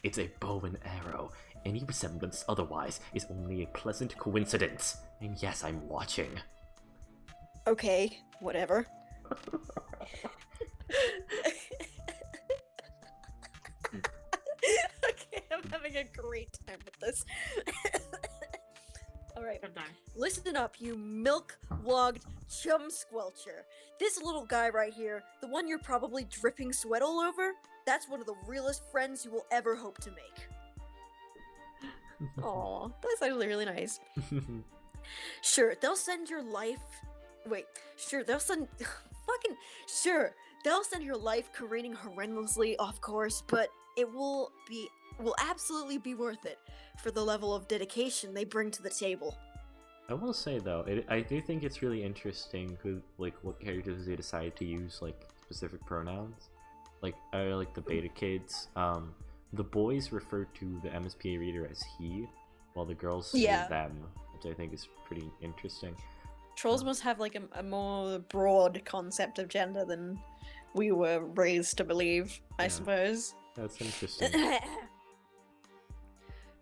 It's a bow and arrow. Any resemblance otherwise is only a pleasant coincidence. And yes, I'm watching. Okay, whatever. Okay, I'm having a great time with this. Alright, Good time. listen up, you milk-logged chum squelcher. This little guy right here, the one you're probably dripping sweat all over, that's one of the realest friends you will ever hope to make. Aw, that's actually really nice. Sure, they'll send your life... Wait, sure, they'll send... Sure, they'll send your life careening horrendously off course, but it will absolutely be worth it for the level of dedication they bring to the table. I will say though, I do think it's really interesting who, like, what characters they decide to use like specific pronouns. Like, I like the beta kids. The boys refer to the MSPA reader as he, while the girls say them, which I think is pretty interesting. Trolls must have like a more broad concept of gender than we were raised to believe, I Yeah. suppose. That's interesting.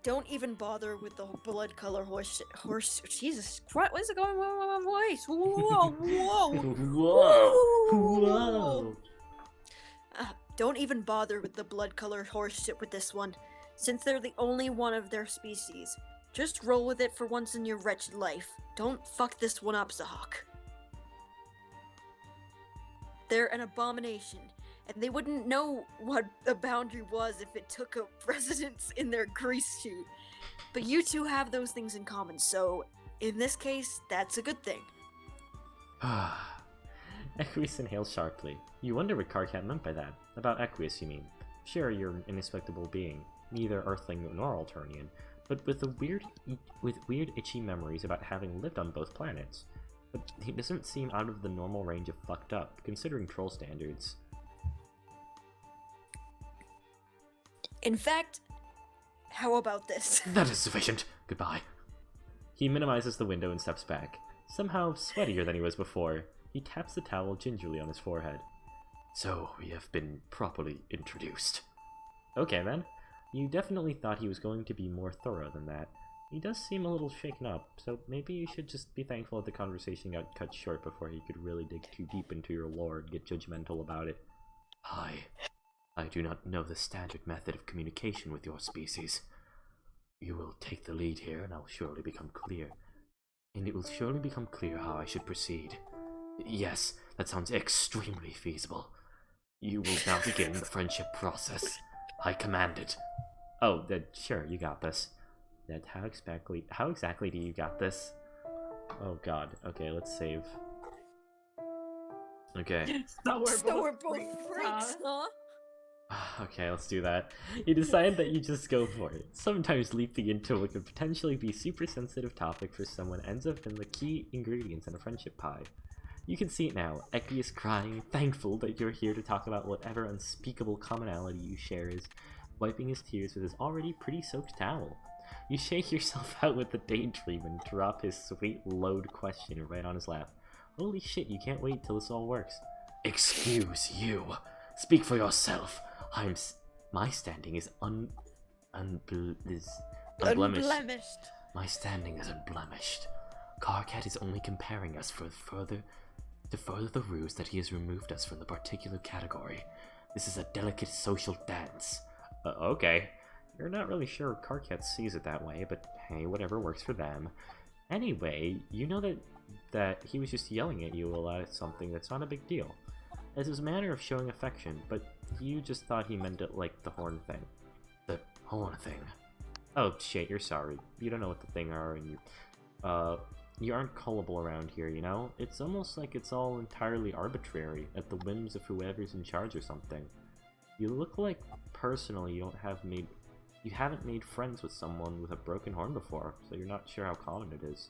Don't even bother with the blood color horse. Jesus Christ, where's it going? Whoa, voice. Whoa, whoa. Whoa! Don't even bother with the blood color horse shit with this one, since they're the only one of their species. Just roll with it for once in your wretched life. Don't fuck this one up, Zahak. They're an abomination, and they wouldn't know what a boundary was if it took up residence in their grease chute. But you two have those things in common, so in this case, that's a good thing. Equius inhales sharply. You wonder what Karkat meant by that. About Equius, you mean. Sure, you're an inexplicable being, neither Earthling nor Alternian, but with weird itchy memories about having lived on both planets. But he doesn't seem out of the normal range of fucked up, considering troll standards. In fact, how about this? That is sufficient. Goodbye. He minimizes the window and steps back. Somehow sweatier than he was before. He taps the towel gingerly on his forehead. So, we have been properly introduced. Okay, then. You definitely thought he was going to be more thorough than that. He does seem a little shaken up, so maybe you should just be thankful that the conversation got cut short before he could really dig too deep into your lore and get judgmental about it. I do not know the standard method of communication with your species. You will take the lead here, and I'll surely become clear. And it will surely become clear how I should proceed. Yes, that sounds extremely feasible. You will now begin the friendship process. I command it. Oh, sure, you got this. How exactly do you got this? Oh god, okay, let's save. Okay. So We're both freaks, huh? Okay, let's do that. You decide that you just go for it. Sometimes leaping into what could potentially be super sensitive topic for someone ends up in the key ingredients in a friendship pie. You can see it now, Equius crying, thankful that you're here to talk about whatever unspeakable commonality you share, is wiping his tears with his already pretty soaked towel. You shake yourself out with the daydream and drop his sweet load question right on his lap. Holy shit, you can't wait till this all works. Excuse you. Speak for yourself. My standing is is unblemished. Unblemished. My standing is unblemished. Karkat is only comparing us to further the ruse that he has removed us from the particular category. This is a delicate social dance. Okay. You're not really sure Karkat sees it that way, but hey, whatever works for them. Anyway, you know that he was just yelling at you about something that's not a big deal. It's his manner of showing affection, but you just thought he meant it like the horn thing. The horn thing. Oh shit, you're sorry. You don't know what the thing are, and you aren't gullible around here, you know? It's almost like it's all entirely arbitrary, at the whims of whoever's in charge or something. You look like, personally, you haven't made friends with someone with a broken horn before, so you're not sure how common it is.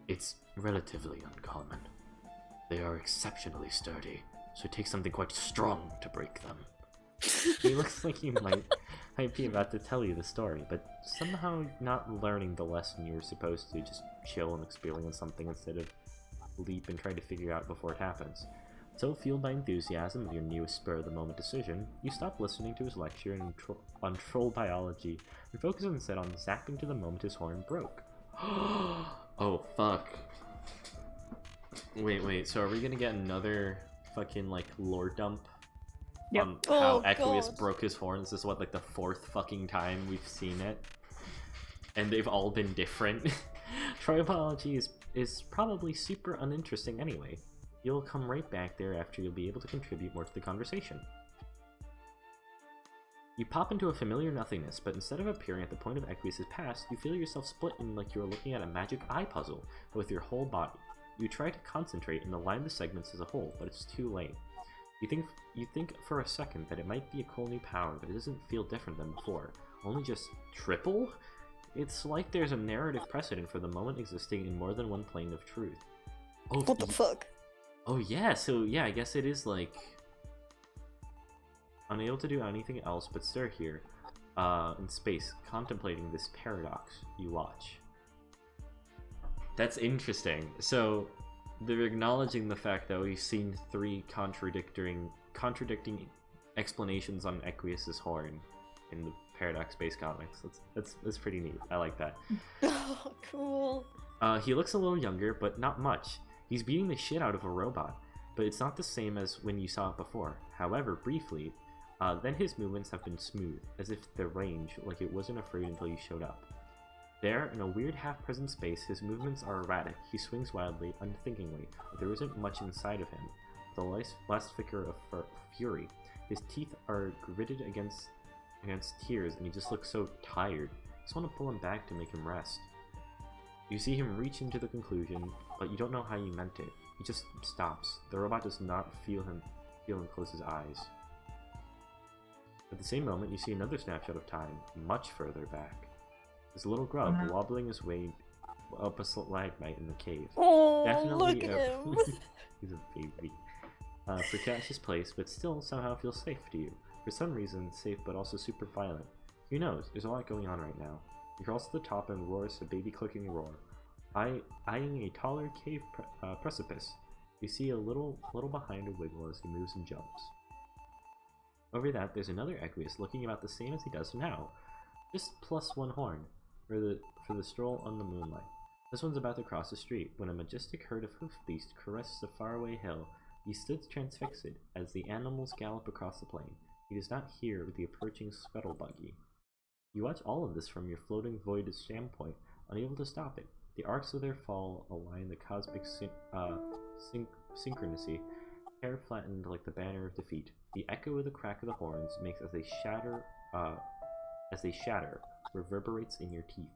It's relatively uncommon. They are exceptionally sturdy, so it takes something quite strong to break them. He looks like he might be about to tell you the story, but somehow not learning the lesson you were supposed to, just chill and experience something instead of leap and try to figure out before it happens. So, fueled by enthusiasm of your newest spur-of-the-moment decision, you stop listening to his lecture on troll biology and focus instead on zapping to the moment his horn broke. Oh, fuck. Wait, so are we gonna get another fucking, like, lore dump? Yep. On how Oh, Equius God. broke his horn? This is what, like, the 4th fucking time we've seen it? And they've all been different. Troll biology is probably super uninteresting anyway. You'll come right back there after you'll be able to contribute more to the conversation. You pop into a familiar nothingness, but instead of appearing at the point of Equius' past, you feel yourself split in like you're looking at a magic eye puzzle, but with your whole body. You try to concentrate and align the segments as a whole, but it's too late. You think for a second that it might be a cool new power, but it doesn't feel different than before. Only just triple? It's like there's a narrative precedent for the moment existing in more than one plane of truth. Oh, What the fuck? Oh yeah, so yeah, I guess it is like unable to do anything else but stare here in space, contemplating this paradox you watch. That's interesting. So they're acknowledging the fact that we've seen 3 contradicting explanations on Equius' horn in the Paradox Space comics. That's pretty neat. I like that. Oh, cool. He looks a little younger, but not much. He's beating the shit out of a robot, but it's not the same as when you saw it before. However, briefly, then his movements have been smooth, as if the range, like it wasn't afraid until you showed up. There, in a weird half-present space, his movements are erratic. He swings wildly, unthinkingly, but there isn't much inside of him. With a last flicker of fury, his teeth are gritted against tears, and he just looks so tired. You just want to pull him back to make him rest. You see him reach into the conclusion, but you don't know how you meant it. He just stops. The robot does not feel him close his eyes. At the same moment, you see another snapshot of time, much further back. This little grub wobbling his way up a stalagmite in the cave. Oh, Definitely look at him. He's a baby. Precarious place, but still somehow feels safe to you. For some reason, safe but also super violent. Who knows? There's a lot going on right now. He crawls to the top and roars a baby-clicking roar. Eyeing a taller cave precipice, you see a little behind a wiggle as he moves and jumps. Over that, there's another Equius looking about the same as he does now, just plus 1 horn for the stroll on the moonlight. This one's about to cross the street when a majestic herd of hoofbeasts caresses a faraway hill. He stood transfixed as the animals gallop across the plain. He does not hear the approaching scuttle buggy. You watch all of this from your floating void standpoint, unable to stop it. The arcs of their fall align the cosmic synchronicity, hair flattened like the banner of defeat. The echo of the crack of the horns makes as they shatter, reverberates in your teeth.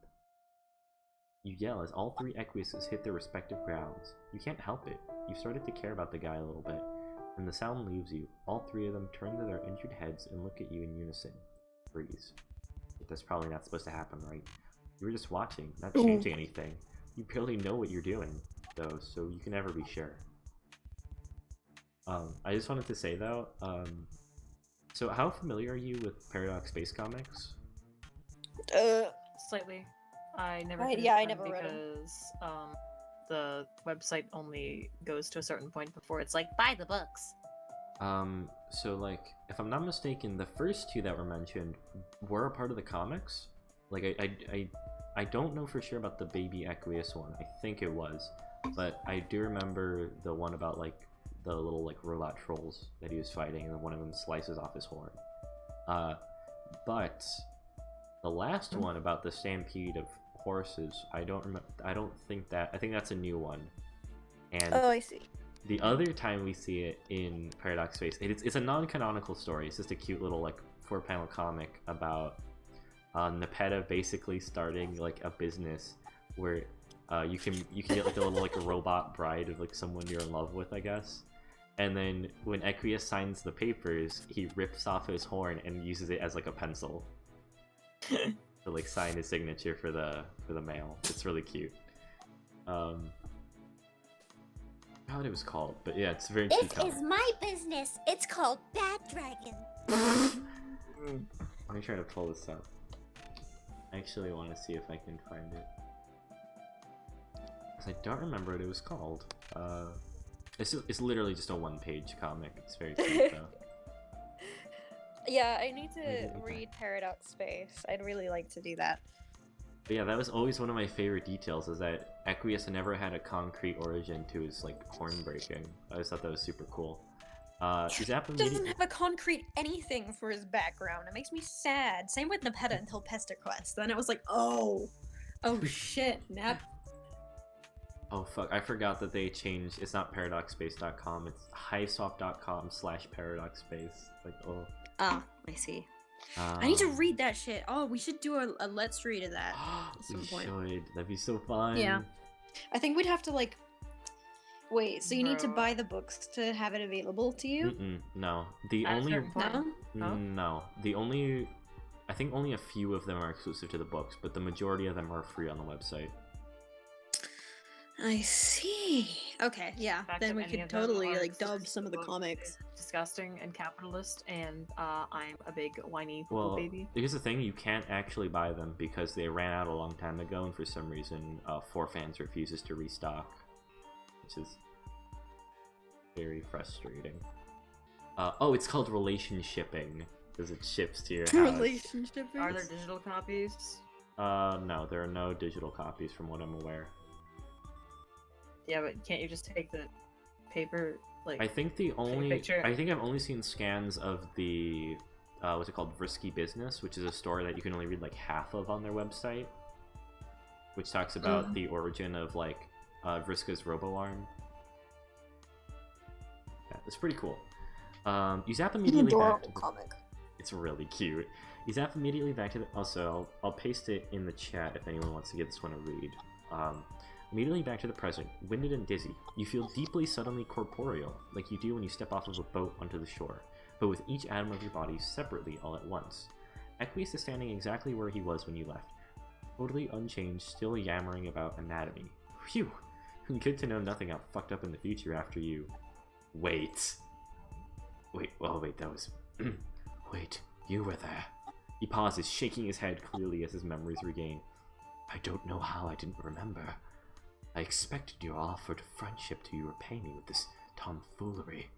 You yell as all 3 Equiuses hit their respective grounds. You can't help it. You've started to care about the guy a little bit. When the sound leaves you, all 3 of them turn to their injured heads and look at you in unison. Freeze. That's probably not supposed to happen, right? You were just watching, not changing anything. You barely know what you're doing, though, so you can never be sure. I just wanted to say, though, so how familiar are you with Paradox Space Comics? Slightly. I never Right, finished yeah, I them never read 'em. because the website only goes to a certain point before it's like, buy the books. So like, if I'm not mistaken, the first two that were mentioned were a part of the comics. Like, I don't know for sure about the baby Equius one. I think it was, but I do remember the one about like the little like robot trolls that he was fighting, and then one of them slices off his horn. But the last one about the stampede of horses, I don't remember. I think that's a new one. And Oh, I see. the other time we see it in Paradox Space, it's a non-canonical story. It's just a cute little like 4-panel comic about Nepeta basically starting like a business where you can get like a little like a robot bride of like someone you're in love with, I guess. And then when Equius signs the papers, he rips off his horn and uses it as like a pencil to like sign his signature for the mail. It's really cute. I forgot what it was called, but yeah, it's very cute. This is my business. It's called Bad Dragon. Let me try to pull this up. I actually want to see if I can find it. Because I don't remember what it was called. It's literally just a 1-page comic. It's very cute though. Yeah, I need to read Paradox Space. I'd really like to do that. But yeah, that was always one of my favorite details, is that Equius never had a concrete origin to his like horn breaking. I just thought that was super cool. He doesn't have a concrete anything for his background. It makes me sad. Same with Nepeta until Pesterquest. Then it was like, oh shit, Nep. Oh fuck, I forgot that they changed. It's not paradoxspace.com, it's hiveswap.com/paradoxspace. Like, oh. Ah, I see. I need to read that shit. Oh, we should do a let's read of that at some point. Should. That'd be so fun. Yeah. I think we'd have to like... Wait, so you need to buy the books to have it available to you? No. The At a only... certain point? No? No. The only... I think only a few of them are exclusive to the books, but the majority of them are free on the website. I see. Okay, yeah. Fact Then that we any could of them totally are like dub exclusive some of the books comics. is disgusting and capitalist, and I'm a big whiny Well, baby. here's the thing, you can't actually buy them because they ran out a long time ago, and for some reason, 4Fans refuses to restock, which is very frustrating. Oh, it's called relationshipping, because it ships to your house. Relationship. Are there digital copies? No, there are no digital copies from what I'm aware. Yeah, but can't you just take the paper, like... I think picture? I think I've only seen scans of the, what's it called, Risky Business, which is a story that you can only read like half of on their website, which talks about the origin of like Vriska's robo-arm. Yeah, it's pretty cool. You zap immediately back to the... comic. It's really cute. You zap immediately back to the... Also, I'll paste it in the chat if anyone wants to give this one a read. Immediately back to the present, winded and dizzy, you feel deeply suddenly corporeal, like you do when you step off of a boat onto the shore, but with each atom of your body separately all at once. Equius is standing exactly where he was when you left, totally unchanged, still yammering about anatomy. Phew! Good to know nothing got fucked up in the future after you... Wait, that was... Wait, you were there. He pauses, shaking his head clearly as his memories regain. I don't know how I didn't remember. I expected your offer of friendship to you repay me with this tomfoolery.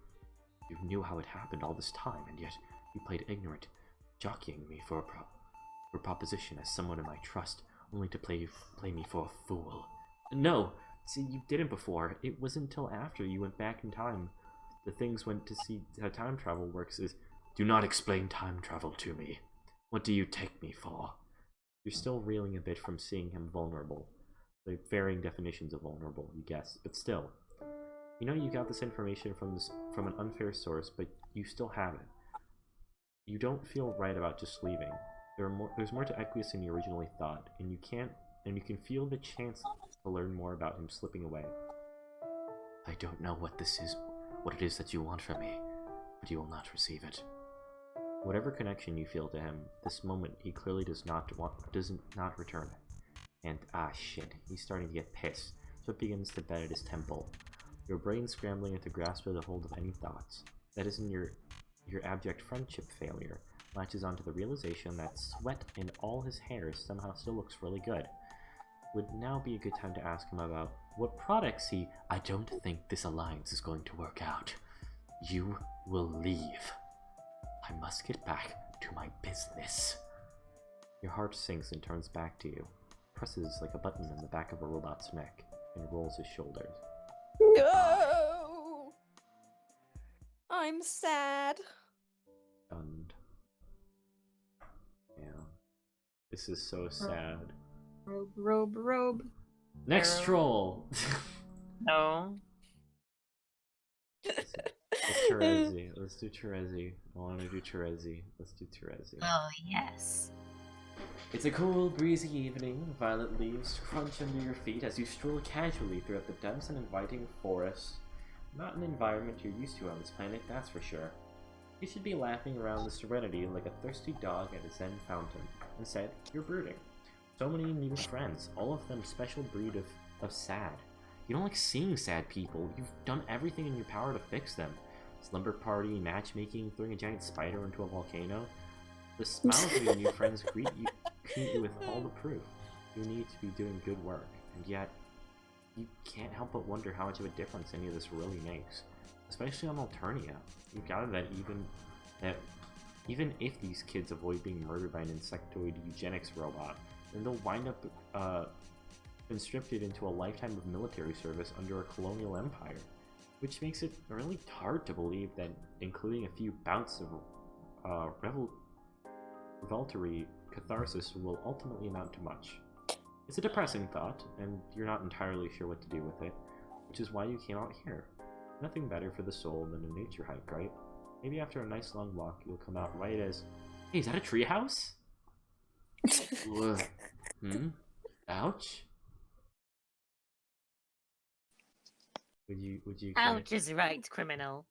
You knew how it happened all this time, and yet you played ignorant, jockeying me for a proposition as someone in my trust, only to play me for a fool. No! See, you didn't before. It wasn't until after you went back in time. The things went to see how time travel works is... Do not explain time travel to me. What do you take me for? You're still reeling a bit from seeing him vulnerable. The varying definitions of vulnerable, you guess, but still. You know you got this information from an unfair source, but you still have it. You don't feel right about just leaving. There's more to Equius than you originally thought, and you can feel the chance to learn more about him slipping away. I don't know what it is that you want from me, but you will not receive it. Whatever connection you feel to him, this moment he clearly does not return. And shit, he's starting to get pissed, so it begins to bed at his temple. Your brain scrambling to grasp the hold of any thoughts. That isn't your abject friendship failure. Latches onto the realization that sweat in all his hair somehow still looks really good. Would now be a good time to ask him about what products he... I don't think this alliance is going to work out. You will leave. I must get back to my business. Your heart sinks and turns back to you, presses like a button in the back of a robot's neck, and rolls his shoulders. No! I'm sad. Stunned. Yeah. This is so sad. Robe. Next Arrow. troll! No. Let's Terezi. Let's do Terezi. I want to do Terezi. Let's do Terezi. Oh, yes. It's a cool, breezy evening. Violet leaves crunch under your feet as you stroll casually throughout the dense and inviting forest. Not an environment you're used to on this planet, that's for sure. You should be lapping around the serenity like a thirsty dog at a zen fountain. Instead, you're brooding. So many new friends, all of them special breed of sad. You don't like seeing sad people. You've done everything in your power to fix them. Slumber party, matchmaking, throwing a giant spider into a volcano. The smiles of your new friends greet you with all the proof. You need to be doing good work, and yet you can't help but wonder how much of a difference any of this really makes. Especially on Alternia. You've gathered that even if these kids avoid being murdered by an insectoid eugenics robot, then they'll wind up conscripted into a lifetime of military service under a colonial empire. Which makes it really hard to believe that including a few bouts of revelatory catharsis will ultimately amount to much. It's a depressing thought, and you're not entirely sure what to do with it, which is why you came out here. Nothing better for the soul than a nature hike, right? Maybe after a nice long walk, you'll come out right as... Hey, is that a treehouse? Ouch? Would you Ouch is right, criminal.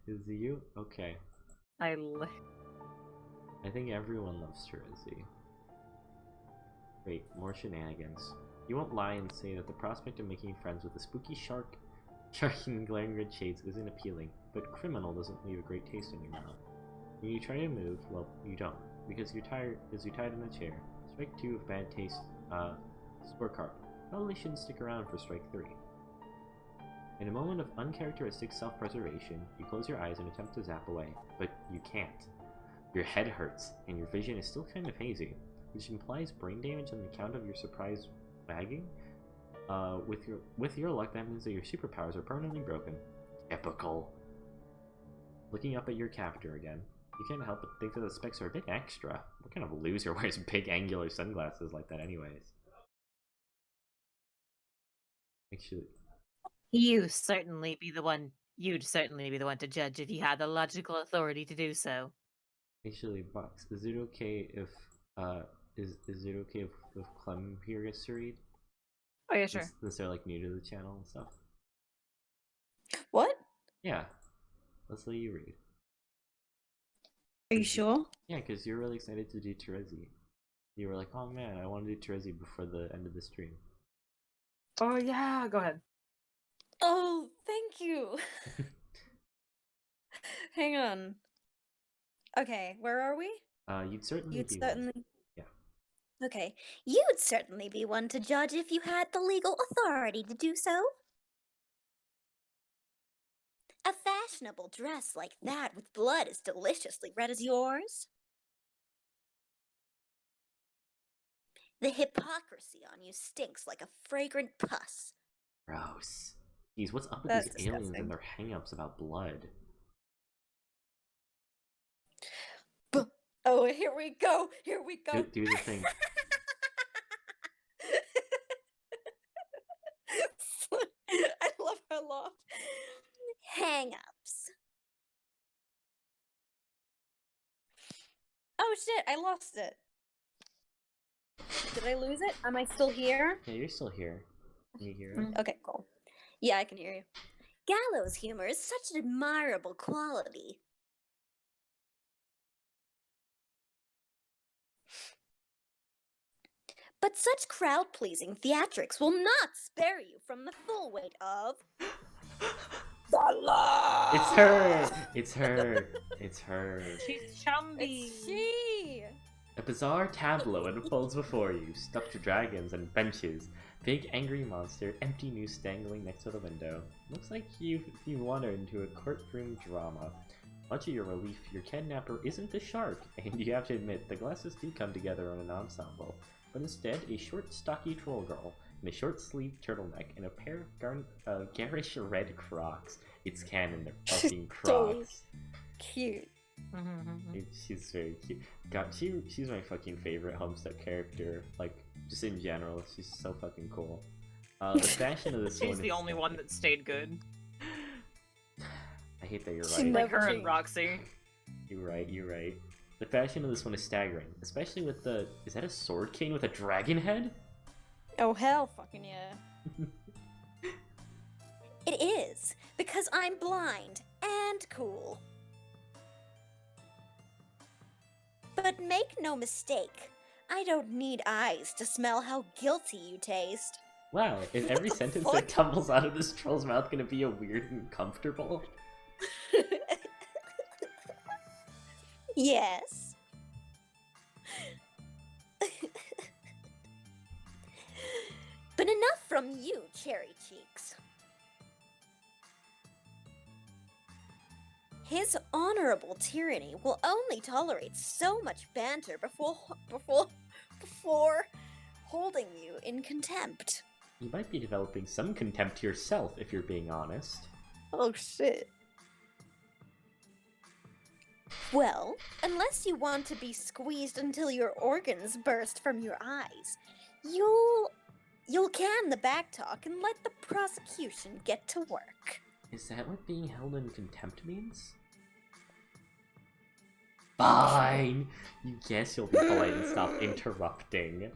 Is it you? Okay. I think everyone loves Terezi. Wait, more shenanigans. You won't lie and say that the prospect of making friends with a spooky shark in glaring red shades isn't appealing, but criminal doesn't leave a great taste in your mouth. When you try to move, well, you don't, because you're tired in a chair. Strike 2 of bad taste, scorecard. Probably shouldn't stick around for strike 3. In a moment of uncharacteristic self-preservation, you close your eyes and attempt to zap away, but you can't. Your head hurts, and your vision is still kind of hazy, which implies brain damage on account of your surprise wagging. With your luck, that means that your superpowers are permanently broken. Typical. Looking up at your captor again, you can't help but think that the specs are a bit extra. What kind of loser wears big angular sunglasses like that anyways? Actually... You'd certainly be the one to judge if you had the logical authority to do so. Actually, Box, is it okay if Clem here gets to read? Oh yeah, sure. Since they're like new to the channel and stuff. What? Yeah. Let's let you read. Are you sure? Yeah, because you're really excited to do Terezi. You were like, oh man, I want to do Terezi before the end of the stream. Oh yeah, go ahead. Oh, thank you. Hang on. Okay, where are we? You'd certainly You'd be certainly... one. Yeah. Okay. You would certainly be one to judge if you had the legal authority to do so. A fashionable dress like that with blood as deliciously red as yours. The hypocrisy on you stinks like a fragrant pus. Gross. Jeez, what's up with That's these aliens disgusting. and their hang-ups about blood? Oh, here we go! Here we go! Do the thing. I love her laugh. Hang-ups. Oh shit, I lost it. Did I lose it? Am I still here? Yeah, you're still here. Can you hear it? Okay, cool. Yeah, I can hear you. Gallows humor is such an admirable quality. But such crowd-pleasing theatrics will not spare you from the full weight of... the law! It's her! It's her! It's her. She's chumby. It's she! A bizarre tableau unfolds before you, stuffed dragons and benches, Big angry monster, empty noose dangling next to the window. Looks like you've wandered into a courtroom drama. Much of your relief, your kidnapper isn't a shark, and you have to admit, the glasses do come together on an ensemble. But instead, a short, stocky troll girl, in a short-sleeved turtleneck, and a pair of garish red Crocs. It's canon, they're fucking Crocs. Cute. She's very cute. God, she's my fucking favorite Homestuck character. Like, just in general, she's so fucking cool. The fashion of this one She's the only one that stayed good. I hate that you're She right. Like never her and changed. Roxy. You're right. The fashion of this one is staggering, especially with the... Is that a sword cane with a dragon head? Oh, hell fucking yeah. It is, because I'm blind and cool. But make no mistake, I don't need eyes to smell how guilty you taste. Wow, is every the sentence fuck? that tumbles out of this troll's mouth gonna be a weird and comfortable? Yes. But enough from you, cherry cheeks. His honorable tyranny will only tolerate so much banter before holding you in contempt. You might be developing some contempt to yourself, if you're being honest. Oh shit. Well, unless you want to be squeezed until your organs burst from your eyes, you'll can the backtalk and let the prosecution get to work. Is that what being held in contempt means? Fine! You guess you'll be polite and stop interrupting.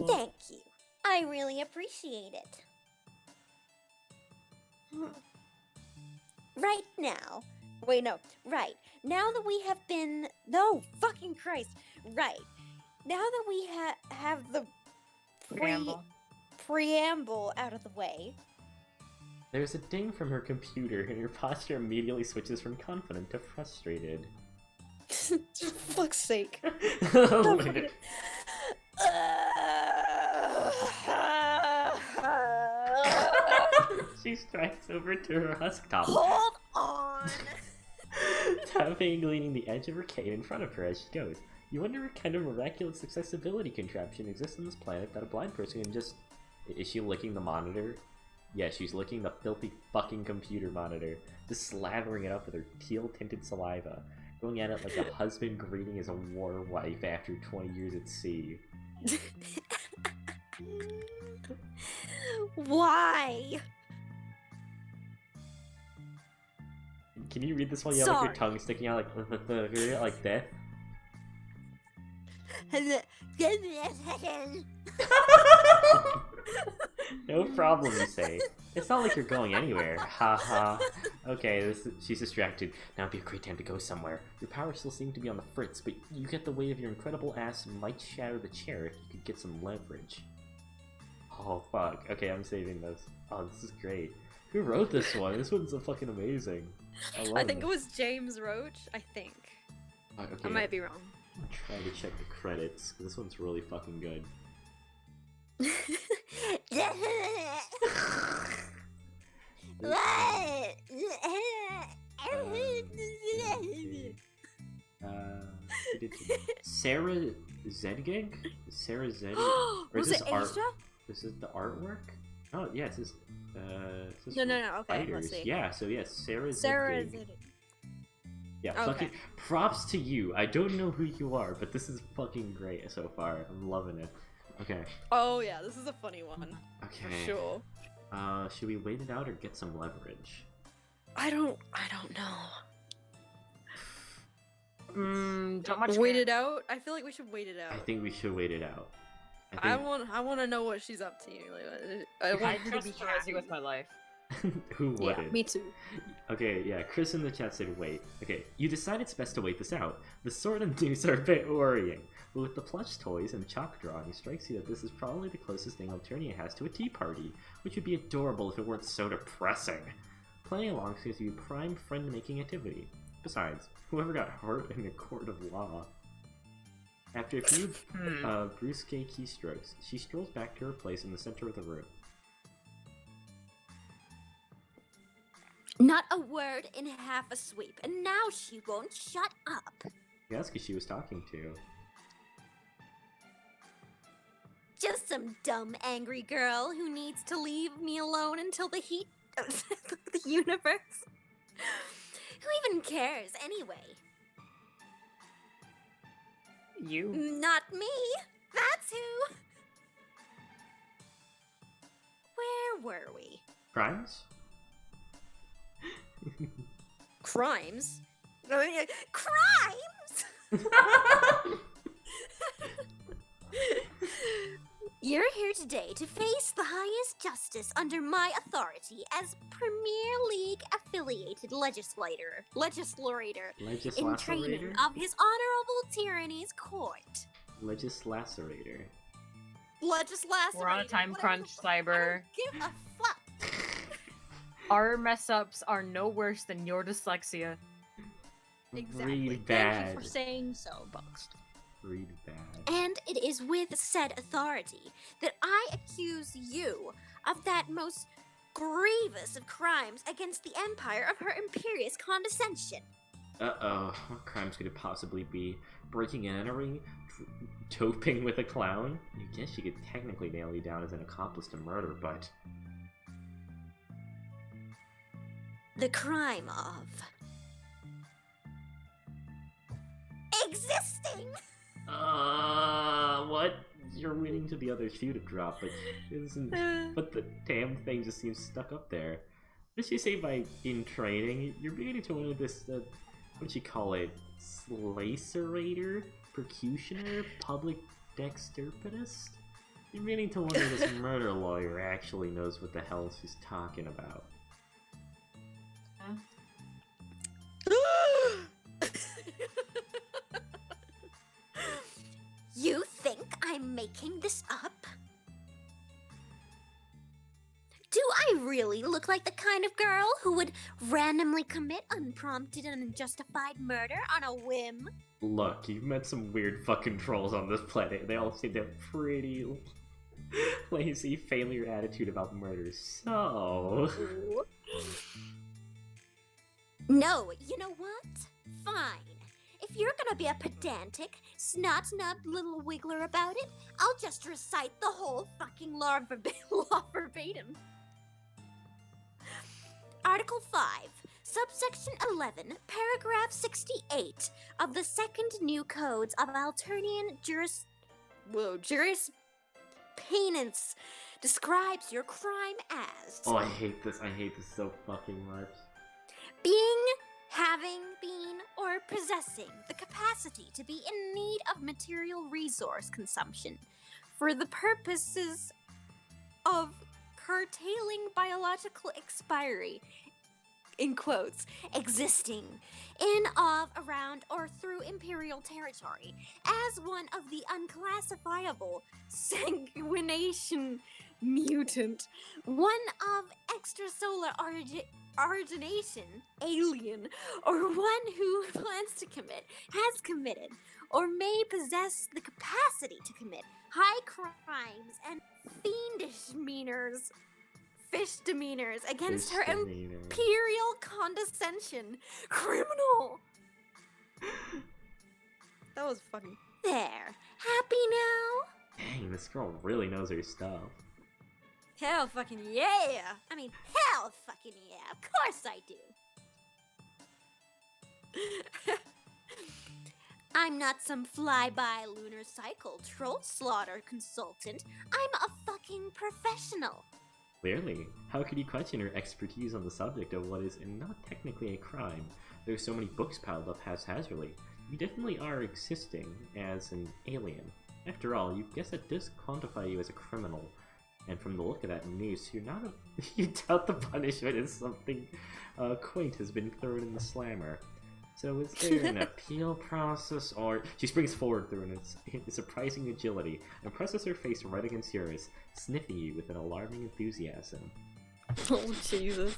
Thank you. I really appreciate it. Right now. Wait, no. Right. Now that we have been... No, fucking Christ. Right. Now that we have the preamble out of the way. There's a ding from her computer, and your posture immediately switches from confident to frustrated. For fuck's sake. She strides over to her husk top, Hold on. tapping and leaning the edge of her cane in front of her as she goes. You wonder what kind of miraculous accessibility contraption exists on this planet that a blind person can just... Is she licking the monitor? Yeah, she's licking the filthy fucking computer monitor, just slathering it up with her teal-tinted saliva, going at it like a husband greeting his war wife after 20 years at sea. Why? Can you read this while you have like, your Sorry. tongue sticking out like that? Give me a second. No problem, you say. It's not like you're going anywhere. Ha ha. Okay, she's distracted. Now would be a great time to go somewhere. Your powers still seem to be on the fritz, but you get the weight of your incredible ass might shatter the chair if you could get some leverage. Oh fuck. Okay, I'm saving this. Oh, this is great. Who wrote this one? This one's so fucking amazing. I think it was James Roach. I think. Okay, I might be wrong. I'm trying to check the credits, because this one's really fucking good. Sarah Zedgig? Sarah Zedgig? Or Was is it this art? Asia? This is the artwork? Oh, yeah, it says, No. Okay, writers. let's see. Yeah, so yes, Sarah Sarah Zedgig. did it. Yeah, Okay. fucking props to you. I don't know who you are, but this is fucking great so far. I'm loving it. Okay. Oh yeah, this is a funny one. Okay. For sure. Should we wait it out or get some leverage? I don't know. Don't much Wait care. it out. I feel like we should wait it out. I think we should wait it out. I want to know what she's up to. Like, I I want her to trust be Terezi happy. with my life. Who wouldn't? Yeah, me too. Okay, yeah, Chris in the chat said wait. Okay, you decide it's best to wait this out. The sword and noose are a bit worrying, but with the plush toys and chalk drawing, it strikes you that this is probably the closest thing Alternia has to a tea party, which would be adorable if it weren't so depressing. Playing along seems to be prime friend-making activity. Besides, whoever got hurt in a court of law? After a few brusque keystrokes, she strolls back to her place in the center of the room. Not a word in half a sweep, and now she won't shut up. That's because she was talking to. Just some dumb, angry girl who needs to leave me alone until the heat of the universe. Who even cares, anyway? You. Not me. That's who. Where were we? Crimes? Crimes? Crimes? You're here today to face the highest justice under my authority as Premier League affiliated legislator in training of His Honorable Tyranny's court. Legislacerator. We're on a time crunch, Cyber. Give a fuck. Our mess ups are no worse than your dyslexia. Exactly. Really Thank bad. you for saying so, Box. Really bad. And it is with said authority that I accuse you of that most grievous of crimes against the Empire of her imperious condescension. Uh-oh. What crimes could it possibly be? Breaking and entering? Doping with a clown? I guess she could technically nail you down as an accomplice to murder, but... The crime of... existing! What? You're waiting to the other shoe to drop, but it isn't. But the damn thing just seems stuck up there. Did she say by in training? You're beginning to wonder this, what'd you call it? Slacerator? Percutioner? Public dexterpedist? You're beginning to wonder this murder lawyer actually knows what the hell she's talking about. You think I'm making this up? Do I really look like the kind of girl who would randomly commit unprompted and unjustified murder on a whim? Look, you've met some weird fucking trolls on this planet. They all seem to have pretty lazy failure attitude about murder, so... No, you know what? Fine. If you're gonna be a pedantic, snot-snubbed little wiggler about it, I'll just recite the whole fucking law verbatim. Article 5, subsection 11, paragraph 68 of the second new codes of Alternian jurisprudence describes your crime as... Oh, I hate this so fucking much. Being, having, been, or possessing the capacity to be in need of material resource consumption for the purposes of curtailing biological expiry, in quotes, existing in, of, around, or through imperial territory as one of the unclassifiable sanguination mutant, one of extrasolar origination, alien, or one who plans to commit, has committed, or may possess the capacity to commit high crimes and fish demeanors against her imperial condescension. Criminal! That was fucking... There. Happy now? Dang, this girl really knows her stuff. Hell fucking yeah! I mean, hell fucking yeah! Of course I do! I'm not some fly-by lunar cycle troll slaughter consultant. I'm a fucking professional. Clearly. How could you question her expertise on the subject of what is not technically a crime? There's so many books piled up haphazardly. You definitely are existing as an alien. After all, you guess that does quantify you as a criminal. And from the look of that noose, you're not you doubt the punishment is something quaint has been thrown in the slammer. So is there an appeal process, or... She springs forward through a surprising agility and presses her face right against yours, sniffing you with an alarming enthusiasm. Oh, Jesus.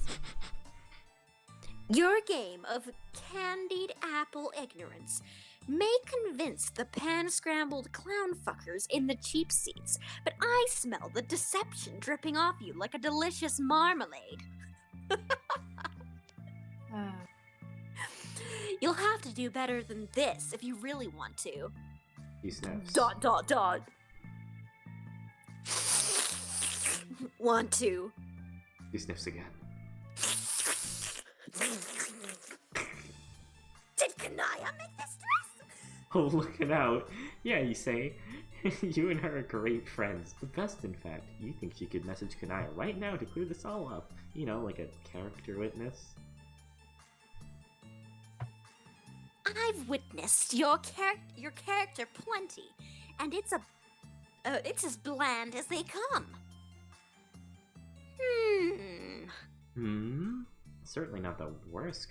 Your game of candied apple ignorance may convince the pan-scrambled clown fuckers in the cheap seats, but I smell the deception dripping off you like a delicious marmalade. You'll have to do better than this if you really want to. He sniffs. ... Want to. He sniffs again. Did Kanaya make this dress? Oh, looking out. Yeah, you say. You and her are great friends. The best, in fact. You think she could message Kanaya right now to clear this all up. You know, like a character witness. I've witnessed your character plenty, and it's as bland as they come. Certainly not the worst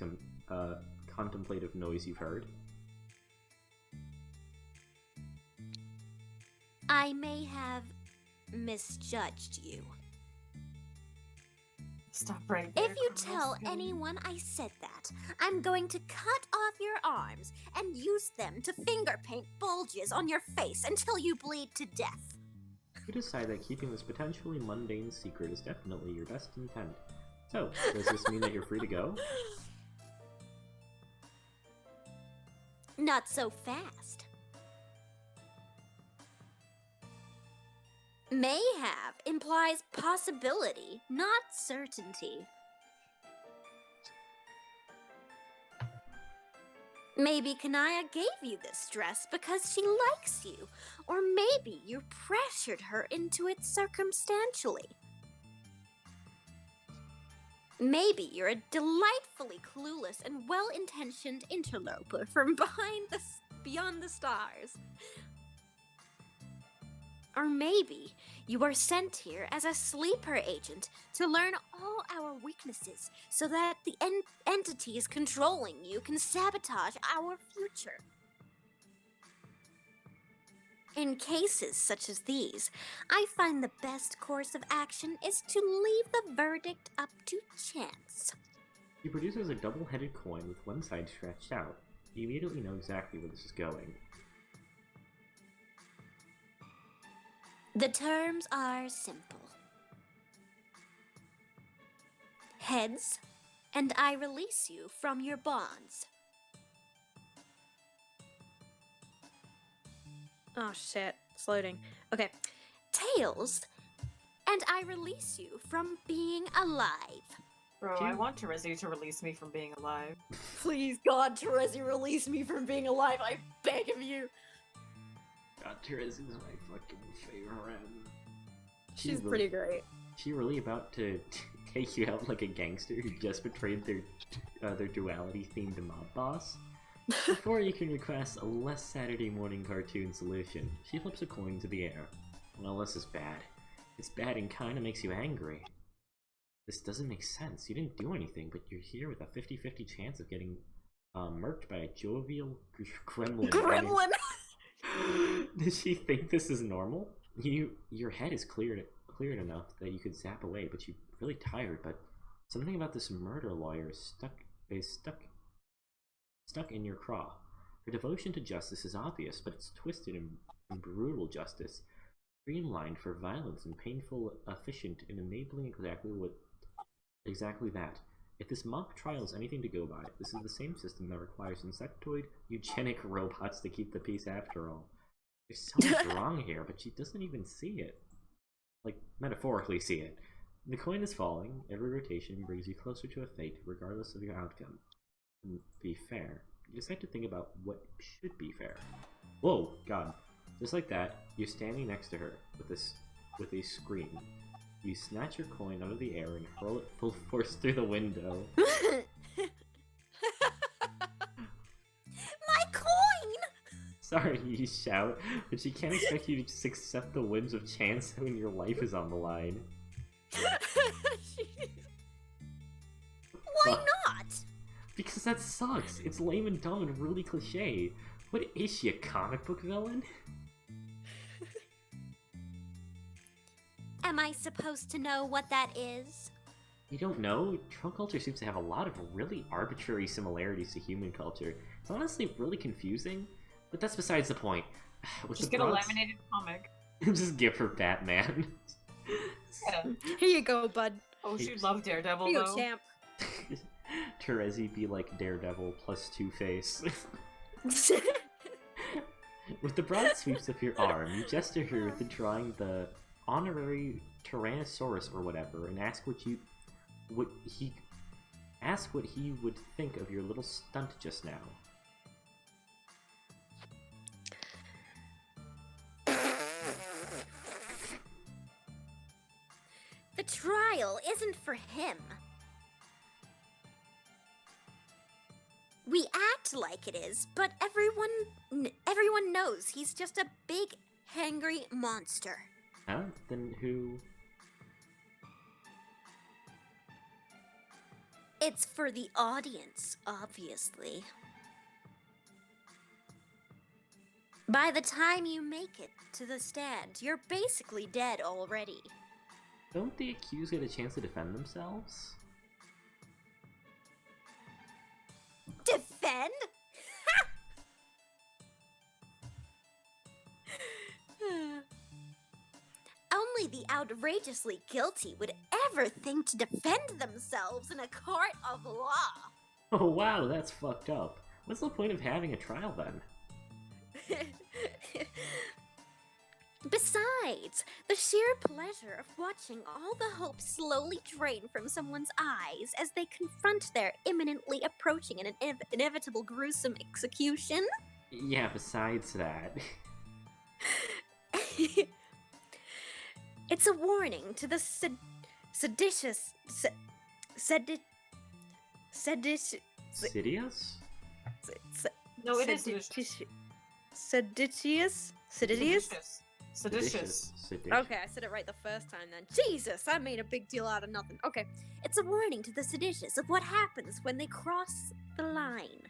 contemplative noise you've heard. I may have misjudged you. Stop right there. If you tell anyone I said that, I'm going to cut off your arms and use them to finger paint bulges on your face until you bleed to death. You decide that keeping this potentially mundane secret is definitely your best intent. So, does this mean that you're free to go? Not so fast. May have implies possibility, not certainty. Maybe Kanaya gave you this dress because she likes you, or maybe you pressured her into it circumstantially. Maybe you're a delightfully clueless and well-intentioned interloper from beyond the stars. Or maybe you are sent here as a sleeper agent to learn all our weaknesses so that the entities controlling you can sabotage our future. In cases such as these, I find the best course of action is to leave the verdict up to chance. He produces a double-headed coin with one side stretched out. You immediately know exactly where this is going. The terms are simple. Heads, and I release you from your bonds. Oh shit, it's loading. Okay. Tails, and I release you from being alive. Bro, I want Terezi to release me from being alive. Please, God, Terezi, release me from being alive. I beg of you. God, Terezi's my fucking favorite. She's pretty great. She really about to take you out like a gangster who just betrayed their duality-themed mob boss? Before you can request a less Saturday morning cartoon solution, she flips a coin to the air. Well, this is bad. It's bad and kinda makes you angry. This doesn't make sense. You didn't do anything, but you're here with a 50-50 chance of getting murked by a jovial gremlin. Gremlin! Does she think this is normal? Your head is cleared enough that you could zap away, but you're really tired, but something about this murder lawyer is stuck in your craw. Her devotion to justice is obvious, but it's twisted in brutal justice, streamlined for violence and painful, efficient in enabling exactly that. If this mock trial is anything to go by, this is the same system that requires insectoid, eugenic robots to keep the peace after all. There's so much wrong here, but she doesn't even see it. Like, metaphorically see it. The coin is falling. Every rotation brings you closer to a fate, regardless of your outcome. And be fair. You decide to think about what should be fair. Whoa, God. Just like that, you're standing next to her with a scream. You snatch your coin out of the air and hurl it full force through the window. My coin! Sorry, you shout, but she can't expect you to just accept the whims of chance when your life is on the line. Why not? Because that sucks. It's lame and dumb and really cliche. What is she, a comic book villain? Am I supposed to know what that is? You don't know? Troll culture seems to have a lot of really arbitrary similarities to human culture. It's honestly really confusing. But that's besides the point. With Just the get a broads- laminated comic. Just give her Batman. Yeah. Here you go, bud. Oh, she'd love Daredevil, Here you though. go, champ. Terezi be like Daredevil plus Two-Face. With the broad sweeps of your arm, you gesture her to drawing the honorary Tyrannosaurus or whatever, and ask what he would think of your little stunt just now. The trial isn't for him. We act like it is, but everyone knows he's just a big, hangry monster. Huh? Then who? It's for the audience, obviously. By the time you make it to the stand, you're basically dead already. Don't the accused get a chance to defend themselves? Defend? Only the outrageously guilty would ever think to defend themselves in a court of law. Oh wow, that's fucked up. What's the point of having a trial then? Besides, the sheer pleasure of watching all the hope slowly drain from someone's eyes as they confront their imminently approaching and inevitable gruesome execution. Yeah, besides that. It's a warning to the seditious. Sidious? No, it is seditious. Seditious? Seditious? Seditious. Okay, I said it right the first time then. Jesus, I made a big deal out of nothing. Okay. It's a warning to the seditious of what happens when they cross the line.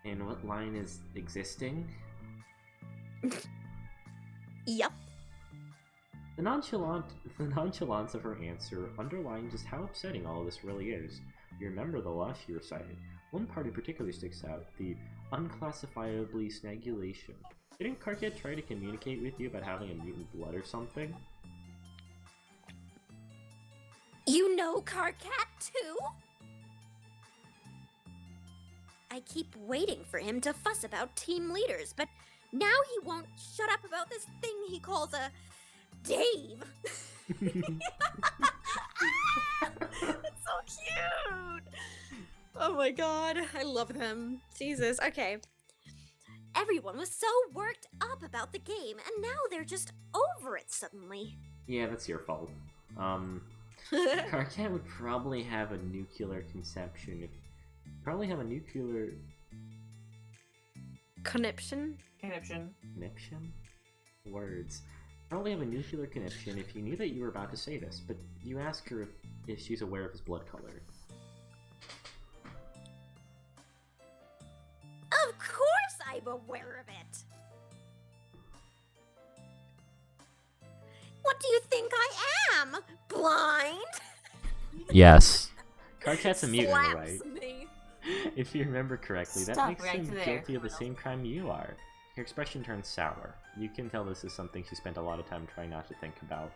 And what line is existing? Yup. The nonchalance of her answer underlined just how upsetting all of this really is. You remember the law she recited. One part in particular sticks out, the unclassifiably snagulation. Didn't Karkat try to communicate with you about having a mutant blood or something? You know Karkat too? I keep waiting for him to fuss about team leaders, but now he won't shut up about this thing he calls a Dave. That's so cute. Oh my god, I love them. Jesus, okay. Everyone was so worked up about the game, and now they're just over it suddenly. Yeah, that's your fault. Karkat would probably have a nuclear conception. Probably have a nuclear Conniption? Conniption. conniption? Words. Probably have a nuclear conniption if you knew that you were about to say this, but you ask her if she's aware of his blood color. Of course I'm aware of it. What do you think I am? Blind? Yes. Karkat's a mutant, Slaps right? me. If you remember correctly, that Stop makes right him there. guilty of the same crime you are. Her expression turns sour. You can tell this is something she spent a lot of time trying not to think about.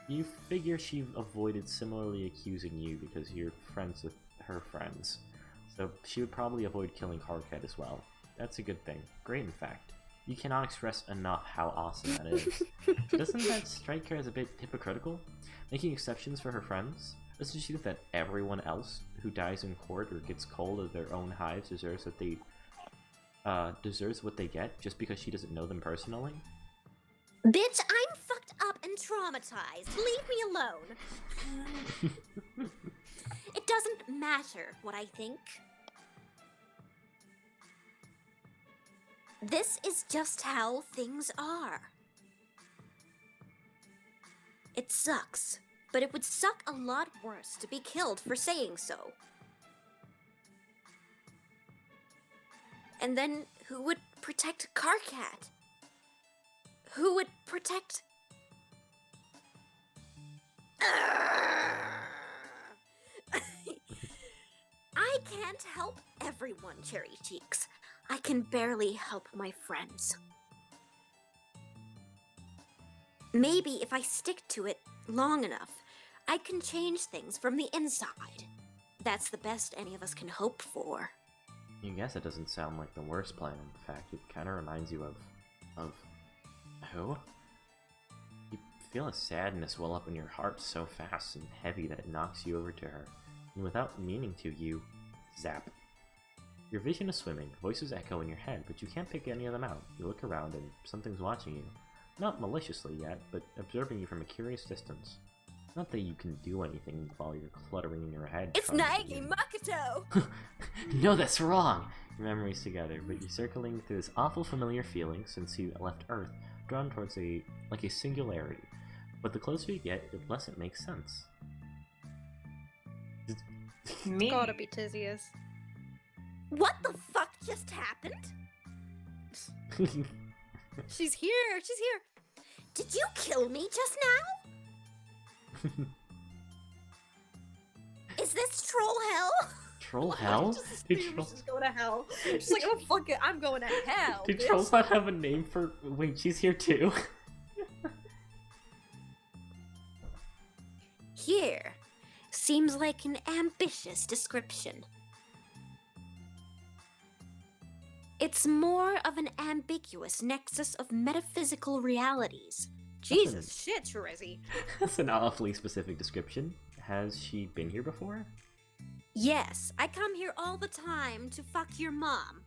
You figure she avoided similarly accusing you because you're friends with her friends. So she would probably avoid killing Karkat as well. That's a good thing. Great, in fact. You cannot express enough how awesome that is. Doesn't that strike her as a bit hypocritical? Making exceptions for her friends? Doesn't she think that everyone else who dies in court or gets cold of their own hives deserves what they get just because she doesn't know them personally? Bitch, I'm fucked up and traumatized. Leave me alone. It doesn't matter what I think. This is just how things are. It sucks, but it would suck a lot worse to be killed for saying so. And then who would protect Karkat? Who would protect... I can't help everyone, Cherry Cheeks. I can barely help my friends. Maybe if I stick to it long enough, I can change things from the inside. That's the best any of us can hope for. I guess it doesn't sound like the worst plan. In fact, it kind of reminds you of who? You feel a sadness well up in your heart so fast and heavy that it knocks you over to her, and without meaning to, you zap. Your vision is swimming, voices echo in your head, but you can't pick any of them out. You look around and something's watching you. Not maliciously yet, but observing you from a curious distance. Not that you can do anything while you're cluttering in your head. It's Naegi Makoto! No, that's wrong! Your memories together, but you're circling through this awful familiar feeling since you left Earth, drawn towards a singularity. But the closer you get, the less it makes sense. Me? Gotta be Tizius. What the fuck just happened? She's here! She's here! Did you kill me just now? Is this troll hell? Troll hell? Just Did assume trolls- she's going to hell. She's like, oh fuck it, I'm going to hell. Did bitch. trolls not have a name for... Wait, she's here too? Here. Seems like an ambitious description. It's more of an ambiguous nexus of metaphysical realities. Jesus shit, Terezi. That's an awfully specific description. Has she been here before? Yes, I come here all the time to fuck your mom.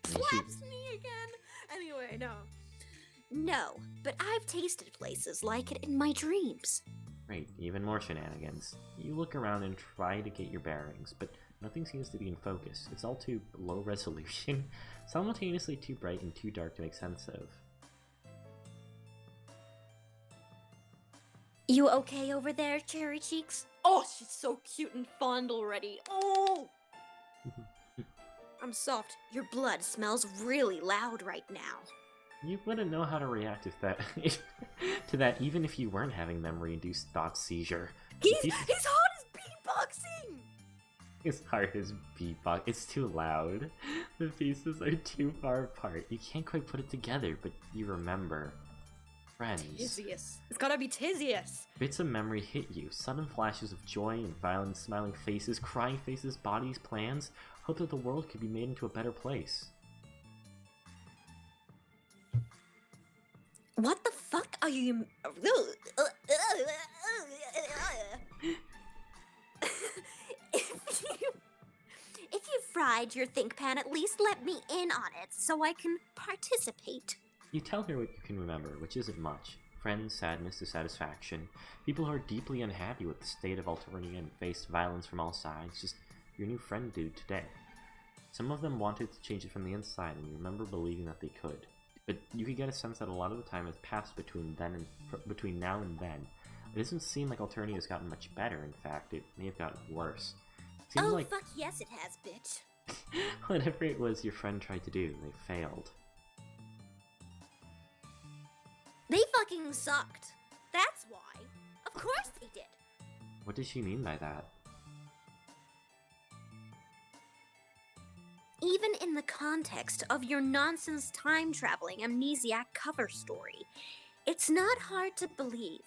Slaps me again. Anyway, no. No, but I've tasted places like it in my dreams. Great, even more shenanigans. You look around and try to get your bearings, but nothing seems to be in focus. It's all too low resolution, simultaneously too bright and too dark to make sense of. You okay over there, Cherry Cheeks? Oh, she's so cute and fond already. Oh! I'm soft. Your blood smells really loud right now. You wouldn't know how to react if that to that, even if you weren't having memory-induced thought seizure. He's hot as beatboxing! His heart is beatbox. It's too loud. The pieces are too far apart. You can't quite put it together, but you remember. Friends. Tizius. It's gotta be Tizius. Bits of memory hit you. Sudden flashes of joy and violence, smiling faces, crying faces, bodies, plans. Hope that the world could be made into a better place. What the fuck are you... If you fried your think pan, at least let me in on it so I can participate. You tell her what you can remember, which isn't much. Friends, sadness, dissatisfaction. People who are deeply unhappy with the state of Alternia and faced violence from all sides. Just your new friend dude today. Some of them wanted to change it from the inside, and you remember believing that they could. But you could get a sense that a lot of the time has passed between now and then. It doesn't seem like Alternia has gotten much better. In fact, it may have gotten worse. Seems Oh, like fuck yes it has, bitch. whatever it was your friend tried to do, they failed. They fucking sucked. That's why. Of course they did. What does she mean by that? Even in the context of your nonsense time-traveling amnesiac cover story, it's not hard to believe.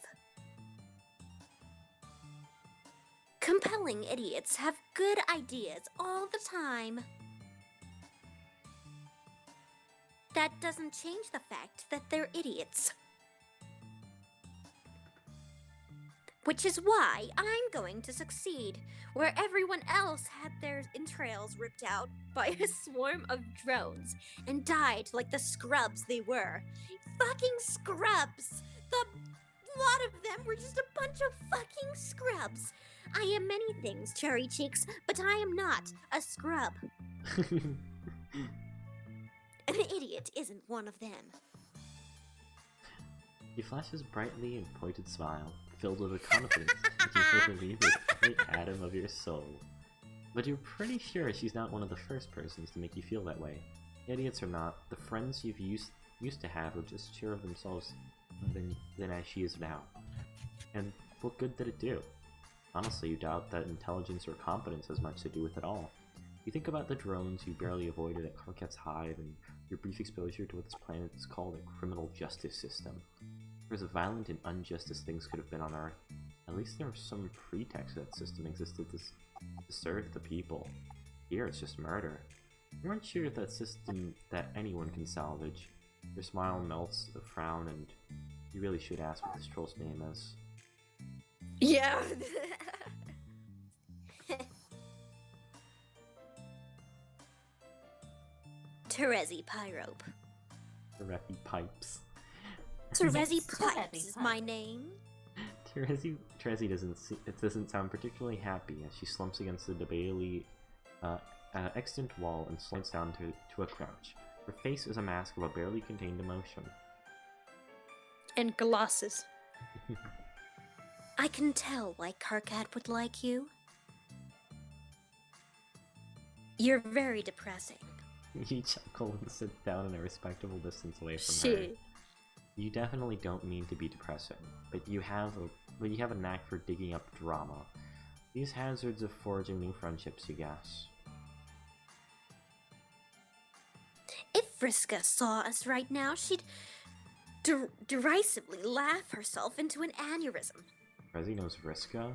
Compelling idiots have good ideas all the time. That doesn't change the fact that they're idiots. Which is why I'm going to succeed, where everyone else had their entrails ripped out by a swarm of drones and died like the scrubs they were. Fucking scrubs! The lot of them were just a bunch of fucking scrubs. I am many things, Cherry Cheeks, but I am not a scrub. An idiot isn't one of them. He flashes brightly and pointed smile, filled with a confidence that you will believe with every atom of your soul. But you're pretty sure she's not one of the first persons to make you feel that way. Idiots or not, the friends you've used to have are just sure of themselves than as she is now. And what good did it do? Honestly, you doubt that intelligence or competence has much to do with it all. You think about the drones you barely avoided at Karkat's hive and your brief exposure to what this planet is called a criminal justice system. For as violent and unjust as things could have been on Earth, at least there was some pretext that system existed to serve the people. Here it's just murder. You aren't sure if that system that anyone can salvage. Your smile melts a frown, and you really should ask what this troll's name is. Yeah. Terezi Pyrope. Terezi Pipes. Terezi Terezi Pipes is my name. Terezi doesn't sound particularly happy as she slumps against the debatably extant wall and slides down to a crouch. Her face is a mask of a barely contained emotion. And glasses. I can tell why Karkat would like you. You're very depressing. You chuckle and sit down in a respectable distance away from her. Shit. You definitely don't mean to be depressing, but you have a knack for digging up drama. These hazards of forging new friendships, you guess. If Vriska saw us right now, she'd derisively laugh herself into an aneurysm. Terezi knows Vriska?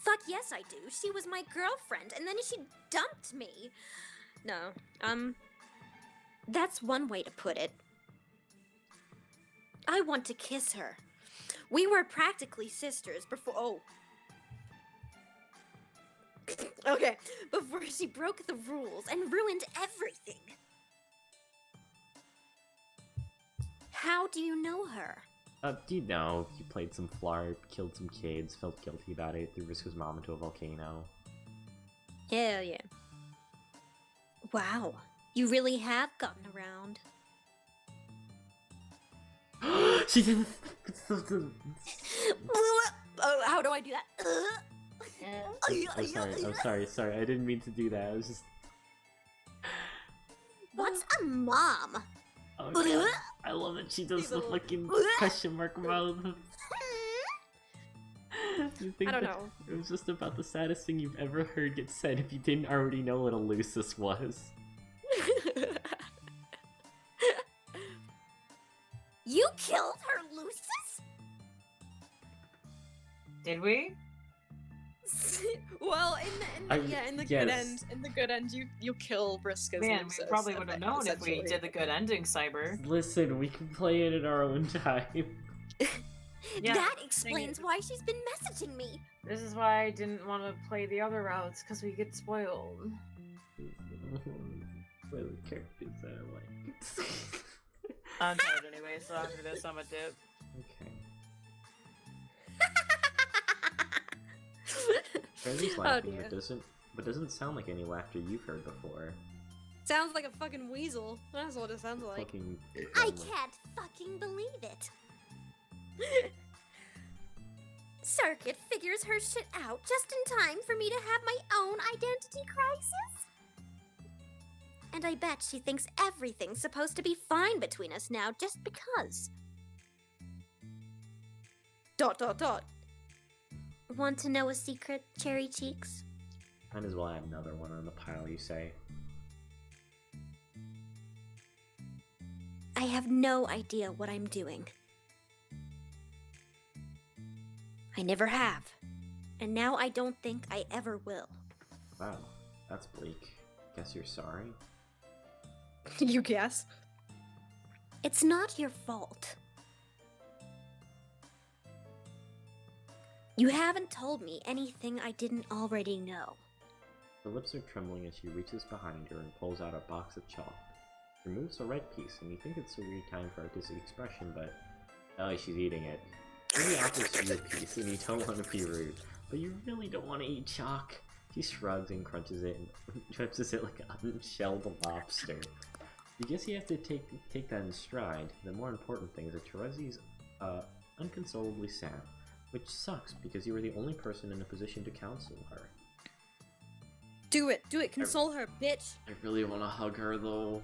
Fuck yes, I do. She was my girlfriend, and then she dumped me. No, that's one way to put it. I want to kiss her. We were practically sisters before. Oh. Okay, before she broke the rules and ruined everything. How do you know her? You know, you played some flarp, killed some kids, felt guilty about it, threw Vriska's mom into a volcano. Hell yeah. Wow, you really have gotten around. She didn't. Oh, how do I do that? I'm sorry, I didn't mean to do that, I was just... What's a mom? Oh god, I love that she does the fucking question mark mouth. You think I don't that know. It was just about the saddest thing you've ever heard get said if you didn't already know what a Lucis was. You killed her, Lucis? Did we? Well, in the good end, yes. you kill Vriska's Man, we Lucis, probably would have known if we essentially. did the good ending, Cyber. Listen, we can play it at our own time. Yeah, That explains why she's been messaging me. This is why I didn't want to play the other routes, because we get spoiled. Play the characters that I like. I'm tired anyway, so after this I'm a dip. Okay. Terezi's laughing, dear. but doesn't sound like any laughter you've heard before. Sounds like a fucking weasel. That's what it sounds like. Fucking. I can't fucking believe it. Circuit figures her shit out just in time for me to have my own identity crisis. And I bet she thinks everything's supposed to be fine between us now just because. ... Want to know a secret, Cherry Cheeks? Might as well add another one on the pile, you say. I have no idea what I'm doing. I never have. And now I don't think I ever will. Wow, that's bleak. Guess you're sorry? You guess? It's not your fault. You haven't told me anything I didn't already know. Her lips are trembling as she reaches behind her and pulls out a box of chalk. She removes a red piece, and you think it's a weird time for artistic expression, but... oh, she's eating it. Maybe offers you a piece, and you don't want to be rude, but you really don't want to eat chalk. She shrugs and crunches it, and crunches it like an unshelled lobster. You guess you have to take that in stride. The more important thing is that Terezi's unconsolably sad, which sucks because you were the only person in a position to counsel her. Do it, console her, bitch. I really want to hug her though.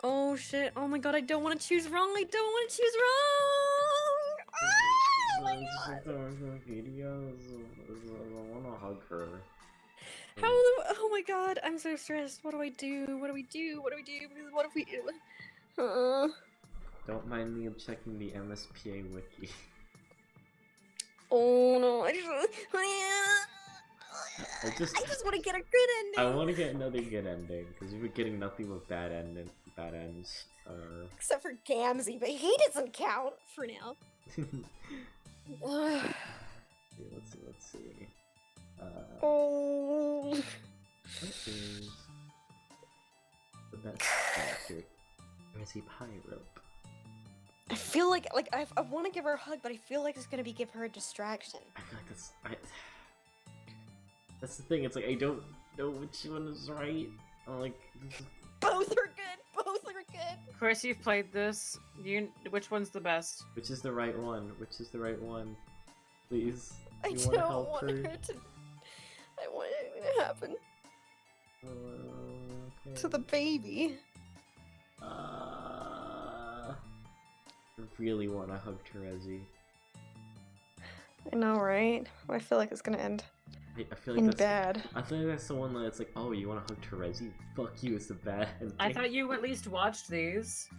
Oh shit, oh my god, I don't want to choose wrong, I don't want to choose wrong! I wanna hug her. Oh my god, I'm so stressed. What do I do? What do we do? What do we do? Because what if we... Don't mind me, I'm checking the MSPA wiki. Oh no, I just want to get a good ending. I want to get another good ending because we've been getting nothing but bad ends. Except for Gamzee, but he doesn't count for now. Let's see. Oh. What is the best character? Terezi Pyrope. I feel like I want to give her a hug, but I feel like it's gonna be give her a distraction. I feel like that's the thing. It's like I don't know which one is right. I'm like Both are good. Both are good. Chris, you've played this. Which one's the best? which is the right one? Which is the right one? Please. I You don't wanna help want her? her to. I want it to happen Okay. to the baby. I really want to hug Terezi. I know, right? I feel like it's gonna end I feel like in that's bad. I feel like that's the one that's like, oh, you want to hug Terezi? Fuck you, it's the bad ending. I thought you at least watched these.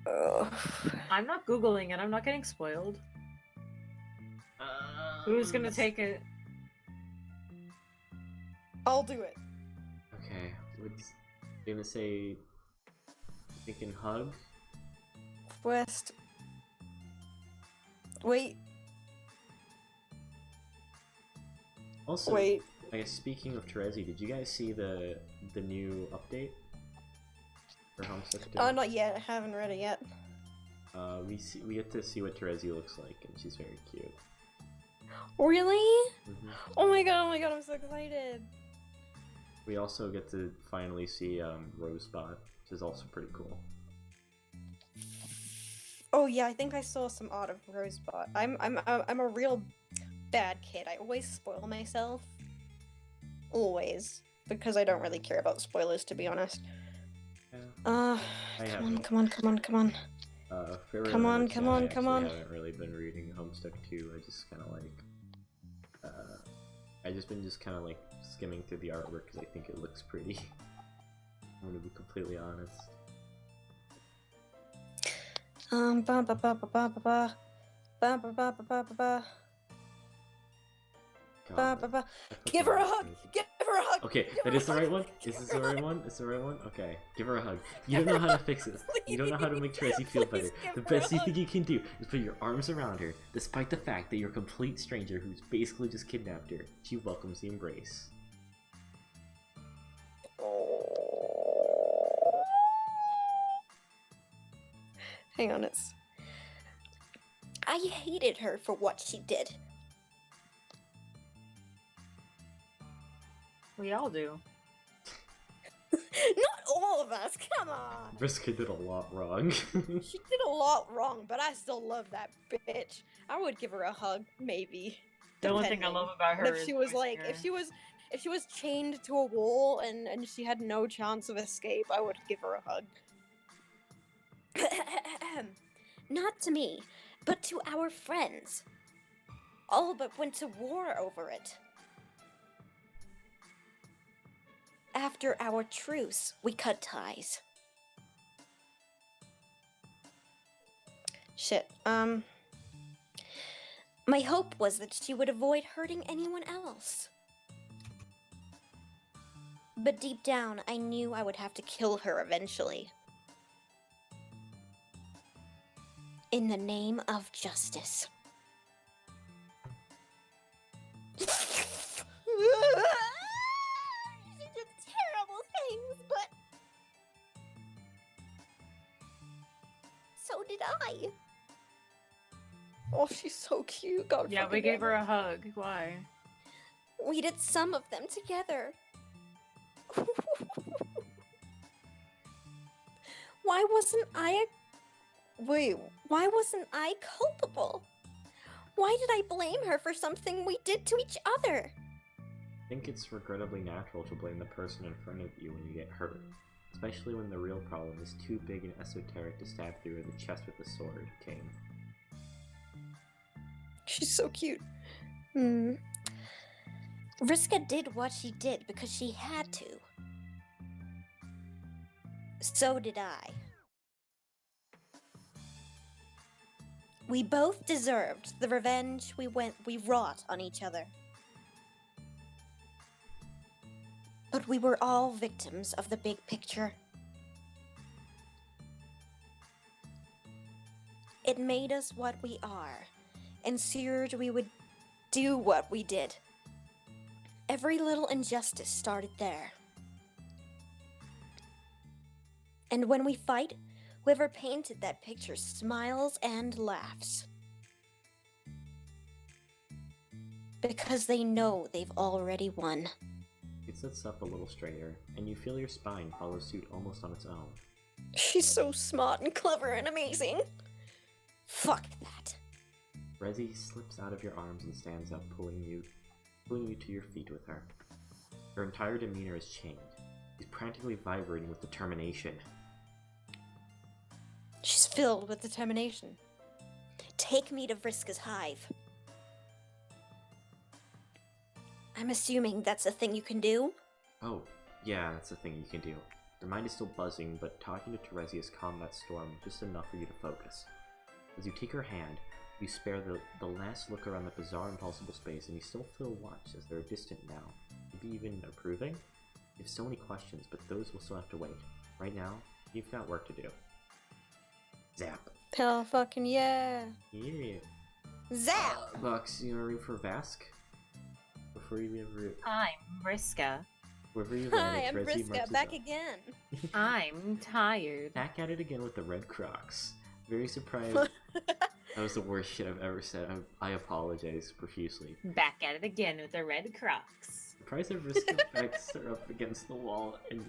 Ugh. I'm not Googling it, I'm not getting spoiled. Who's gonna take it? I'll do it. Okay, gonna say thinking hug? West. Wait. Also, Wait. I guess speaking of Terezi, did you guys see the new update for Homestuck? Not yet. I haven't read it yet. We get to see what Terezi looks like, and she's very cute. Really? Mhm. Oh my god! Oh my god! I'm so excited. We also get to finally see Rosebud, which is also pretty cool. Oh yeah, I think I saw some art of Rosebud. I'm a real bad kid. I always spoil myself. Always. Because I don't really care about spoilers, to be honest. Yeah. Come on. Come on. Come on. I haven't really been reading Homestuck 2. I just kind of like, I just been kind of like skimming through the artwork because I think it looks pretty. I'm gonna be completely honest. Ba ba ba ba ba ba ba ba ba ba ba ba ba. Ba, ba, ba. Give her a hug! Give her a hug! Okay, that is the right one? Is this the right one? It's the right one? Okay, give her a hug. You don't know how to fix this. You don't know how to make Terezi feel better. The best thing you can do is put your arms around her, despite the fact that you're a complete stranger who's basically just kidnapped her. She welcomes the embrace. Hang on, I hated her for what she did. We all do. Not all of us, come on! Vriska did a lot wrong. She did a lot wrong, but I still love that bitch. I would give her a hug, maybe. The only thing I depending. love about her But if is she was voicing like, her. if she was chained to a wall and she had no chance of escape, I would give her a hug. Not to me, but to our friends. All but went to war over it. After our truce, we cut ties. Shit. My hope was that she would avoid hurting anyone else. But deep down, I knew I would have to kill her eventually. In the name of justice. She did terrible things, but so did I. Oh, she's so cute. God. Yeah, we gave her a hug. Why? We did some of them together. Why wasn't I culpable? Why did I blame her for something we did to each other? I think it's regrettably natural to blame the person in front of you when you get hurt, especially when the real problem is too big and esoteric to stab through in the chest with a sword, King. She's so cute. Vriska did what she did because she had to. So did I. We both deserved the revenge we wrought on each other. But we were all victims of the big picture. It made us what we are, and seared we would do what we did. Every little injustice started there. And when we fight, whoever painted that picture smiles and laughs. Because they know they've already won. It sits up a little straighter, and you feel your spine follow suit almost on its own. She's so smart and clever and amazing. Fuck that. Terezi slips out of your arms and stands up, pulling you to your feet with her. Her entire demeanor has changed. She's practically vibrating with determination. She's filled with determination. Take me to Vriska's hive. I'm assuming that's a thing you can do? Oh, yeah, that's the thing you can do. Your mind is still buzzing, but talking to Terezi has calmed that storm just enough for you to focus. As you take her hand, you spare the last look around the bizarre impossible space, and you still feel watch as they're distant now. Maybe even approving? You have so many questions, but those will still have to wait. Right now, you've got work to do. Zap. Hell fucking yeah. Yeah. Zap! Bucks, you wanna root for Vask? Before you leave root. I'm Vriska. Wherever you Hi, landed, I'm Terezi Vriska, marks back us up. again. I'm tired. Back at it again with the red Crocs. Very surprised. That was the worst shit I've ever said. I apologize profusely. Back at it again with the red Crocs. Surprised that Vriska backs her up against the wall and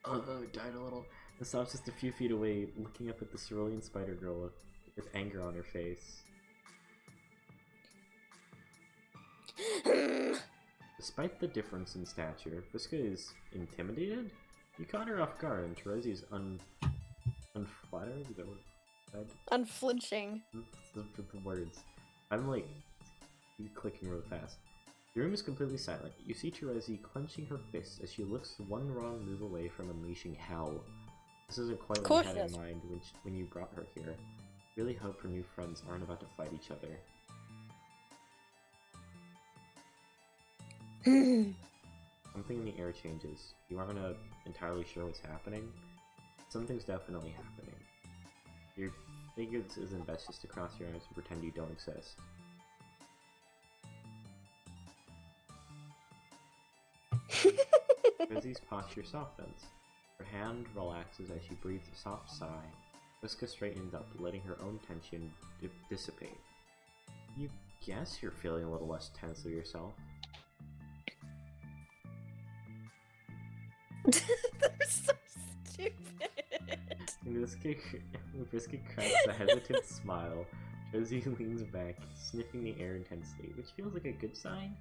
died a little. And stops just a few feet away, looking up at the cerulean spider girl with anger on her face. Despite the difference in stature, Vriska is intimidated. You caught her off guard, and Terezi is unflattered. Is that what I said? Unflinching. The words. I'm like clicking real fast. The room is completely silent. You see Terezi clenching her fists as she looks one wrong move away from unleashing hell. This isn't quite what you had in mind when you brought her here. Really hope her new friends aren't about to fight each other. Something in the air changes. You aren't entirely sure what's happening. Something's definitely happening. You figure this isn't best just to cross your arms and pretend you don't exist. Terezi's posture softens. Her hand relaxes as she breathes a soft sigh. Vriska straightens up, letting her own tension dissipate. You guess you're feeling a little less tense of yourself. They're so stupid. Vriska cracks a hesitant smile. Terezi leans back, sniffing the air intensely, which feels like a good sign.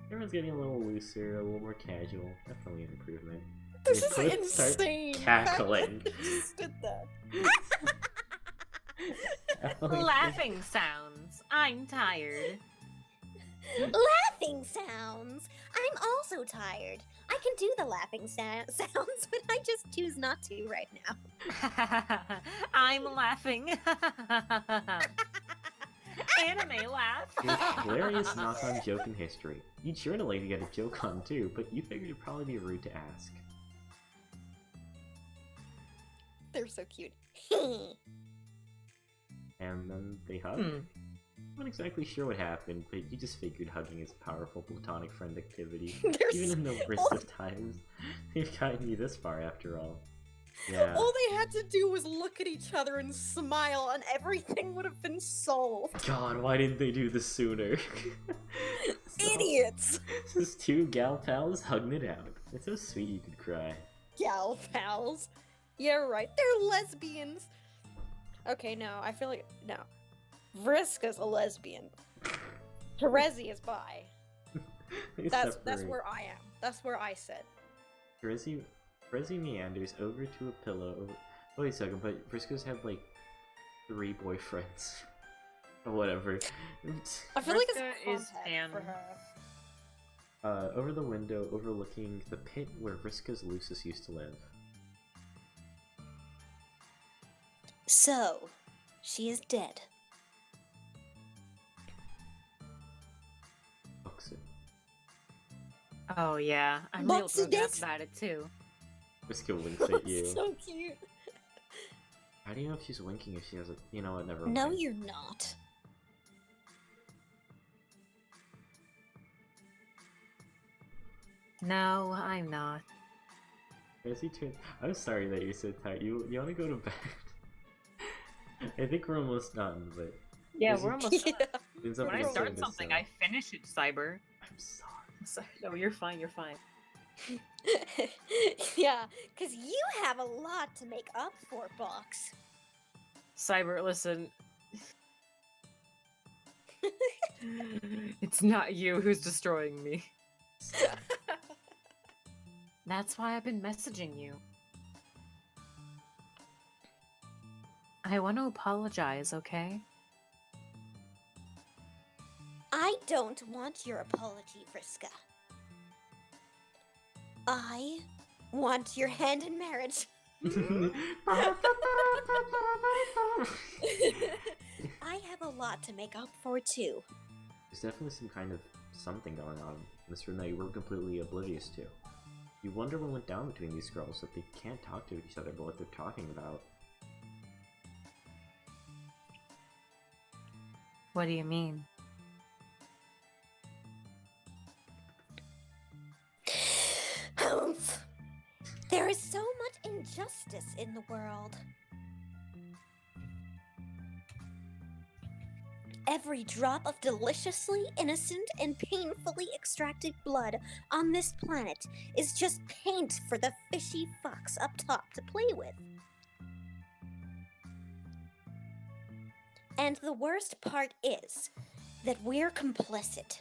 Everyone's getting a little looser, a little more casual. Definitely an improvement. This They is both start insane. cackling. Just did that. Laughing sounds. I'm tired. Laughing sounds! I'm also tired. I can do the laughing sounds, but I just choose not to right now. I'm laughing. Anime laugh. Most hilarious knock-on joke in history. You'd sure to like to get a joke on too, but you figured it'd probably be rude to ask. They're so cute. And then they hug. I'm not exactly sure what happened, but you just figured hugging is powerful platonic friend activity. Even in the worst of times, they've gotten you this far after all. Yeah. All they had to do was look at each other and smile, and everything would have been solved. God, why didn't they do this sooner? Idiots! Just two gal pals hugging it out. It's so sweet you could cry. Gal pals. Yeah, right. They're lesbians. Okay, no, I feel like no. Vriska's a lesbian. Terezi is bi. They That's separate. where I am. That's where I sit. Terezi Terezi meanders over to a pillow. Wait a second, but Vriska's had like 3 boyfriends. Or whatever. I feel like Vriska it's is contact Pan. for her. Over the window overlooking the pit where Vriska's Lucis used to live. So, she is dead. Books it. Oh yeah, I'm real Boxy broken up Dick. about it too. Vriska winks at you. So cute. How do you know if she's winking if she has a... You know what, never No, mind. you're not. No, I'm not. Terezi turns... I'm sorry that you're so tired. You want to go to bed? I think we're almost done, but... Yeah, Terezi we're almost done. ends up When I listening start to something, some- I finish it, Cyber. I'm sorry. No, you're fine, you're fine. Yeah, because you have a lot to make up for, Box. Cyber, listen. It's not you who's destroying me. That's why I've been messaging you. I want to apologize, okay? I don't want your apology, Vriska. I want your hand in marriage. I have a lot to make up for, too. There's definitely some kind of something going on in this room that you were completely oblivious to. You wonder what went down between these girls, that they can't talk to each other about what they're talking about. What do you mean? Humph. There is so much injustice in the world. Every drop of deliciously innocent and painfully extracted blood on this planet is just paint for the fishy fucks up top to play with. And the worst part is that we're complicit.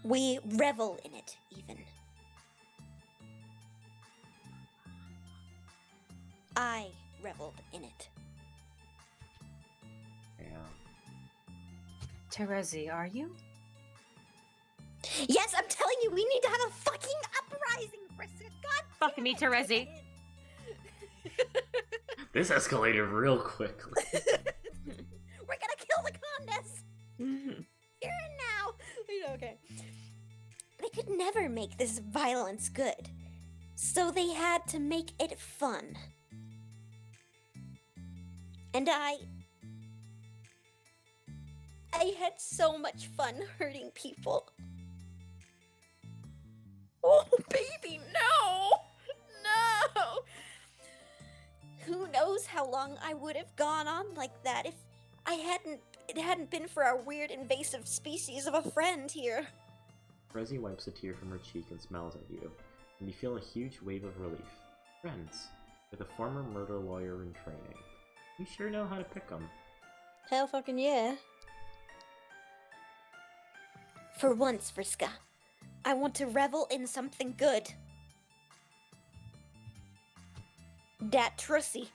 We revel in it, even. I reveled in it. Yeah. Terezi, are you? Yes, I'm telling you, we need to have a fucking uprising, Vriska. God Fuck damn me, it. Terezi. This escalated real quickly. We're gonna kill the Condess here and now. Okay. They could never make this violence good, so they had to make it fun. And I had so much fun hurting people. Oh, baby, no! No! Who knows how long I would have gone on like that if it hadn't been for our weird invasive species of a friend here. Terezi wipes a tear from her cheek and smiles at you, and you feel a huge wave of relief. Friends, with a former murder lawyer in training. You sure know how to pick 'em. Hell fucking yeah. For once, Vriska, I want to revel in something good. Dat Trussy.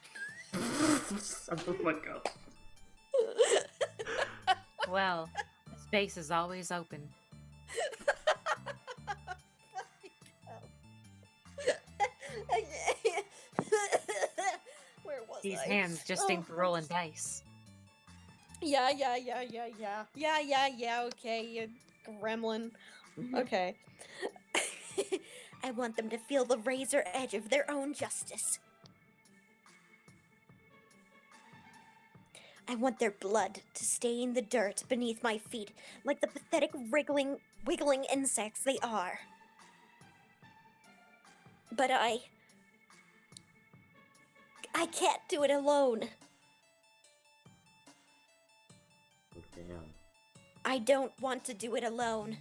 Shut the fuck up. Well, the space is always open. Where was These I? hands just ain't for rolling dice. Yeah, okay, you gremlin. Okay. I want them to feel the razor edge of their own justice. I want their blood to stain the dirt beneath my feet like the pathetic wiggling insects they are. But I can't do it alone. Oh, damn. I don't want to do it alone.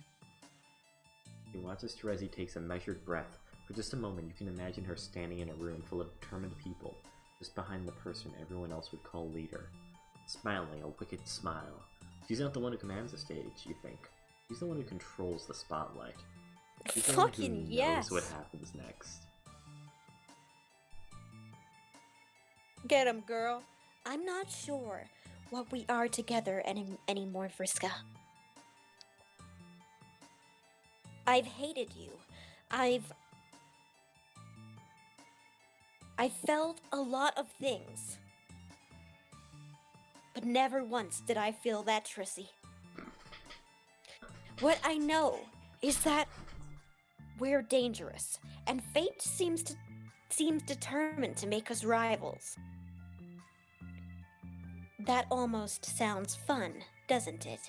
You watch as Terezi takes a measured breath. For just a moment, you can imagine her standing in a room full of determined people, just behind the person everyone else would call leader. Smiling a wicked smile. She's not the one who commands the stage, you think. She's the one who controls the spotlight. She's the one who Fucking knows yes. what happens next. Get him, girl. I'm not sure what we are together anymore, Vriska. I've hated you. I've felt a lot of things. But never once did I feel that, Terezi. What I know is that we're dangerous, and fate seems determined to make us rivals. That almost sounds fun, doesn't it?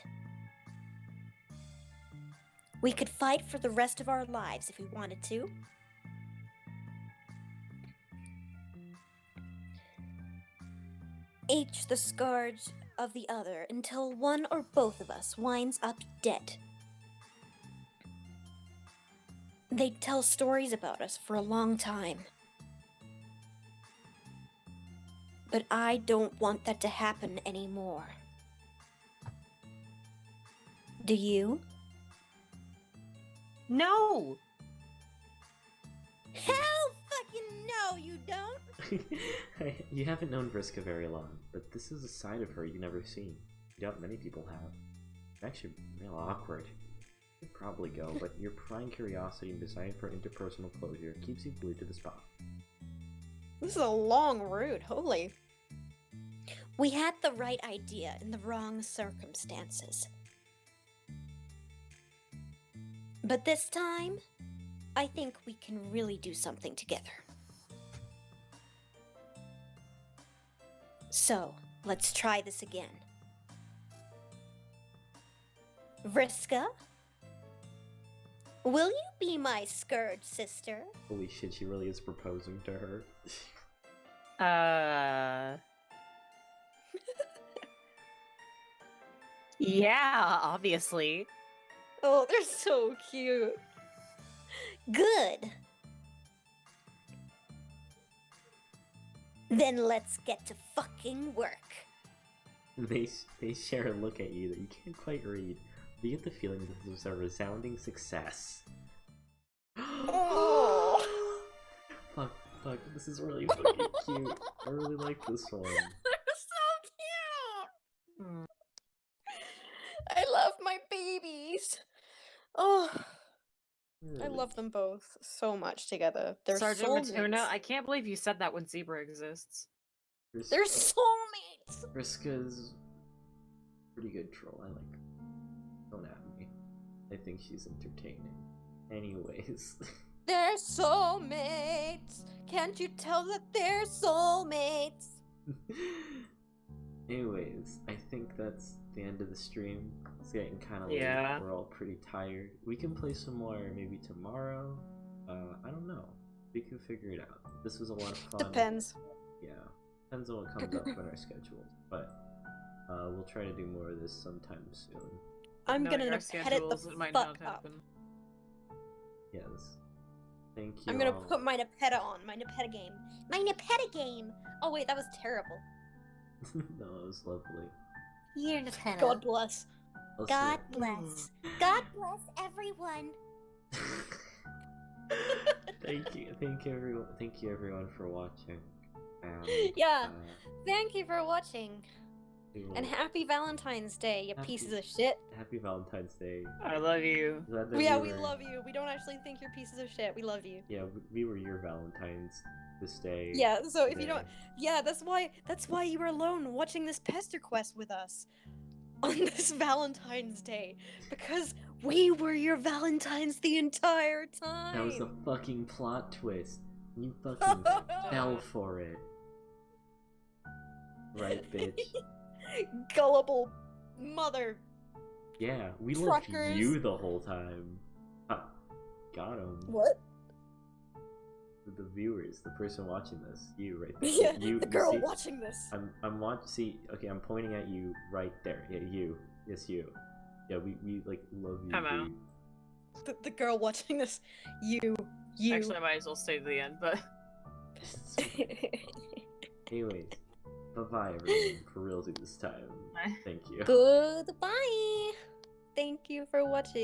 We could fight for the rest of our lives if we wanted to. Each the scourge of the other until one or both of us winds up dead. They'd tell stories about us for a long time. But I don't want that to happen anymore. Do you? No! Hell fucking no, you don't! You haven't known Vriska very long, but this is a side of her you've never seen. I doubt many people have. It's actually real awkward. You could probably go, but your prying curiosity and desire for interpersonal closure keeps you glued to the spot. This is a long route, holy. We had the right idea in the wrong circumstances. But this time, I think we can really do something together. So, let's try this again. Vriska? Will you be my scourge sister? Holy shit, she really is proposing to her. Yeah, obviously. Oh, they're so cute. Good. Then let's get to fucking work. They share a look at you that you can't quite read. You get the feeling that this was a resounding success. Oh. Fuck, this is really fucking cute. I really like this one. They're so cute. Mm. I love my babies. Oh, I Really. love them both so much together. They're Sergeant soulmates. Matuna, I can't believe you said that when Zebra exists. They're soulmates. Vriska's pretty good troll. I like her. Don't at me. I think she's entertaining. Anyways. They're soulmates. Can't you tell that they're soulmates? Anyways, I think that's the end of the stream. It's getting kind of late. Yeah. We're all pretty tired. We can play some more maybe tomorrow. I don't know. We can figure it out. This was a lot of fun. Depends. Yeah. Depends on what comes up in our schedules. But we'll try to do more of this sometime soon. I'm Knowing gonna our pet it the schedules, it might fuck not up. happen. Yes. Thank you. I'm gonna all. put my Nepeta on. My Nepeta game. My Nepeta game! Oh wait, that was terrible. No, it was lovely. You're Nintendo. God bless. Also- God bless. God bless everyone. Thank you everyone for watching. And, Yeah. Thank you for watching. we will- And happy Valentine's Day, you Happy- pieces of shit. happy Valentine's Day. I love you. Glad that Yeah, we we were- love you. We don't actually think you're pieces of shit. We love you. Yeah, we were your Valentines this day. Yeah, so if you today. don't, yeah, that's why you were alone watching this Pesterquest with us on this Valentine's Day, because we were your Valentines the entire time. That was a fucking plot twist. You fucking fell for it. Right, bitch? Gullible mother. Yeah, we Truckers. loved you the whole time. Ha, got him. What? The viewers, the person watching this, you right there. Yeah, you, the you girl see- watching this. I'm watching. See, okay, I'm pointing at you right there. Yeah, you. Yes, you. Yeah, we like love you. I'm out. dude. The girl watching this. You. Actually, I might as well stay to the end, but. Anyways, bye bye everyone. For real this time. Bye. Thank you. Goodbye. Thank you for watching.